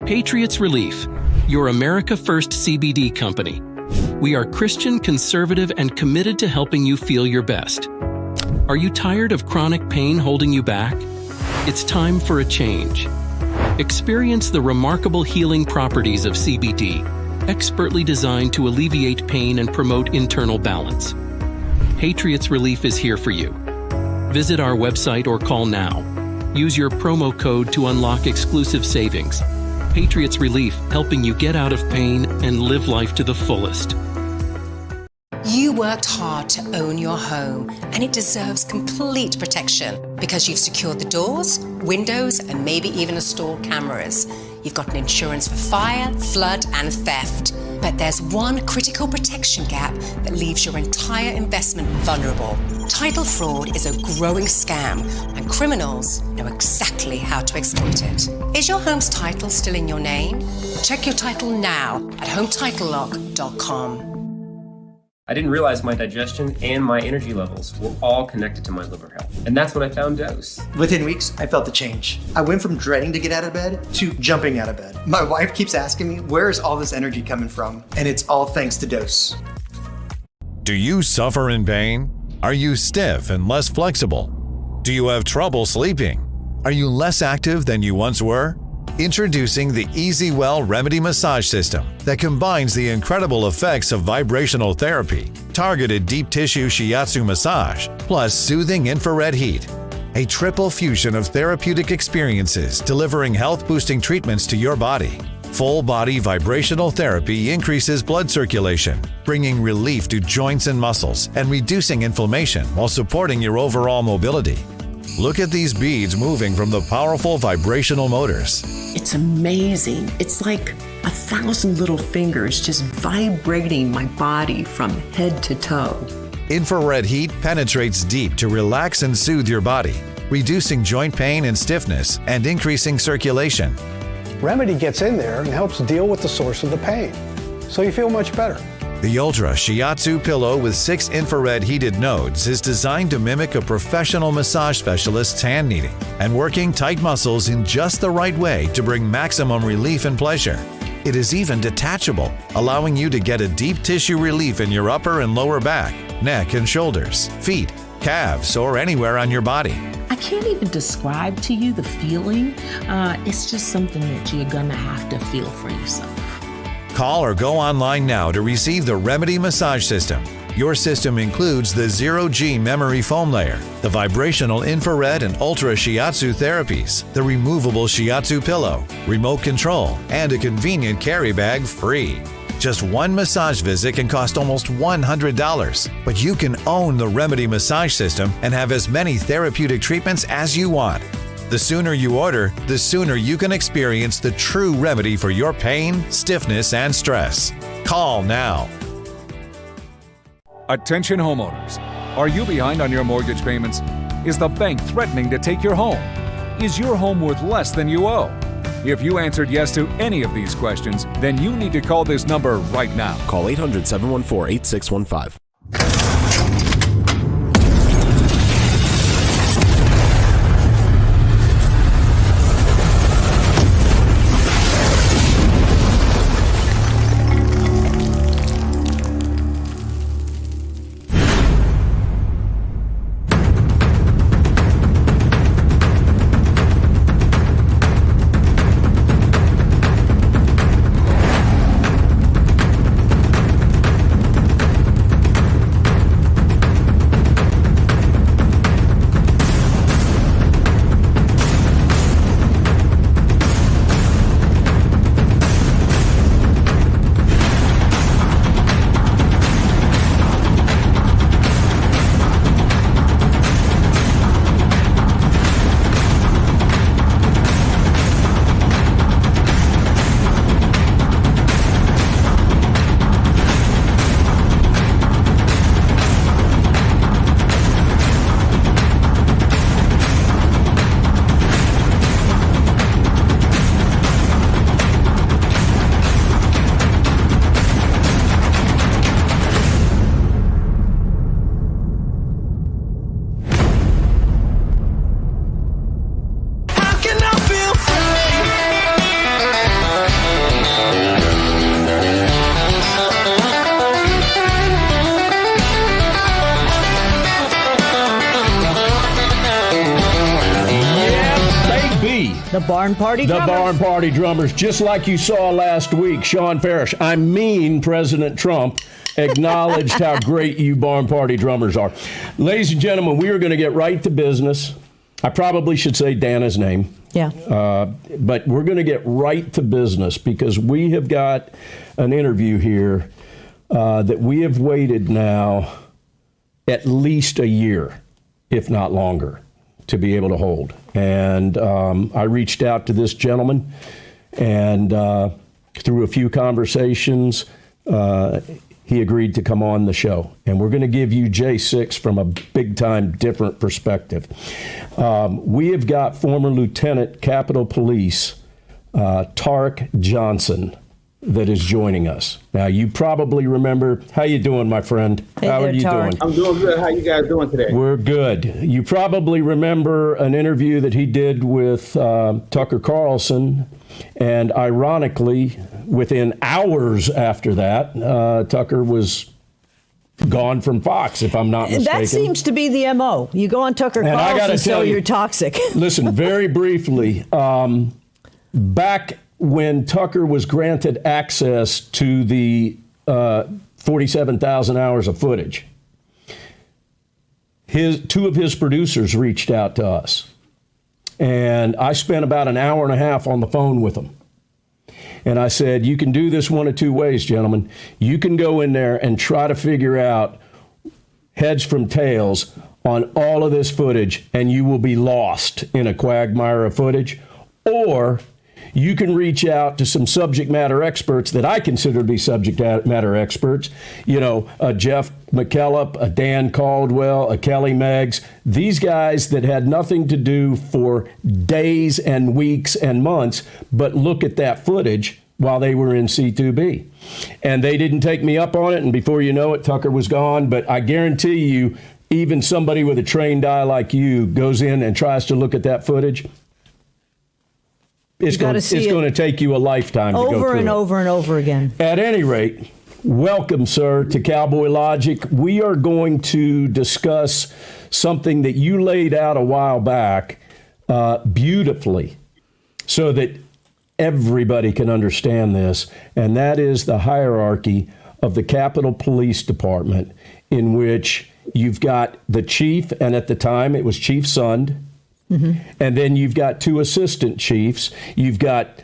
Patriots Relief, your America First CBD company. We are Christian, conservative, and committed to helping you feel your best. Are you tired of chronic pain holding you back? It's time for a change. Experience the remarkable healing properties of CBD, expertly designed to alleviate pain and promote internal balance. Patriots Relief is here for you. Visit our website or call now. Use your promo code to unlock exclusive savings. Patriots Relief, helping you get out of pain and live life to the fullest. You worked hard to own your home, and it deserves complete protection because you've secured the doors, windows, and maybe even installed cameras. you've got an insurance for fire, flood, and theft. But there's one critical protection gap that leaves your entire investment vulnerable. Title fraud is a growing scam, and criminals know exactly how to exploit it. Is your home's title still in your name? Check your title now at HometitleLock.com. I didn't realize my digestion and my energy levels were all connected to my liver health. And that's when I found Dose. Within weeks, I felt the change. I went from dreading to get out of bed to jumping out of bed. My wife keeps asking me, where is all this energy coming from? And it's all thanks to Dose. Do you suffer in pain? Are you stiff and less flexible? Do you have trouble sleeping? Are you less active than you once were? Introducing the EasyWell Remedy Massage System that combines the incredible effects of vibrational therapy, targeted deep tissue shiatsu massage, plus soothing infrared heat. A triple fusion of therapeutic experiences delivering health-boosting treatments to your body. Full body vibrational therapy increases blood circulation, bringing relief to joints and muscles and reducing inflammation while supporting your overall mobility. Look at these beads moving from the powerful vibrational motors. It's amazing. It's like 1,000 little fingers just vibrating my body from head to toe. Infrared heat penetrates deep to relax and soothe your body, reducing joint pain and stiffness and increasing circulation. Remedy gets in there and helps deal with the source of the pain, so you feel much better. The Ultra Shiatsu pillow with 6 infrared heated nodes is designed to mimic a professional massage specialist's hand kneading and working tight muscles in just the right way to bring maximum relief and pleasure. It is even detachable, allowing you to get a deep tissue relief in your upper and lower back, neck and shoulders, feet, calves, or anywhere on your body. I can't even describe to you the feeling. It's just something that you're gonna have to feel for yourself. Call or go online now to receive the Remedy Massage System. Your system includes the Zero-G memory foam layer, the vibrational infrared and ultra shiatsu therapies, the removable shiatsu pillow, remote control, and a convenient carry bag free. Just one massage visit can cost almost $100, but you can own the Remedy Massage System and have as many therapeutic treatments as you want. The sooner you order, the sooner you can experience the true remedy for your pain, stiffness, and stress. Call now. Attention homeowners. Are you behind on your mortgage payments? Is the bank threatening to take your home? Is your home worth less than you owe? If you answered yes to any of these questions, then you need to call this number right now. Call 800-714-8615. The Barn Party Drummers. The Barn Party Drummers, just like you saw last week. Sean Parrish, I mean President Trump, acknowledged how great you Barn Party Drummers are. Ladies and gentlemen, we are going to get right to business. I probably should say Dana's name. Yeah. But we're going to get right to business because we have got an interview here that we have waited now at least a year, if not longer, to be able to hold. And I reached out to this gentleman, And through a few conversations, he agreed to come on the show. And we're going to give you J6 from a big-time different perspective. We have got former Lieutenant Capitol Police Tarek Johnson that is joining us. Now, you probably remember, how you doing, my friend? Hey how there, are you Tarek. doing? I'm doing good. How you guys doing today? We're good. You probably remember an interview that he did with Tucker Carlson, and ironically, within hours after that, Tucker was gone from Fox, if I'm not mistaken. That seems to be the MO. You go on Tucker And I Carlson, gotta so tell you, you're toxic. Listen, very briefly, back when Tucker was granted access to the 47,000 hours of footage, two of his producers reached out to us. And I spent about an hour and a half on the phone with them. And I said, you can do this one of two ways, gentlemen. You can go in there and try to figure out heads from tails on all of this footage, and you will be lost in a quagmire of footage. Or you can reach out to some subject matter experts that I consider to be subject matter experts. You know, a Jeff McKellop, a Dan Caldwell, a Kelly Meggs. These guys that had nothing to do for days and weeks and months, but look at that footage while they were in C2B. And they didn't take me up on it, and before you know it, Tucker was gone. But I guarantee you, even somebody with a trained eye like you goes in and tries to look at that footage, it's going to take you a lifetime to go through over and it. over and over again. At any rate, welcome, sir, to Cowboy Logic. We are going to discuss something that you laid out a while back beautifully so that everybody can understand this, and that is the hierarchy of the Capitol Police Department, in which you've got the chief, and at the time it was Chief Sund. Mm-hmm. And then you've got two assistant chiefs. You've got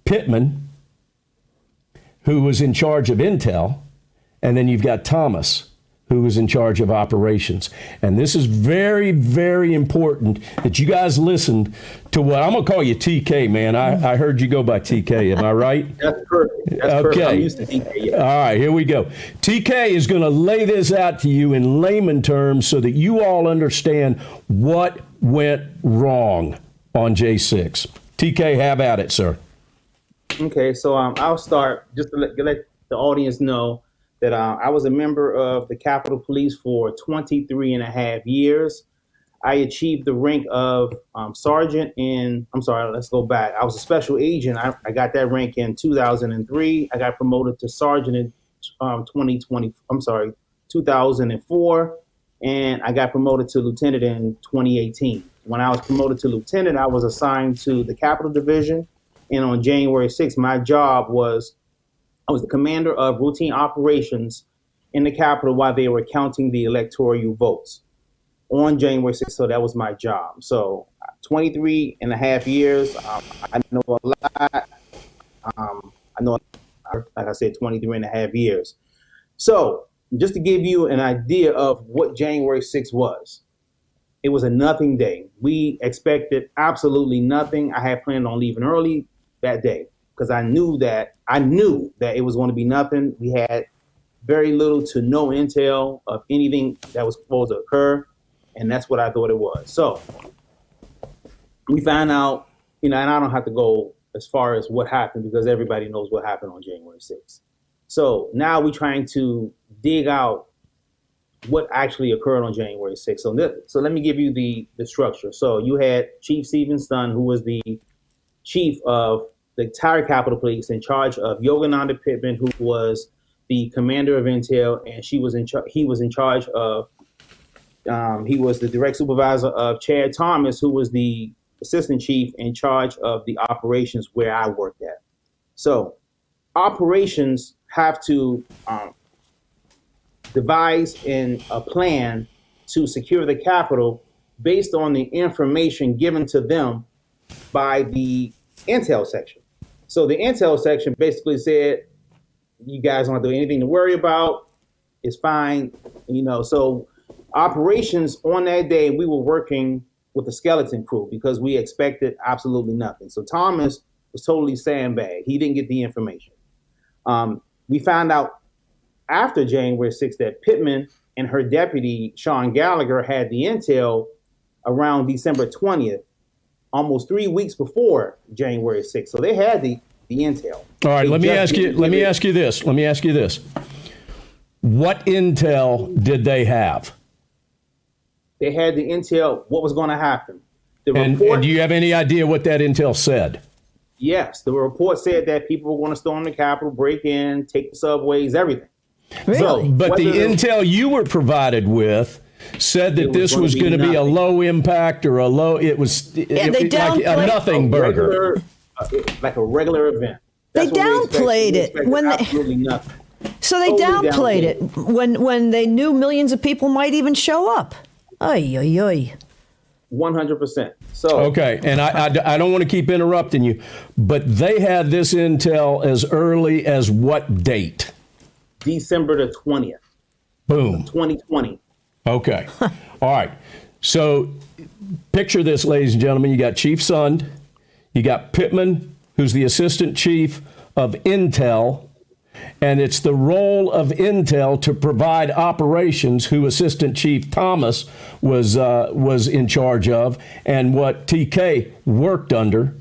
Pittman, who was in charge of intel, and then you've got Thomas, who was in charge of operations. And this is very, very important that you guys listened to what I'm going to call you TK, man. I heard you go by TK. Am I right? That's perfect. That's okay. perfect. I'm used to TK. Yeah. All right, here we go. TK is going to lay this out to you in layman terms so that you all understand what went wrong on J6. TK, have at it, sir. Okay, so I'll start just to let the audience know that I was a member of the Capitol Police for 23 and a half years. I achieved the rank of sergeant let's go back. I was a special agent. I got that rank in 2003. I got promoted to sergeant in 2004. And I got promoted to lieutenant in 2018. When I was promoted to lieutenant, I was assigned to the Capitol Division. And on January 6th, my job was, I was the commander of routine operations in the Capitol while they were counting the electoral votes on January 6th. So that was my job. So 23 and a half years, I know a lot. I know, like I said, 23 and a half years. So just to give you an idea of what January 6th was, it was a nothing day. We expected absolutely nothing. I had planned on leaving early that day because I knew that it was going to be nothing. We had very little to no intel of anything that was supposed to occur, and that's what I thought it was. So we found out, and I don't have to go as far as what happened because everybody knows what happened on January 6th. So now we're trying to dig out what actually occurred on January 6th. So let me give you the structure. So you had Chief Stephen Sund, who was the chief of the entire Capitol Police, in charge of Yogananda Pittman, who was the commander of intel, and he was in charge of, he was the direct supervisor of Chad Thomas, who was the assistant chief in charge of the operations where I worked at. So operations have to devise a plan to secure the Capitol based on the information given to them by the intel section. So the intel section basically said, you guys don't have to do anything to worry about. It's fine. So operations on that day, we were working with the skeleton crew because we expected absolutely nothing. So Thomas was totally sandbagged. He didn't get the information. We found out after January 6th that Pittman and her deputy, Sean Gallagher, had the intel around December 20th, almost 3 weeks before January 6th. So they had the intel. All right, let me ask you this. What intel did they have? They had the intel, what was going to happen. And do you have any idea what that intel said? Yes, the report said that people were going to storm the Capitol, break in, take the subways, everything. Really? So, but the intel you were provided with said that this was going to be a low impact or a low, they like downplayed a nothing burger. Like a regular event. They downplayed it when absolutely nothing. So they downplayed it when they knew millions of people might even show up. Ay, ay, ay. 100%. So okay, and I don't want to keep interrupting you, but they had this intel as early as what date? December the 20th. Boom. 2020. Okay. All right. So picture this, ladies and gentlemen. You got Chief Sund. You got Pittman, who's the assistant chief of Intel. And it's the role of Intel to provide operations, who Assistant Chief Thomas was in charge of, and what TK worked under.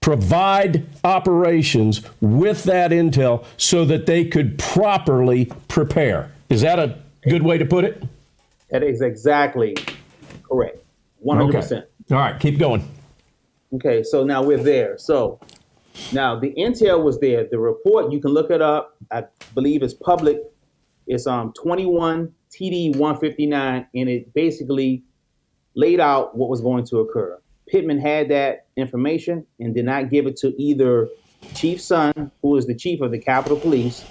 Provide operations with that intel so that they could properly prepare. Is that a good way to put it? That is exactly correct. 100%. Okay. All right, keep going. Okay, so now we're there. So now the intel was there. The report, you can look it up. I believe it's public. It's 21 TD 159, and it basically laid out what was going to occur. Pittman had that information and did not give it to either Chief Sund, who is the chief of the Capitol Police,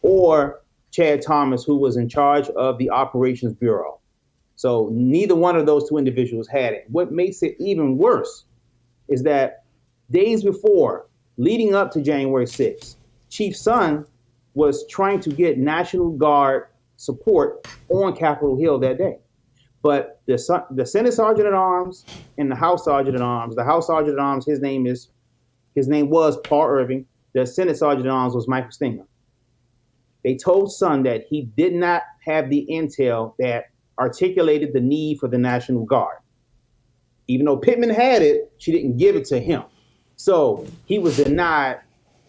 or Chad Thomas, who was in charge of the Operations Bureau. So neither one of those two individuals had it. What makes it even worse is that days before, leading up to January 6th, Chief Sund was trying to get National Guard support on Capitol Hill that day. But the Senate Sergeant at Arms and the House Sergeant at Arms, the House Sergeant at Arms, his name was Paul Irving. The Senate Sergeant at Arms was Michael Stenger. They told Sund that he did not have the intel that articulated the need for the National Guard. Even though Pittman had it, she didn't give it to him. So he was denied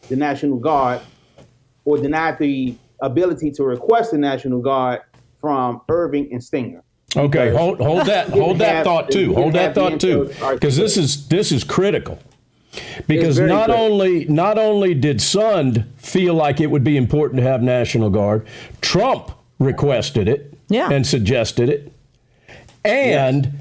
the National Guard, or denied the ability to request the National Guard from Irving and Stenger. Okay, hold that thought too. Hold that thought too, because this is critical. Because not only did Sund feel like it would be important to have National Guard, Trump requested it and suggested it, and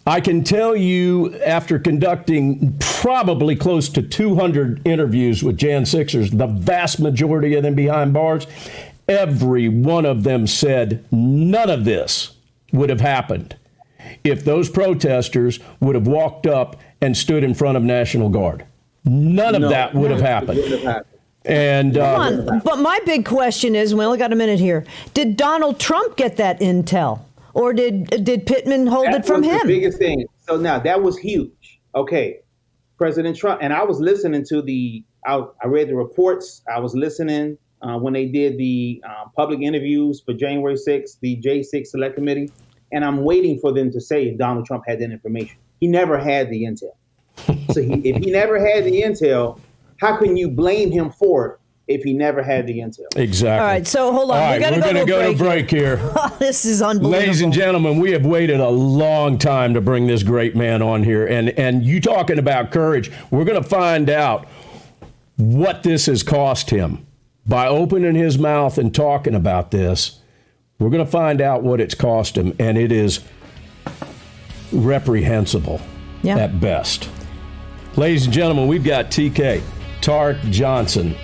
I can tell you, after conducting probably close to 200 interviews with Jan Sixers, the vast majority of them behind bars, every one of them said none of this would have happened if those protesters would have walked up and stood in front of National Guard. None of that would have happened. And but my big question is, we only got a minute here. Did Donald Trump get that intel, or did Pittman hold it from him? The biggest thing. So now that was huge. Okay, President Trump, and I was listening to I read the reports. I was listening when they did the public interviews for January 6th, the J6 Select Committee, and I'm waiting for them to say if Donald Trump had that information. He never had the intel. So if he never had the intel, how can you blame him for it if he never had the intel? Exactly. All right, so hold on. All right, we're going to go to break here. This is unbelievable. Ladies and gentlemen, we have waited a long time to bring this great man on here. And you talking about courage, we're going to find out what this has cost him. By opening his mouth and talking about this, we're going to find out what it's cost him, and it is reprehensible at best. Ladies and gentlemen, we've got TK, Tarek Johnson,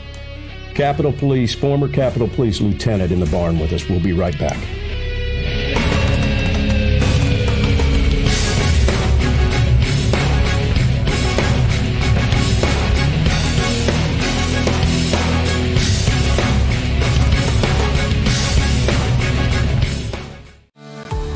Capitol Police, former Capitol Police Lieutenant in the barn with us. We'll be right back.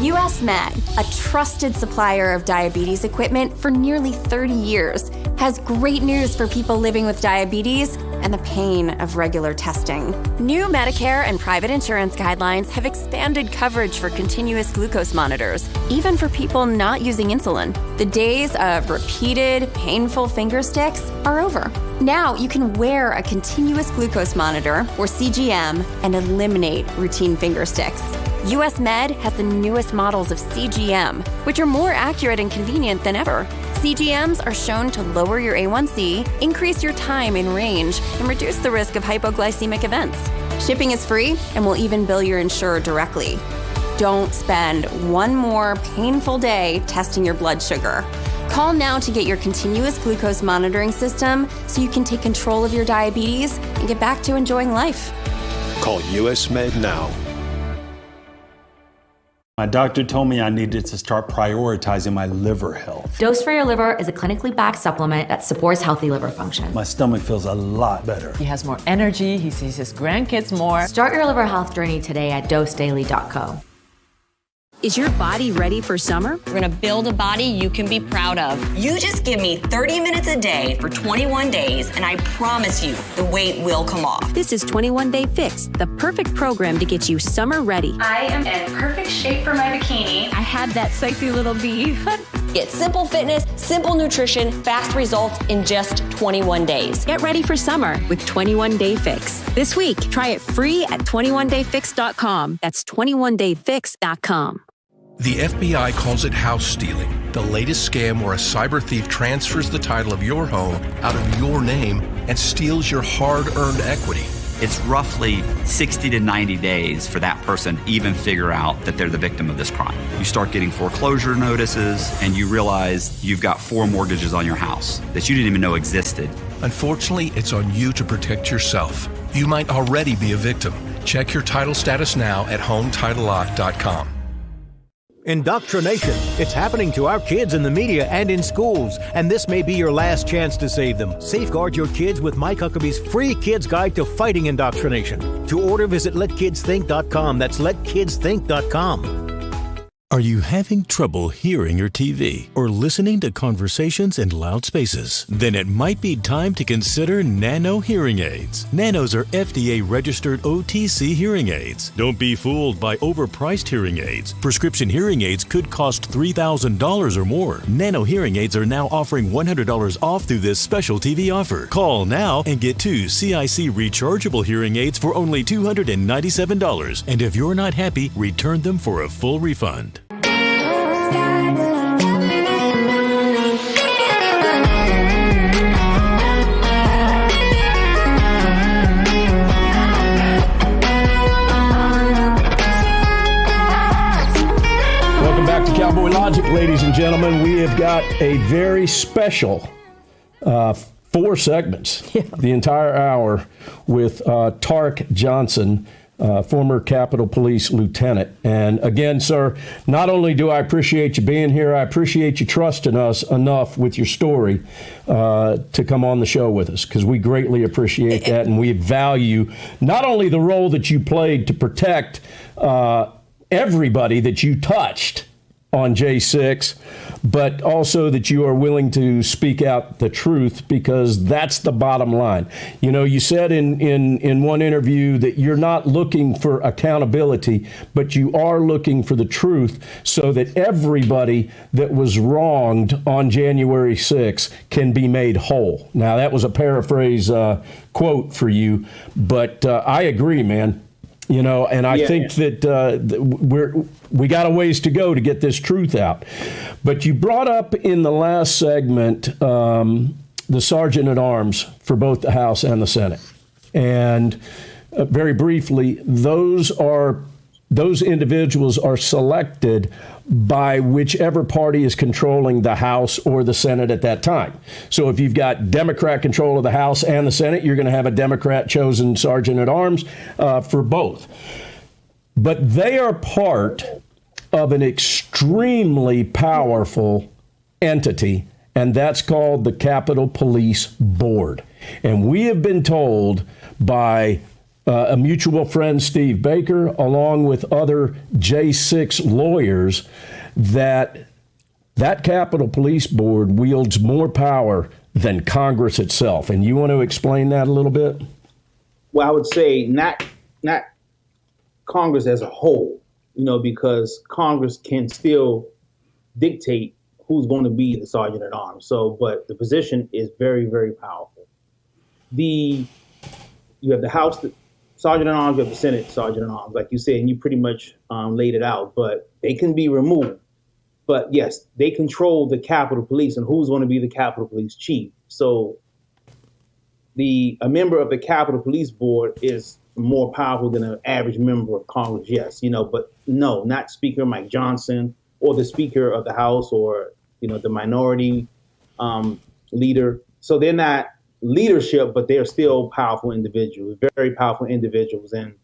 US Med, a trusted supplier of diabetes equipment for nearly 30 years, has great news for people living with diabetes and the pain of regular testing. New Medicare and private insurance guidelines have expanded coverage for continuous glucose monitors, even for people not using insulin. The days of repeated, painful finger sticks are over. Now you can wear a continuous glucose monitor, or CGM, and eliminate routine finger sticks. US Med has the newest models of CGM, which are more accurate and convenient than ever. CGMs are shown to lower your A1C, increase your time in range, and reduce the risk of hypoglycemic events. Shipping is free, and will even bill your insurer directly. Don't spend one more painful day testing your blood sugar. Call now to get your continuous glucose monitoring system so you can take control of your diabetes and get back to enjoying life. Call US Med now. My doctor told me I needed to start prioritizing my liver health. Dose for Your Liver is a clinically backed supplement that supports healthy liver function. My stomach feels a lot better. He has more energy, he sees his grandkids more. Start your liver health journey today at dosedaily.co. Is your body ready for summer? We're gonna build a body you can be proud of. You just give me 30 minutes a day for 21 days, and I promise you, the weight will come off. This is 21 Day Fix, the perfect program to get you summer ready. I am in perfect shape for my bikini. I had that sexy little beef. Get simple fitness, simple nutrition, fast results in just 21 days. Get ready for summer with 21 Day Fix. This week, try it free at 21dayfix.com. That's 21dayfix.com. The FBI calls it house stealing, the latest scam where a cyber thief transfers the title of your home out of your name and steals your hard-earned equity. It's roughly 60 to 90 days for that person to even figure out that they're the victim of this crime. You start getting foreclosure notices and you realize you've got 4 mortgages on your house that you didn't even know existed. Unfortunately, it's on you to protect yourself. You might already be a victim. Check your title status now at HomeTitleLock.com. Indoctrination. It's happening to our kids in the media and in schools, and this may be your last chance to save them. Safeguard your kids with Mike Huckabee's free kids guide to fighting indoctrination. To order, visit letkidsthink.com. That's letkidsthink.com. Are you having trouble hearing your TV or listening to conversations in loud spaces? Then it might be time to consider Nano hearing aids. Nanos are FDA-registered OTC hearing aids. Don't be fooled by overpriced hearing aids. Prescription hearing aids could cost $3,000 or more. Nano hearing aids are now offering $100 off through this special TV offer. Call now and get 2 CIC rechargeable hearing aids for only $297. And if you're not happy, return them for a full refund. Welcome back to Cowboy Logic, ladies and gentlemen. We have got a very special 4 segments, the entire hour, with Tark Johnson, former Capitol Police Lieutenant. And again, sir, not only do I appreciate you being here, I appreciate you trusting us enough with your story to come on the show with us, because we greatly appreciate that, and we value not only the role that you played to protect everybody that you touched on J6, but also that you are willing to speak out the truth, because that's the bottom line. You know, you said in one interview that you're not looking for accountability, but you are looking for the truth so that everybody that was wronged on January 6th can be made whole. Now, that was a paraphrase quote for you, but I agree, man. You know, and I think that we got a ways to go to get this truth out. But you brought up in the last segment the Sergeant at Arms for both the House and the Senate. And very briefly, those individuals are selected by whichever party is controlling the House or the Senate at that time. So if you've got Democrat control of the House and the Senate, you're going to have a Democrat chosen Sergeant at Arms for both. But they are part of an extremely powerful entity, and that's called the Capitol Police Board. And we have been told by a mutual friend, Steve Baker, along with other J6 lawyers, that Capitol Police Board wields more power than Congress itself. And you want to explain that a little bit? Well, I would say not Congress as a whole, because Congress can still dictate who's going to be the sergeant at arms. So, but the position is very, very powerful. You have the House sergeant at arms, you have the Senate sergeant at arms, like you said, and you pretty much laid it out. But they can be removed. But yes, they control the Capitol Police and who's going to be the Capitol Police chief. So a member of the Capitol Police Board is more powerful than an average member of Congress, yes, but no, not Speaker Mike Johnson or the Speaker of the House or, the minority leader. So they're not leadership, but they're still powerful individuals, very powerful individuals. And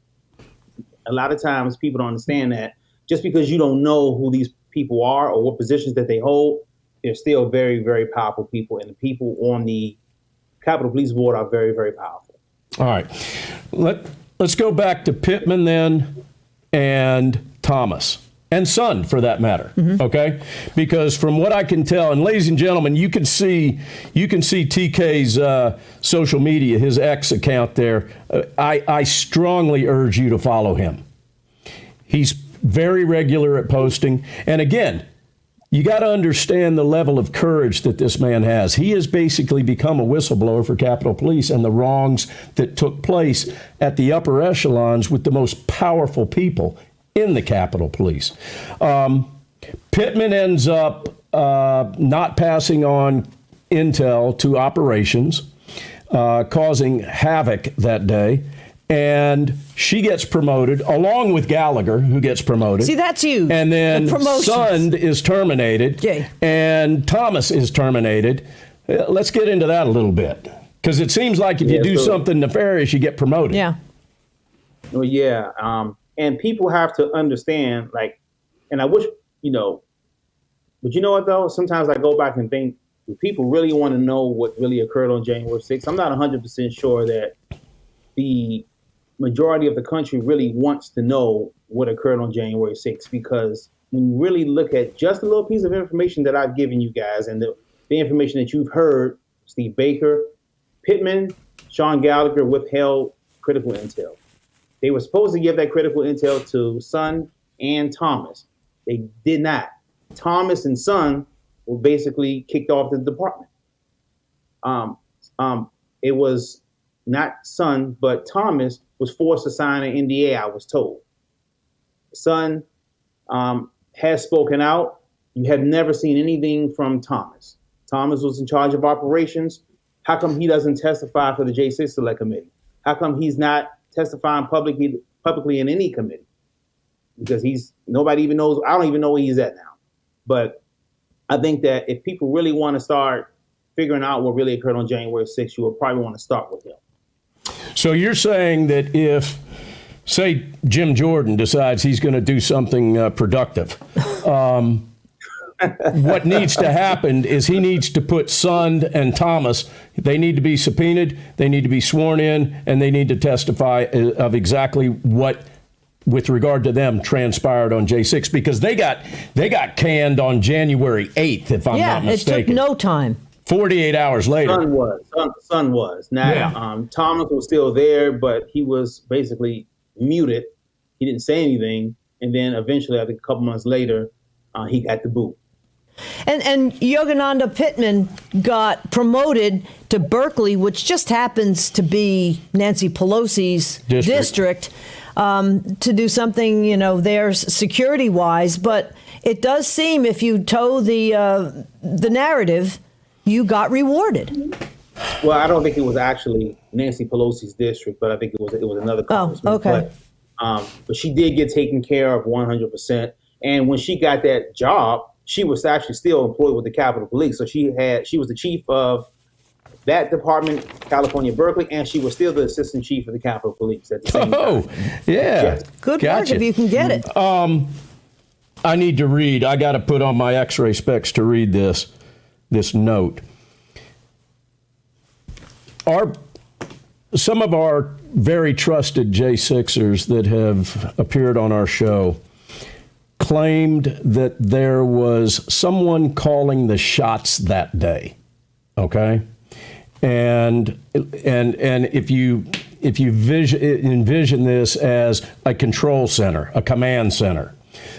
a lot of times people don't understand that just because you don't know who these people are or what positions that they hold, they're still very, very powerful people. And the people on the Capitol Police Board are very, very powerful. All right. Let's go back to Pittman then and Thomas and Son for that matter. Mm-hmm. Okay? Because from what I can tell, and ladies and gentlemen, you can see TK's social media, his X account there. I strongly urge you to follow him. He's very regular at posting. And again, you got to understand the level of courage that this man has. He has basically become a whistleblower for Capitol Police and the wrongs that took place at the upper echelons with the most powerful people in the Capitol Police. Pittman ends up not passing on intel to operations, causing havoc that day. And she gets promoted, along with Gallagher, who gets promoted. See, that's you. And then Sund is terminated, and Thomas is terminated. Let's get into that a little bit, because it seems like if you do something nefarious, you get promoted. Yeah. Well, yeah. And people have to understand, and I wish, but you know what, though? Sometimes I go back and think, do people really want to know what really occurred on January 6th? I'm not 100% sure that the majority of the country really wants to know what occurred on January 6th, because when you really look at just a little piece of information that I've given you guys and the information that you've heard, Steve Baker, Pittman, Sean Gallagher withheld critical intel. They were supposed to give that critical intel to Son and Thomas. They did not. Thomas and Son were basically kicked off the department. It was not Son, but Thomas was forced to sign an NDA, I was told. Son has spoken out. You have never seen anything from Thomas. Thomas was in charge of operations. How come he doesn't testify for the J6 Select Committee? How come he's not testifying publicly in any committee? Because nobody even knows. I don't even know where he's at now. But I think that if people really want to start figuring out what really occurred on January 6th, you will probably want to start with him. So you're saying that if, say, Jim Jordan decides he's going to do something productive, what needs to happen is he needs to put Sund and Thomas, they need to be subpoenaed, they need to be sworn in, and they need to testify of exactly what, with regard to them, transpired on J6, because they got canned on January 8th, if I'm not mistaken. Yeah, it took no time. 48 hours later. Son was. Now, Thomas was still there, but he was basically muted. He didn't say anything. And then eventually, I think a couple months later, he got the boot. And Yogananda Pittman got promoted to Berkeley, which just happens to be Nancy Pelosi's district to do something, there security-wise. But it does seem, if you toe the narrative, you got rewarded. Well, I don't think it was actually Nancy Pelosi's district, but I think it was another congressman. Oh, okay. But she did get taken care of 100%. And when she got that job, she was actually still employed with the Capitol Police. So she was the chief of that department, California, Berkeley, and she was still the assistant chief of the Capitol Police at the same time. Yeah. Yes. Good work if you can get it. I need to read. I got to put on my X-ray specs to read this note. Some of our very trusted J6ers that have appeared on our show claimed that there was someone calling the shots that day. Okay? And if you envision this as a control center, a command center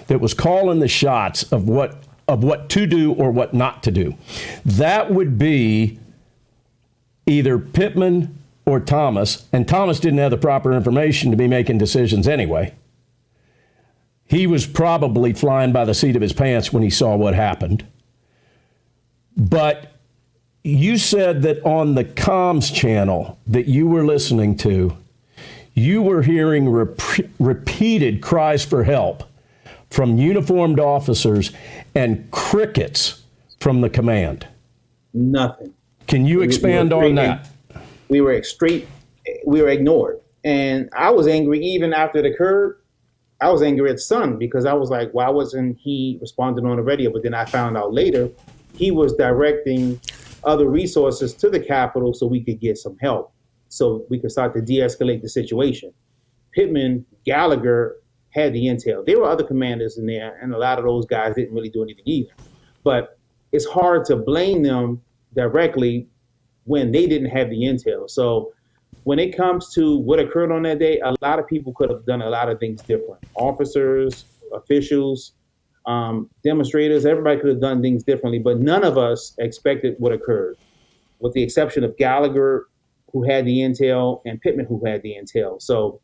that was calling the shots of what to do or what not to do, that would be either Pittman or Thomas, and Thomas didn't have the proper information to be making decisions anyway. He was probably flying by the seat of his pants when he saw what happened. But you said that on the comms channel that you were listening to, you were hearing repeated cries for help from uniformed officers and crickets from the command. Nothing. Can you expand on that? We were ignored. And I was angry even after it occurred. I was angry at Son because I was like, why wasn't he responding on the radio? But then I found out later he was directing other resources to the Capitol so we could get some help, so we could start to de-escalate the situation. Pittman, Gallagher had the intel. There were other commanders in there, and a lot of those guys didn't really do anything either. But it's hard to blame them directly when they didn't have the intel. So when it comes to what occurred on that day, a lot of people could have done a lot of things different. Officers, officials, demonstrators, everybody could have done things differently, but none of us expected what occurred, with the exception of Gallagher, who had the intel, and Pittman, who had the intel. So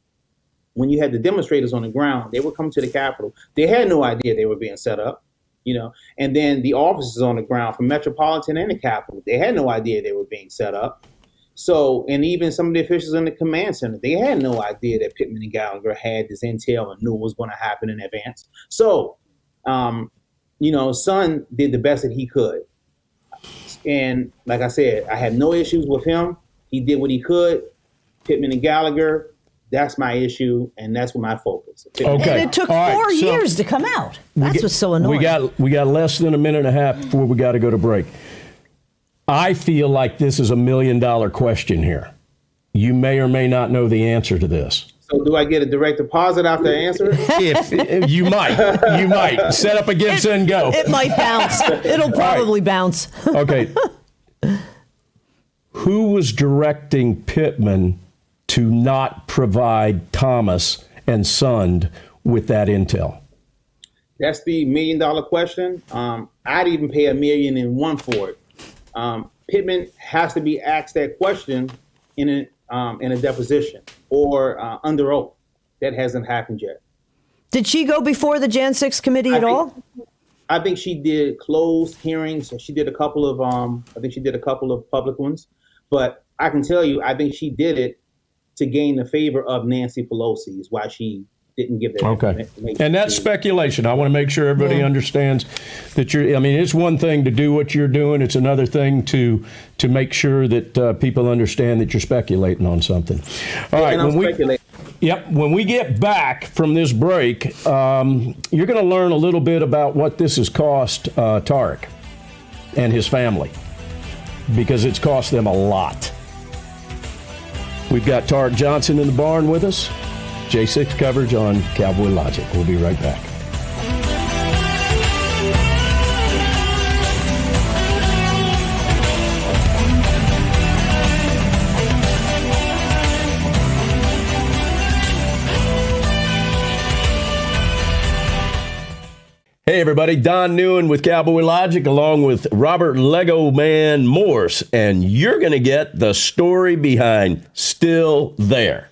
when you had the demonstrators on the ground, they would come to the Capitol. They had no idea they were being set up, and then the officers on the ground from Metropolitan and the Capitol, they had no idea they were being set up. So, and even some of the officials in the command center, they had no idea that Pittman and Gallagher had this intel and knew what was going to happen in advance. So, Son did the best that he could. And like I said, I had no issues with him. He did what he could. Pittman and Gallagher, that's my issue, and that's what my focus. Okay. And it took 4 years to come out. That's what's so annoying. We got less than a minute and a half before we got to go to break. I feel like this is $1 million question here. You may or may not know the answer to this. So do I get a direct deposit after I answer it? If you might. Set up a give, send, go. It might bounce. It'll probably bounce. Okay. Who was directing Pittman to not provide Thomas and Sund with that intel? That's the $1 million question. I'd even pay $1.1 million for it. Pittman has to be asked that question in a deposition or under oath. That hasn't happened yet. Did she go before the Jan 6 committee at all? I think she did closed hearings. She did a couple of public ones, but I can tell you, I think she did it to gain the favor of Nancy Pelosi, is why she didn't give that information. And that's speculation. I want to make sure everybody understands that it's one thing to do what you're doing. It's another thing to make sure that people understand that you're speculating on something. All right. When we get back from this break, you're going to learn a little bit about what this has cost Tarek and his family, because it's cost them a lot. We've got Tarek Johnson in the barn with us. J6 coverage on Cowboy Logic. We'll be right back. Hey everybody, Don Newen with Cowboy Logic along with Robert Lego Man Morse, and you're going to get the story behind Still There.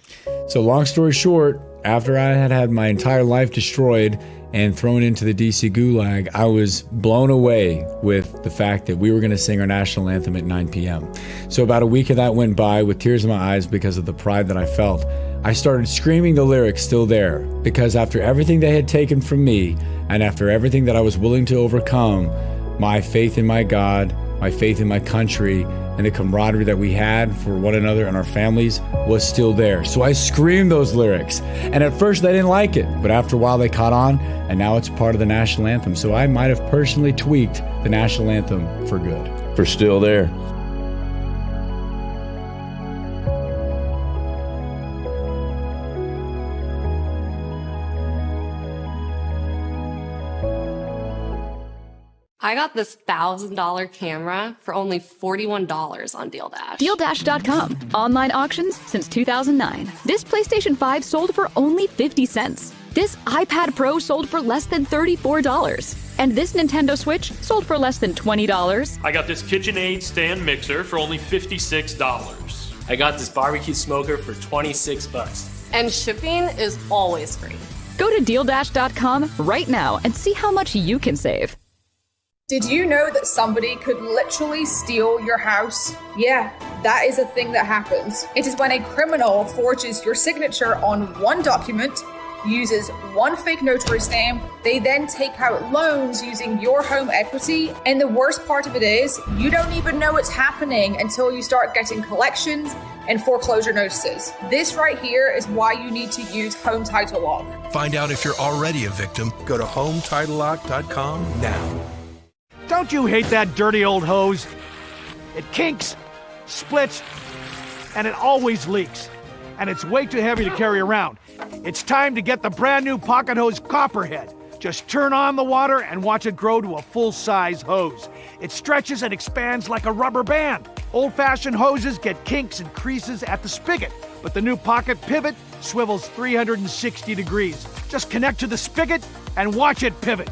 So long story short, after I had my entire life destroyed and thrown into the DC gulag, I was blown away with the fact that we were going to sing our national anthem at 9 p.m. So about a week of that went by with tears in my eyes because of the pride that I felt. I started screaming the lyrics "Still There" because after everything they had taken from me and after everything that I was willing to overcome, my faith in my God, my faith in my country, and the camaraderie that we had for one another and our families was still there. So I screamed those lyrics. And at first they didn't like it, but after a while they caught on, and now it's part of the national anthem. So I might have personally tweaked the national anthem for good. For Still There. I got this $1,000 camera for only $41 on Deal Dash. DealDash.com. Online auctions since 2009. This PlayStation 5 sold for only 50 cents. This iPad Pro sold for less than $34. And this Nintendo Switch sold for less than $20. I got this KitchenAid stand mixer for only $56. I got this barbecue smoker for $26. And shipping is always free. Go to DealDash.com right now and see how much you can save. Did you know that somebody could literally steal your house? Yeah, that is a thing that happens. It is when a criminal forges your signature on one document, uses one fake notary stamp, they then take out loans using your home equity, and the worst part of it is, you don't even know it's happening until you start getting collections and foreclosure notices. This right here is why you need to use Home Title Lock. Find out if you're already a victim. Go to HomeTitleLock.com now. Don't you hate that dirty old hose? It kinks, splits, and it always leaks. And it's way too heavy to carry around. It's time to get the brand new Pocket Hose Copperhead. Just turn on the water and watch it grow to a full-size hose. It stretches and expands like a rubber band. Old-fashioned hoses get kinks and creases at the spigot, but the new Pocket Pivot swivels 360 degrees. Just connect to the spigot and watch it pivot.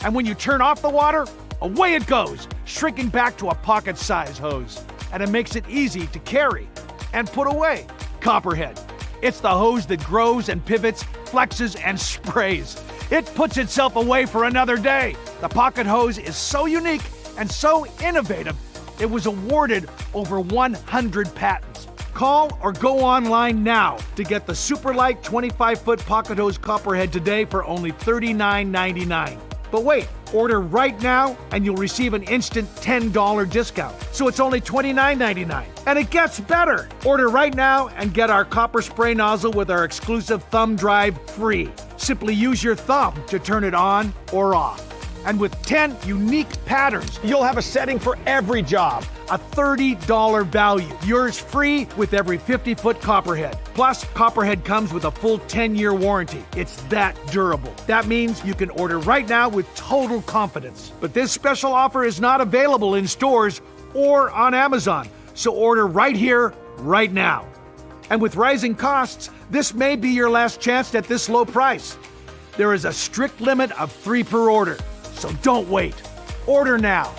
And when you turn off the water, away it goes, shrinking back to a pocket-size hose. And it makes it easy to carry and put away. Copperhead. It's the hose that grows and pivots, flexes, and sprays. It puts itself away for another day. The Pocket Hose is so unique and so innovative, it was awarded over 100 patents. Call or go online now to get the super light 25-foot Pocket Hose Copperhead today for only $39.99. But wait, order right now and you'll receive an instant $10 discount. So it's only $29.99. And it gets better. Order right now and get our copper spray nozzle with our exclusive thumb drive free. Simply use your thumb to turn it on or off. And with 10 unique patterns, you'll have a setting for every job. A $30 value. Yours free with every 50-foot Copperhead. Plus, Copperhead comes with a full 10-year warranty. It's that durable. That means you can order right now with total confidence. But this special offer is not available in stores or on Amazon. So order right here, right now. And with rising costs, this may be your last chance at this low price. There is a strict limit of 3 per order. So don't wait. Order now.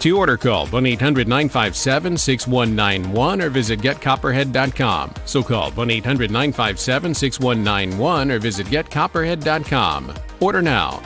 To order, call 1-800-957-6191 or visit getcopperhead.com. So call 1-800-957-6191 or visit getcopperhead.com. Order now.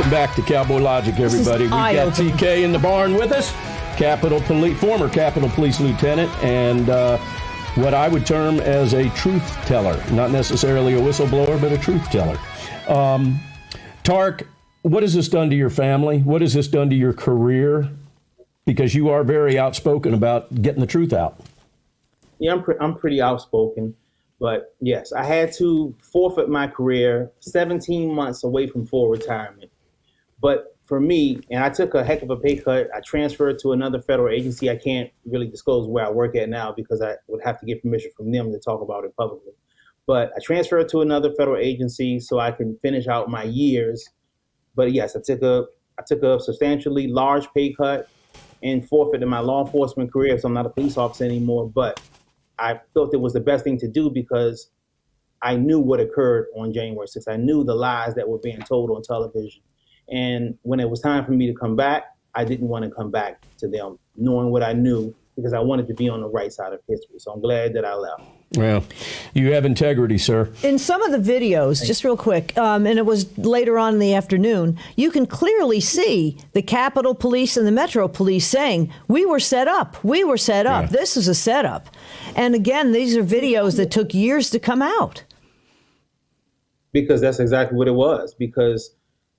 Back to Cowboy Logic, everybody. We've got TK in the barn with us, former Capitol Police Lieutenant, and what I would term as a truth teller. Not necessarily a whistleblower, but a truth teller. Tark, what has this done to your family? What has this done to your career? Because you are very outspoken about getting the truth out. Yeah, I'm pretty outspoken. But yes, I had to forfeit my career 17 months away from full retirement. But for me, and I took a heck of a pay cut, I transferred to another federal agency. I can't really disclose where I work at now because I would have to get permission from them to talk about it publicly. But I transferred to another federal agency so I can finish out my years. But yes, I took a substantially large pay cut and forfeited my law enforcement career, so I'm not a police officer anymore. But I felt it was the best thing to do because I knew what occurred on January 6th. I knew the lies that were being told on television. And when it was time for me to come back, I didn't want to come back to them, knowing what I knew because I wanted to be on the right side of history. So I'm glad that I left. Well, you have integrity, sir. In some of the videos, just real quick, and it was later on in the afternoon, you can clearly see the Capitol Police and the Metro Police saying, we were set up. We were set up. Yeah. This is a setup. And again, these are videos that took years to come out. Because that's exactly what it was. Because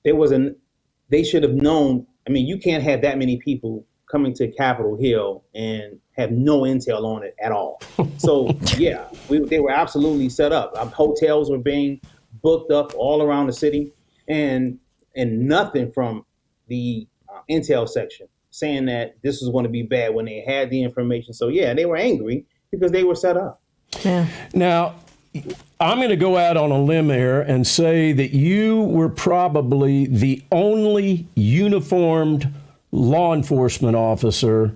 they should have known. I mean, you can't have that many people coming to Capitol Hill and have no intel on it at all. So yeah, they were absolutely set up. Hotels were being booked up all around the city, and nothing from the intel section saying that this was going to be bad when they had the information. So yeah, they were angry because they were set up. Yeah. Now, I'm going to go out on a limb here and say that you were probably the only uniformed law enforcement officer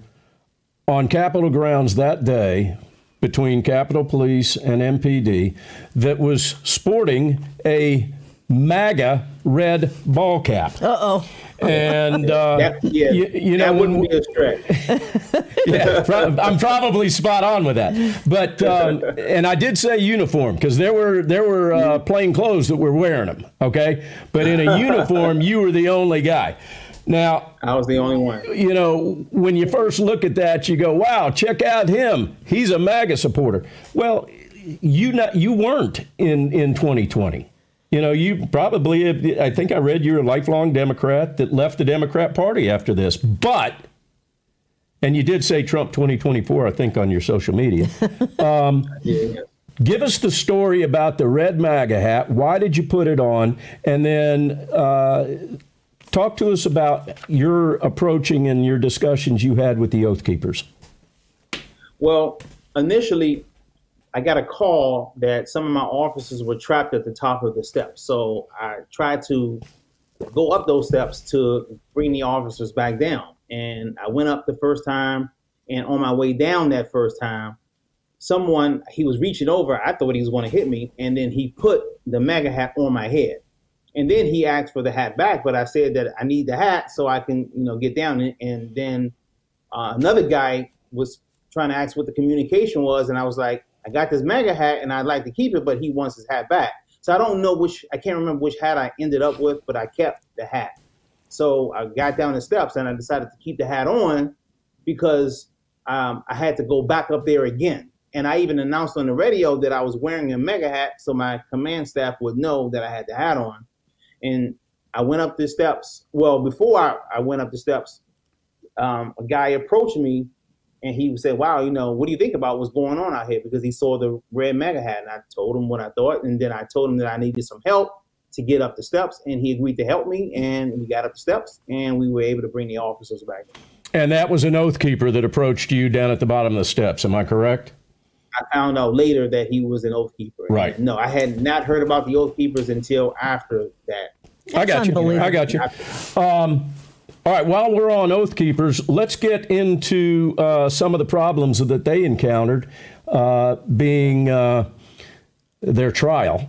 on Capitol grounds that day between Capitol Police and MPD that was sporting a MAGA red ball cap. Uh-oh. And you know, that wouldn't be a stretch. Yeah, I'm probably spot on with that. But and I did say uniform because there were plain clothes that were wearing them. Okay, but in a uniform, you were the only guy. Now, I was the only one. You know, when you first look at that, you go, "Wow, check out him. He's a MAGA supporter." Well, you weren't in 2020. You know, you probably, I think I read you're a lifelong Democrat that left the Democrat Party after this. But, and you did say Trump 2024, I think, on your social media. Give us the story about the red MAGA hat. Why did you put it on? And then talk to us about your approaching and your discussions you had with the Oath Keepers. Well, initially, I got a call that some of my officers were trapped at the top of the steps. So I tried to go up those steps to bring the officers back down. And I went up the first time, and on my way down that first time, he was reaching over. I thought he was going to hit me, and then he put the MAGA hat on my head. And then he asked for the hat back, but I said that I need the hat so I can, get down. And then another guy was trying to ask what the communication was, and I was like, I got this MAGA hat and I'd like to keep it, but he wants his hat back. So I can't remember which hat I ended up with, but I kept the hat. So I got down the steps and I decided to keep the hat on because I had to go back up there again. And I even announced on the radio that I was wearing a MAGA hat so my command staff would know that I had the hat on. And I went up the steps. Well, before I went up the steps, a guy approached me. And he said, wow, what do you think about what's going on out here? Because he saw the red MAGA hat. And I told him what I thought. And then I told him that I needed some help to get up the steps. And he agreed to help me. And we got up the steps. And we were able to bring the officers back. And that was an Oath Keeper that approached you down at the bottom of the steps. Am I correct? I found out later that he was an Oath Keeper. Right. And no, I had not heard about the Oath Keepers until after that. I got you. All right, while we're on Oath Keepers, let's get into some of the problems that they encountered, being their trial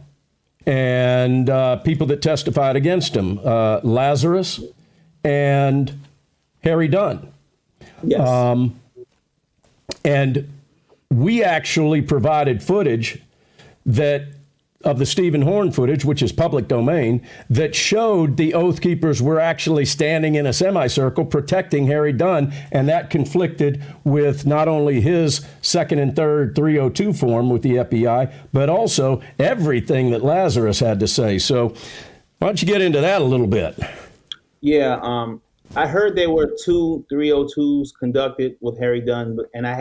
and people that testified against them, Lazarus and Harry Dunn. Yes. And we actually provided footage of the Stephen Horn footage, which is public domain, that showed the Oath Keepers were actually standing in a semicircle protecting Harry Dunn, and that conflicted with not only his second and third 302 form with the FBI, but also everything that Lazarus had to say. So why don't you get into that a little bit? Yeah, I heard there were 2 302s conducted with Harry Dunn, and I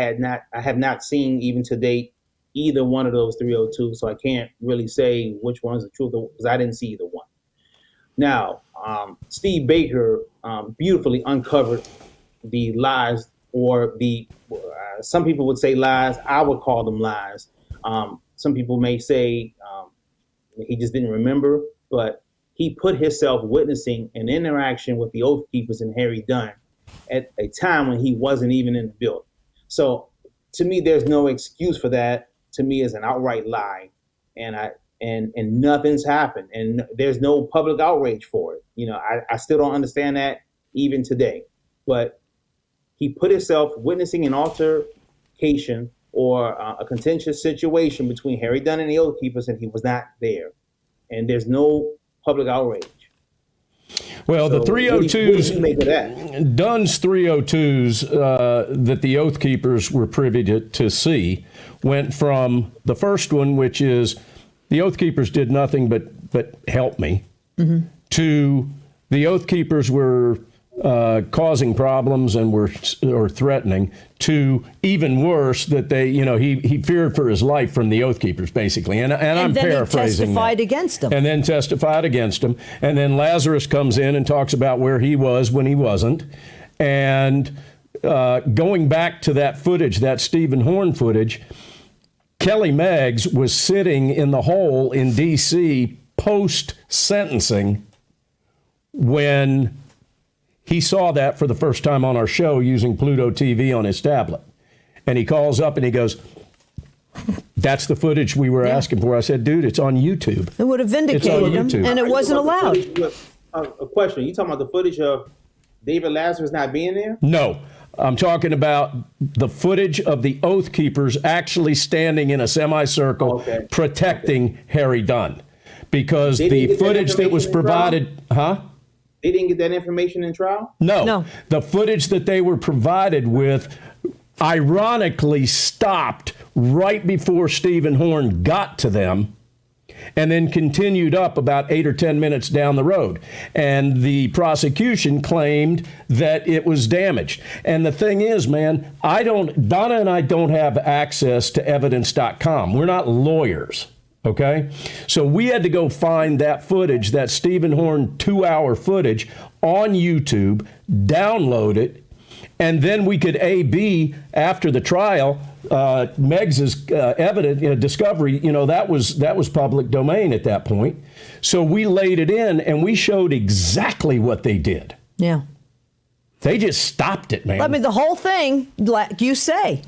have not seen even to date either one of those 302s, so I can't really say which one's the truth because I didn't see either one. Now, Steve Baker beautifully uncovered the lies, or some people would say lies. I would call them lies. Some people may say he just didn't remember, but he put himself witnessing an interaction with the Oath Keepers and Harry Dunn at a time when he wasn't even in the building. So to me, there's no excuse for that. To me, is an outright lie, and nothing's happened, and there's no public outrage for it. I still don't understand that even today. But he put himself witnessing an altercation or a contentious situation between Harry Dunn and the Oath Keepers, and he was not there. And there's no public outrage. Well, So the 302s, what do you make of that? Dunn's 302s that the Oath Keepers were privy to see went from the first one, which is the Oath Keepers did nothing but help me, to the Oath Keepers were causing problems and were threatening, to even worse that they, he feared for his life from the Oath Keepers, basically. And I'm then paraphrasing. He testified against them. And then testified against him. And then Lazarus comes in and talks about where he was when he wasn't. And going back to that footage, that Stephen Horn footage, Kelly Meggs was sitting in the hole in D.C. post-sentencing when he saw that for the first time on our show using Pluto TV on his tablet. And he calls up and he goes, that's the footage we were asking for. I said, dude, it's on YouTube. It would have vindicated him, and it wasn't allowed. A question. You talking about the footage of David Lazarus not being there? No. I'm talking about the footage of the Oath Keepers actually standing in a semicircle protecting Harry Dunn. Because the footage that was provided... They didn't get that information in trial? No. The footage that they were provided with ironically stopped right before Stephen Horn got to them and then continued up about 8 or 10 minutes down the road. And the prosecution claimed that it was damaged. And the thing is, man, Donna and I don't have access to evidence.com. We're not lawyers. Okay, so we had to go find that footage, that Stephen Horn 2-hour footage on YouTube, download it, and then we could A/B after the trial. Meggs's evidence, discovery, that was public domain at that point. So we laid it in and we showed exactly what they did. Yeah, they just stopped it, man. I mean, the whole thing, like you say,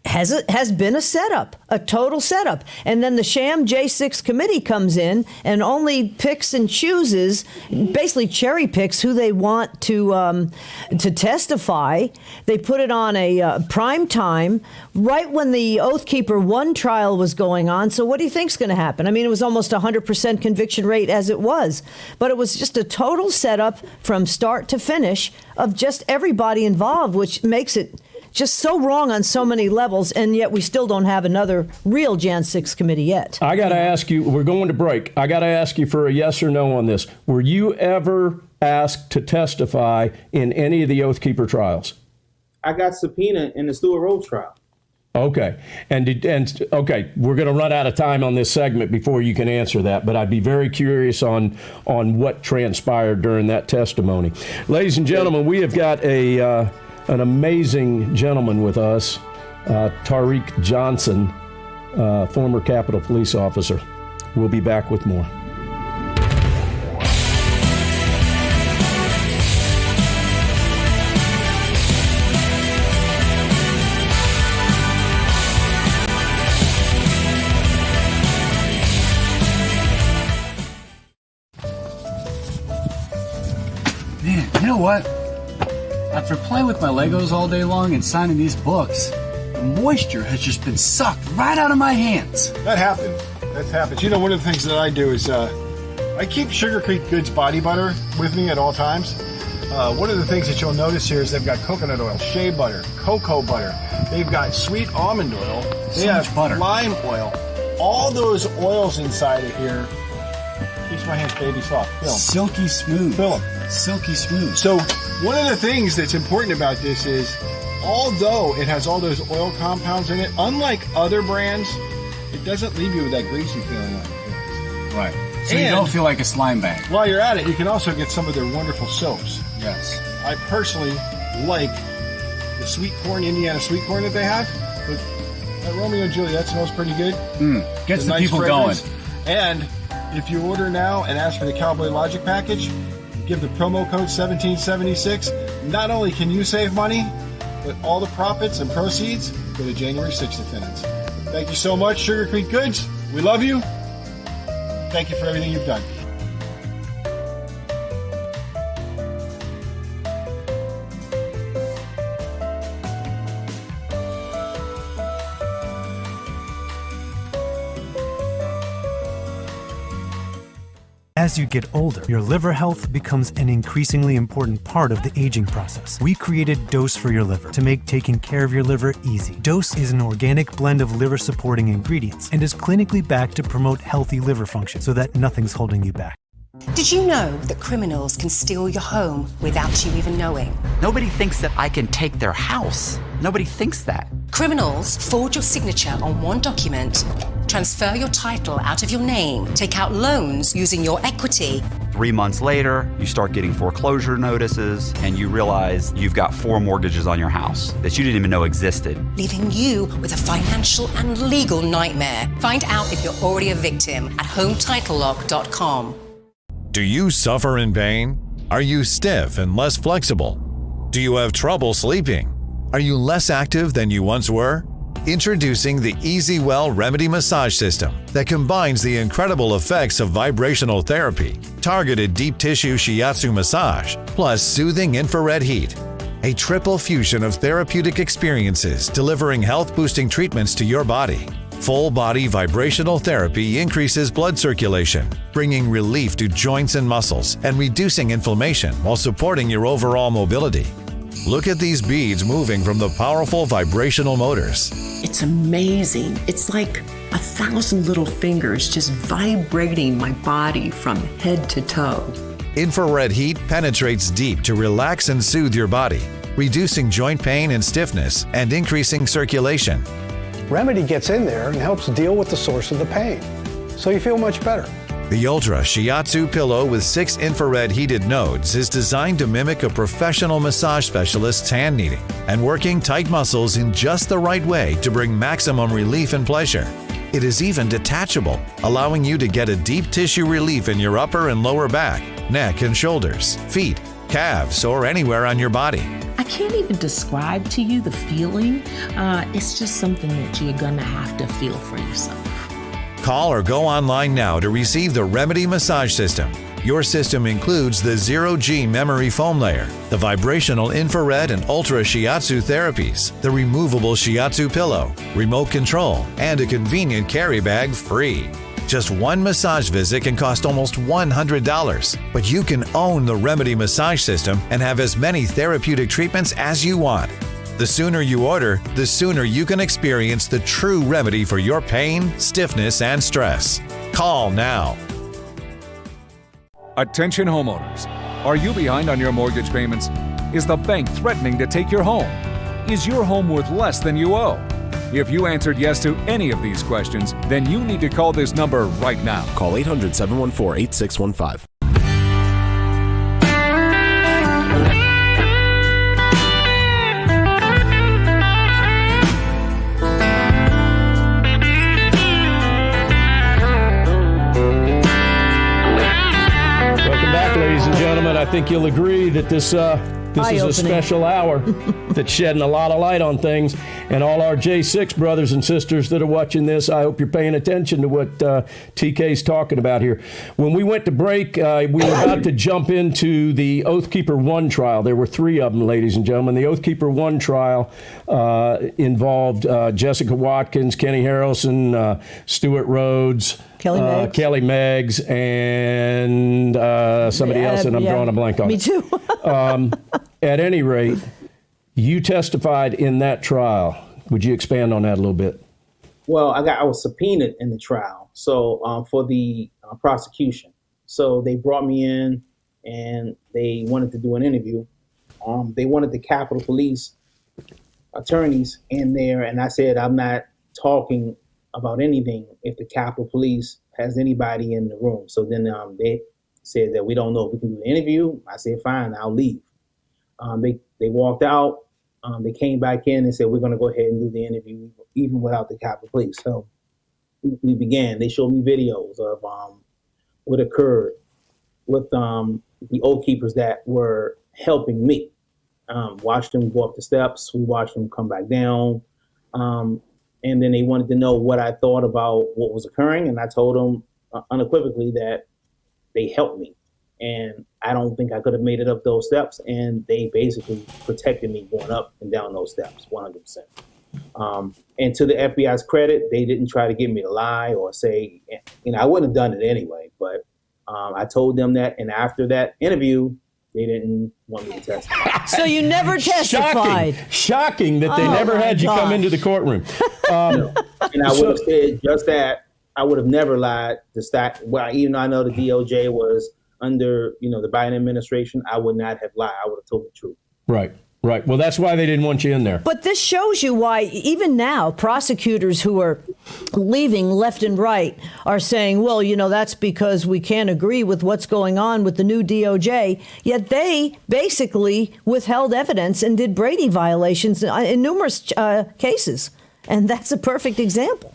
has been a setup, a total setup. And then the sham J6 committee comes in and only picks and chooses, basically cherry picks who they want to testify. They put it on a prime time right when the Oath Keeper 1 trial was going on. So what do you think's going to happen? I mean, it was almost 100% conviction rate as it was, but it was just a total setup from start to finish of just everybody involved, which makes it just so wrong on so many levels, and yet we still don't have another real Jan 6 committee yet. I got to ask you, we're going to break. I got to ask you for a yes or no on this. Were you ever asked to testify in any of the Oath Keeper trials? I got subpoenaed in the Stewart Rhodes trial. Okay. And okay, we're going to run out of time on this segment before you can answer that, but I'd be very curious on what transpired during that testimony. Ladies and gentlemen, we have got an amazing gentleman with us, Tariq Johnson, former Capitol Police officer. We'll be back with more. Man, you know what? After playing with my Legos all day long and signing these books, the moisture has just been sucked right out of my hands. That happens. That happens. You know, one of the things that I do is I keep Sugar Creek Goods body butter with me at all times. One of the things that you'll notice here is they've got coconut oil, shea butter, cocoa butter. They've got sweet almond oil. They have butter, lime oil. All those oils inside of here keeps my hands baby soft. Feel 'em. Silky smooth. Feel 'em. Silky smooth. So one of the things that's important about this is, although it has all those oil compounds in it, unlike other brands, it doesn't leave you with that greasy feeling on your hands. Right. So you don't feel like a slime bag. While you're at it, you can also get some of their wonderful soaps. Yes. I personally like the sweet corn, Indiana sweet corn that they have. But that Romeo and Juliet smells pretty good. Gets the people going. And if you order now and ask for the Cowboy Logic package, give the promo code 1776. Not only can you save money, but all the profits and proceeds go to January 6th defendants. Thank you so much, Sugar Creek Goods. We love you. Thank you for everything you've done. As you get older, your liver health becomes an increasingly important part of the aging process. We created Dose for your liver to make taking care of your liver easy. Dose is an organic blend of liver-supporting ingredients and is clinically backed to promote healthy liver function so that nothing's holding you back. Did you know that criminals can steal your home without you even knowing? Nobody thinks that I can take their house. Nobody thinks that. Criminals forge your signature on one document, transfer your title out of your name, take out loans using your equity. 3 months later, you start getting foreclosure notices, and you realize you've got 4 mortgages on your house that you didn't even know existed. Leaving you with a financial and legal nightmare. Find out if you're already a victim at HomeTitleLock.com. Do you suffer in pain? Are you stiff and less flexible? Do you have trouble sleeping? Are you less active than you once were? Introducing the EasyWell Remedy Massage System that combines the incredible effects of vibrational therapy, targeted deep tissue shiatsu massage, plus soothing infrared heat. A triple fusion of therapeutic experiences delivering health-boosting treatments to your body. Full body vibrational therapy increases blood circulation, bringing relief to joints and muscles and reducing inflammation while supporting your overall mobility. Look at these beads moving from the powerful vibrational motors. It's amazing. It's like 1,000 little fingers just vibrating my body from head to toe. Infrared heat penetrates deep to relax and soothe your body, reducing joint pain and stiffness and increasing circulation. Remedy gets in there and helps deal with the source of the pain, so you feel much better. The Ultra Shiatsu pillow with 6 infrared heated nodes is designed to mimic a professional massage specialist's hand kneading and working tight muscles in just the right way to bring maximum relief and pleasure. It is even detachable, allowing you to get a deep tissue relief in your upper and lower back, neck and shoulders, feet, calves, or anywhere on your body. I can't even describe to you the feeling. It's just something that you're gonna have to feel for yourself. Call or go online now to receive the Remedy Massage System. Your system includes the Zero-G memory foam layer, the vibrational infrared and ultra shiatsu therapies, the removable shiatsu pillow, remote control, and a convenient carry bag free. Just one massage visit can cost almost $100, but you can own the Remedy Massage System and have as many therapeutic treatments as you want. The sooner you order, the sooner you can experience the true remedy for your pain, stiffness, and stress. Call now. Attention homeowners. Are you behind on your mortgage payments? Is the bank threatening to take your home? Is your home worth less than you owe? If you answered yes to any of these questions, then you need to call this number right now. Call 800-714-8615. Ladies and gentlemen, I think you'll agree that this is a special hour that's shedding a lot of light on things. And all our J6 brothers and sisters that are watching this, I hope you're paying attention to what TK's talking about here. When we went to break, we were about to jump into the Oath Keeper 1 trial. There were 3 of them, ladies and gentlemen. The Oath Keeper 1 trial involved Jessica Watkins, Kenny Harrelson, Stuart Rhodes, Kelly Meggs, and somebody else, and I'm drawing a blank on Me it. too. At any rate, you testified in that trial. Would you expand on that a little bit? Well, I was subpoenaed in the trial, so for the prosecution. So they brought me in, and they wanted to do an interview. They wanted the Capitol Police attorneys in there, and I said I'm not talking about anything if the Capitol Police has anybody in the room. So then they said that we don't know if we can do the interview. I said, fine, I'll leave. They walked out. They came back in and said, we're going to go ahead and do the interview even without the Capitol Police. So we began. They showed me videos of what occurred with the Oath Keepers that were helping me. Watched them go up the steps. We watched them come back down. And then they wanted to know what I thought about what was occurring. And I told them unequivocally that they helped me. And I don't think I could have made it up those steps. And they basically protected me going up and down those steps, 100%. And to the FBI's credit, they didn't try to get me to lie or say, I wouldn't have done it anyway. But I told them that, and after that interview, they didn't want me to testify. So you never testified. Shocking that they never had you come into the courtroom. No. And I would have said just that. I would have never lied to stack. Well, even though I know the DOJ was under, the Biden administration, I would not have lied. I would have told the truth. Right. Well, that's why they didn't want you in there. But this shows you why, even now, prosecutors who are leaving left and right are saying, well, that's because we can't agree with what's going on with the new DOJ. Yet they basically withheld evidence and did Brady violations in numerous cases. And that's a perfect example.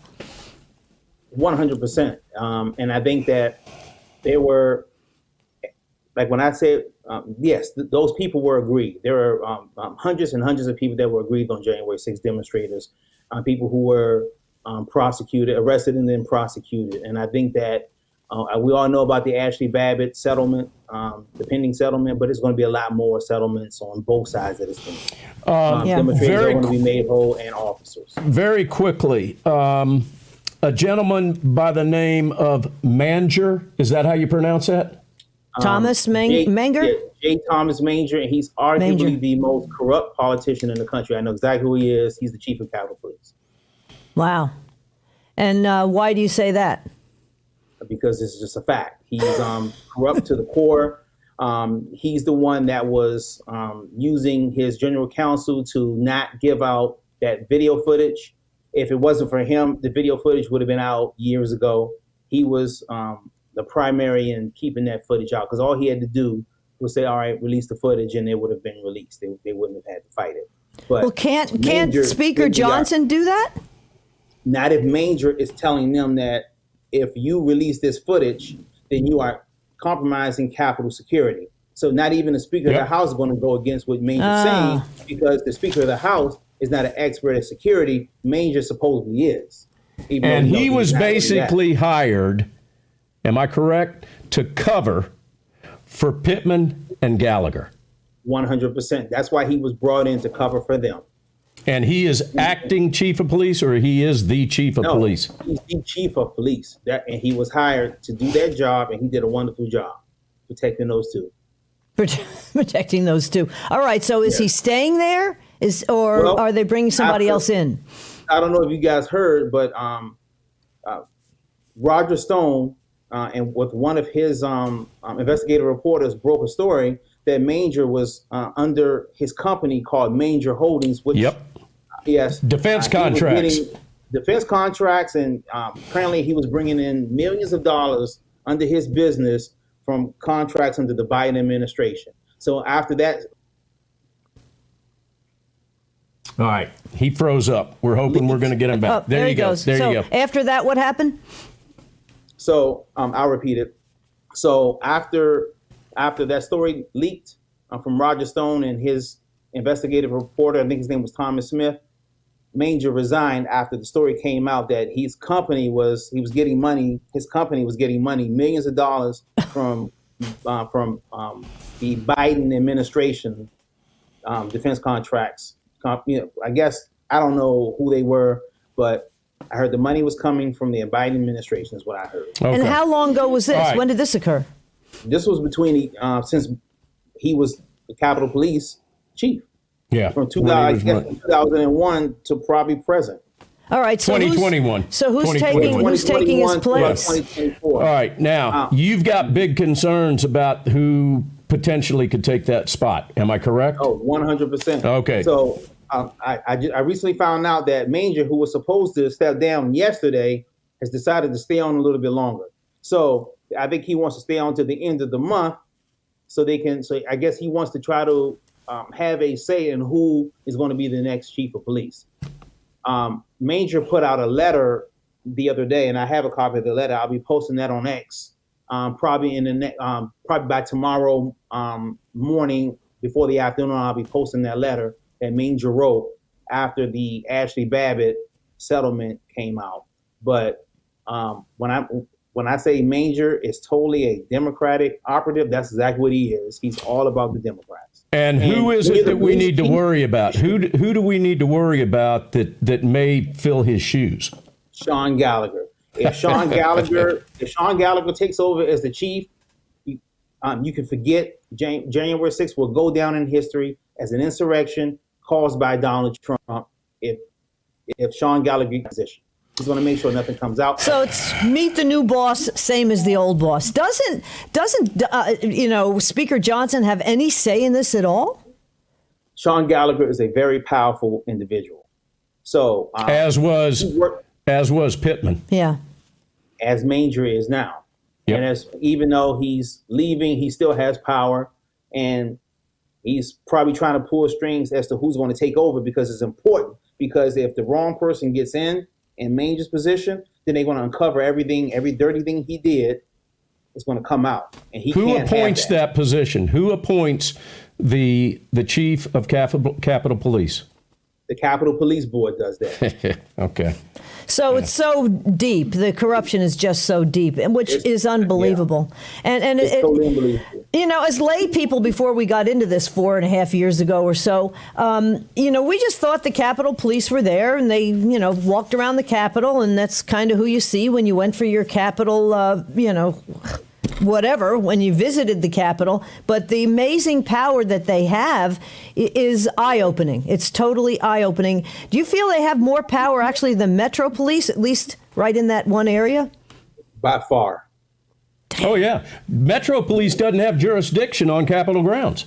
100%. And I think that there were, like when I said, yes, those people were agreed. There are hundreds and hundreds of people that were agreed on January 6th demonstrators, people who were arrested and then prosecuted. And I think that we all know about the Ashley Babbitt settlement, the pending settlement, but it's going to be a lot more settlements on both sides of this thing. Demonstrators are going to be made whole, and officers. Very quickly, a gentleman by the name of Manger, is that how you pronounce that? Thomas Manger? Yeah, J. Thomas Manger, and he's arguably the most corrupt politician in the country. I know exactly who he is. He's the chief of Capitol Police. Wow. And why do you say that? Because it's just a fact. He's corrupt to the core. He's the one that was using his general counsel to not give out that video footage. If it wasn't for him, the video footage would have been out years ago. He was the primary in keeping that footage out, because all he had to do was say, all right, release the footage, and it would have been released. They wouldn't have had to fight it. But well, can't Speaker Johnson do that? Not if Manger is telling them that if you release this footage, then you are compromising Capitol security. So not even the Speaker of the House is going to go against what Manger's saying, because the Speaker of the House is not an expert at security. Manger supposedly is. And he was basically hired, am I correct, to cover for Pittman and Gallagher. 100%. That's why he was brought in, to cover for them. And he is acting chief of police, or he is the chief of police? He's the chief of police. And he was hired to do that job, and he did a wonderful job protecting those two. Protecting those two. All right. So is he staying there? Are they bringing somebody else in? I don't know if you guys heard, but Roger Stone and with one of his investigative reporters broke a story that Manger was under his company called Manger Holdings, which yes, defense contracts. Defense contracts, and apparently he was bringing in millions of dollars under his business from contracts under the Biden administration. So after that, all right, he froze up. We're hoping we're going to get him back. There you go. There you go. After that, what happened? So I'll repeat it. So after that story leaked from Roger Stone and his investigative reporter, I think his name was Thomas Smith, Manger resigned after the story came out that his company was getting money, millions of dollars from the Biden administration, defense contracts. I guess, I don't know who they were, but I heard the money was coming from the Biden administration is what I heard. Okay. And how long ago was this? Right. When did this occur? This was between since he was the Capitol Police chief. Yeah. From 2001 to probably present. All right. So 2021. Who's taking his place? All right. Now, you've got big concerns about who potentially could take that spot. Am I correct? Oh, 100%. Okay. So I recently found out that Manger, who was supposed to step down yesterday, has decided to stay on a little bit longer. So I think he wants to stay on to the end of the month, so I guess he wants to try to have a say in who is going to be the next chief of police. Manger put out a letter the other day, and I have a copy of the letter. I'll be posting that on X probably by tomorrow morning, before the afternoon. I'll be posting that letter that Manger wrote after the Ashley Babbitt settlement came out. But when I say Manger is totally a Democratic operative, that's exactly what he is. He's all about the Democrats. And who is it that we need to worry about? Who do we need to worry about that may fill his shoes? Sean Gallagher. If Sean Gallagher takes over as the chief, You can forget January 6th will go down in history as an insurrection caused by Donald Trump if Sean Gallagher gets position. He's going to make sure nothing comes out. So it's meet the new boss, same as the old boss. Doesn't Speaker Johnson have any say in this at all? Sean Gallagher is a very powerful individual. So as was Pittman. Yeah. As Manger is now. Yep. And even though he's leaving, he still has power, and he's probably trying to pull strings as to who's going to take over, because it's important. Because if the wrong person gets in Manger's position, then they're going to uncover everything, every dirty thing he did is going to come out. And Who appoints that position? Who appoints the chief of Capitol Police? The Capitol Police Board does that. Okay. So it's so deep. The corruption is just so deep, which is unbelievable. Yeah. And it's totally unbelievable. As lay people, before we got into this 4.5 years ago or so, we just thought the Capitol Police were there, and they, walked around the Capitol, and that's kind of who you see when you went for your Capitol, whatever, when you visited the Capitol. But the amazing power that they have is eye-opening. It's totally eye-opening. Do you feel they have more power, actually, than Metro Police, at least right in that one area? By far. Oh, yeah. Metro Police doesn't have jurisdiction on Capitol grounds.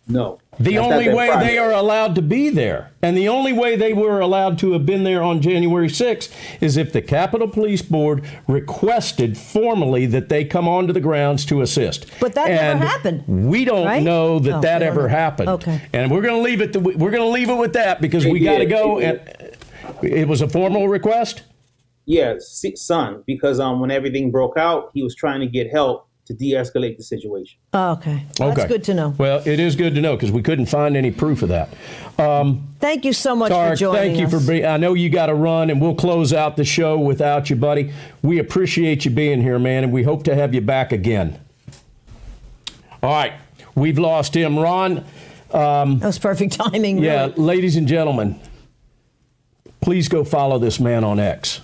No. The only way they are allowed to be there, and the only way they were allowed to have been there on January 6th, is if the Capitol Police Board requested formally that they come onto the grounds to assist. But that never happened. We don't know that ever happened. Okay. And we're going to leave it. We're going to leave it with that, because we got to go. And it was a formal request. Yeah, son. Because when everything broke out, he was trying to get help to de-escalate the situation. Oh, okay. That's good to know. Well, it is good to know, because we couldn't find any proof of that. Thank you so much for joining us. Thank you for being. I know you got to run, and we'll close out the show without you, buddy. We appreciate you being here, man, and we hope to have you back again. All right. We've lost him. Ron. That was perfect timing. Yeah, really. Ladies and gentlemen, please go follow this man on X.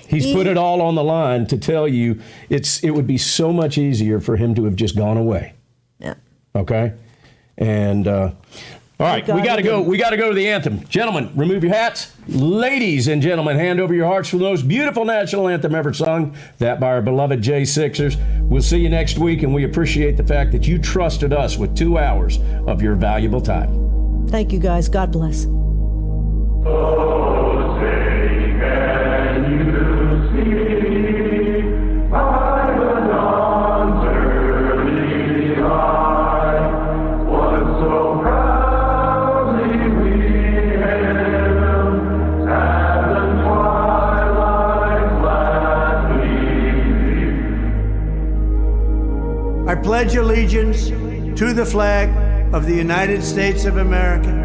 He's put it all on the line to tell you it would be so much easier for him to have just gone away. Yeah. Okay? And all right, we got to go. We got to go to the anthem. Gentlemen, remove your hats. Ladies and gentlemen, hand over your hearts for the most beautiful national anthem ever sung, that by our beloved J6ers. We'll see you next week, and we appreciate the fact that you trusted us with 2 hours of your valuable time. Thank you, guys. God bless. I pledge allegiance to the flag of the United States of America.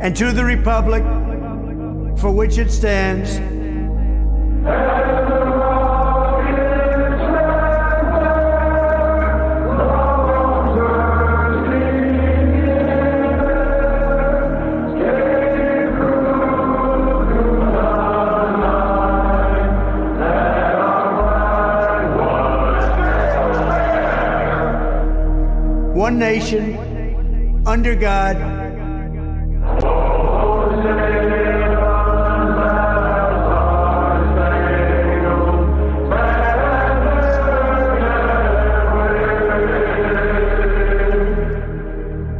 And to the republic for which it stands, one nation, under God,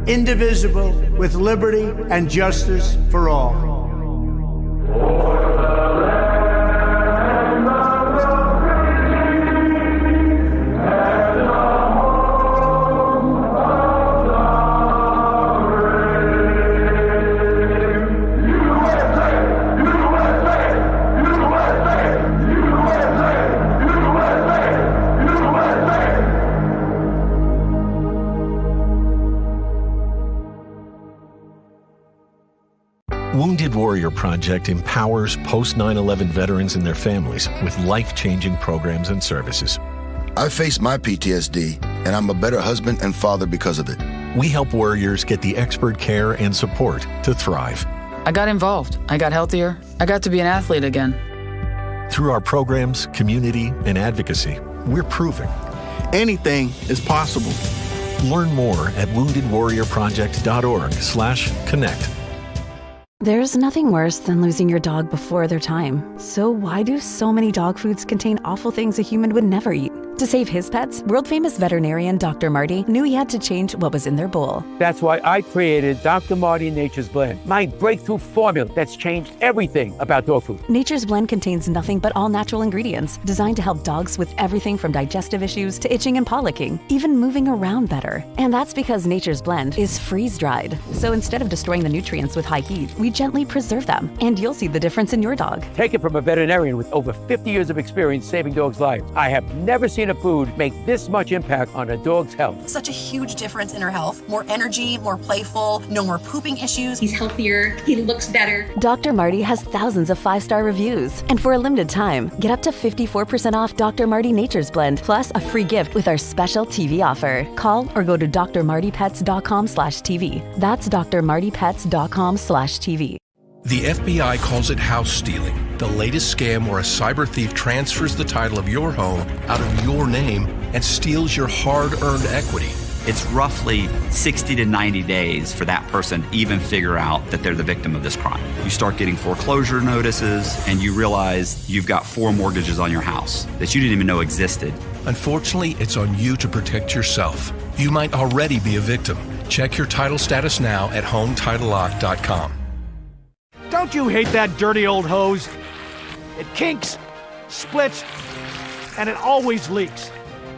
indivisible, with liberty and justice for all. Wounded Warrior Project empowers post 9/11 veterans and their families with life-changing programs and services. I faced my PTSD, and I'm a better husband and father because of it. We help warriors get the expert care and support to thrive. I got involved. I got healthier. I got to be an athlete again. Through our programs, community, and advocacy, we're proving anything is possible. Learn more at woundedwarriorproject.org/connect. There's nothing worse than losing your dog before their time. So why do so many dog foods contain awful things a human would never eat? To save his pets, world-famous veterinarian Dr. Marty knew he had to change what was in their bowl. That's why I created Dr. Marty Nature's Blend, my breakthrough formula that's changed everything about dog food. Nature's Blend contains nothing but all-natural ingredients designed to help dogs with everything from digestive issues to itching and paw licking, even moving around better. And that's because Nature's Blend is freeze-dried. So instead of destroying the nutrients with high heat, we gently preserve them, and you'll see the difference in your dog. Take it from a veterinarian with over 50 years of experience saving dogs' lives. I have never seen a food make this much impact on a dog's health. Such a huge difference in her health. More energy, more playful, no more pooping issues. He's healthier, he looks better. Dr. Marty has thousands of 5-star reviews. And for a limited time, get up to 54% off Dr. Marty Nature's Blend, plus a free gift with our special TV offer. Call or go to drmartypets.com/TV. That's drmartypets.com/TV. The FBI calls it house stealing, the latest scam where a cyber thief transfers the title of your home out of your name and steals your hard-earned equity. It's roughly 60 to 90 days for that person to even figure out that they're the victim of this crime. You start getting foreclosure notices and you realize you've got 4 mortgages on your house that you didn't even know existed. Unfortunately, it's on you to protect yourself. You might already be a victim. Check your title status now at HomeTitleLock.com. Don't you hate that dirty old hose? It kinks, splits, and it always leaks.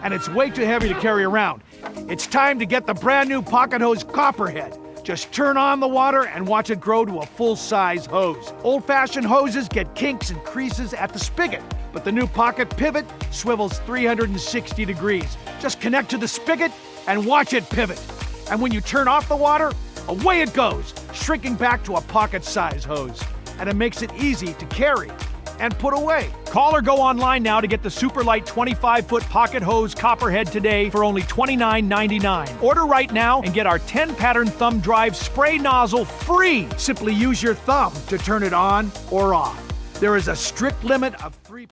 And it's way too heavy to carry around. It's time to get the brand new Pocket Hose Copperhead. Just turn on the water and watch it grow to a full-size hose. Old-fashioned hoses get kinks and creases at the spigot, but the new Pocket Pivot swivels 360 degrees. Just connect to the spigot and watch it pivot. And when you turn off the water, away it goes, shrinking back to a pocket-size hose. And it makes it easy to carry and put away. Call or go online now to get the super light 25-foot Pocket Hose Copperhead today for only $29.99. Order right now and get our 10-pattern thumb drive spray nozzle free. Simply use your thumb to turn it on or off. There is a strict limit of 3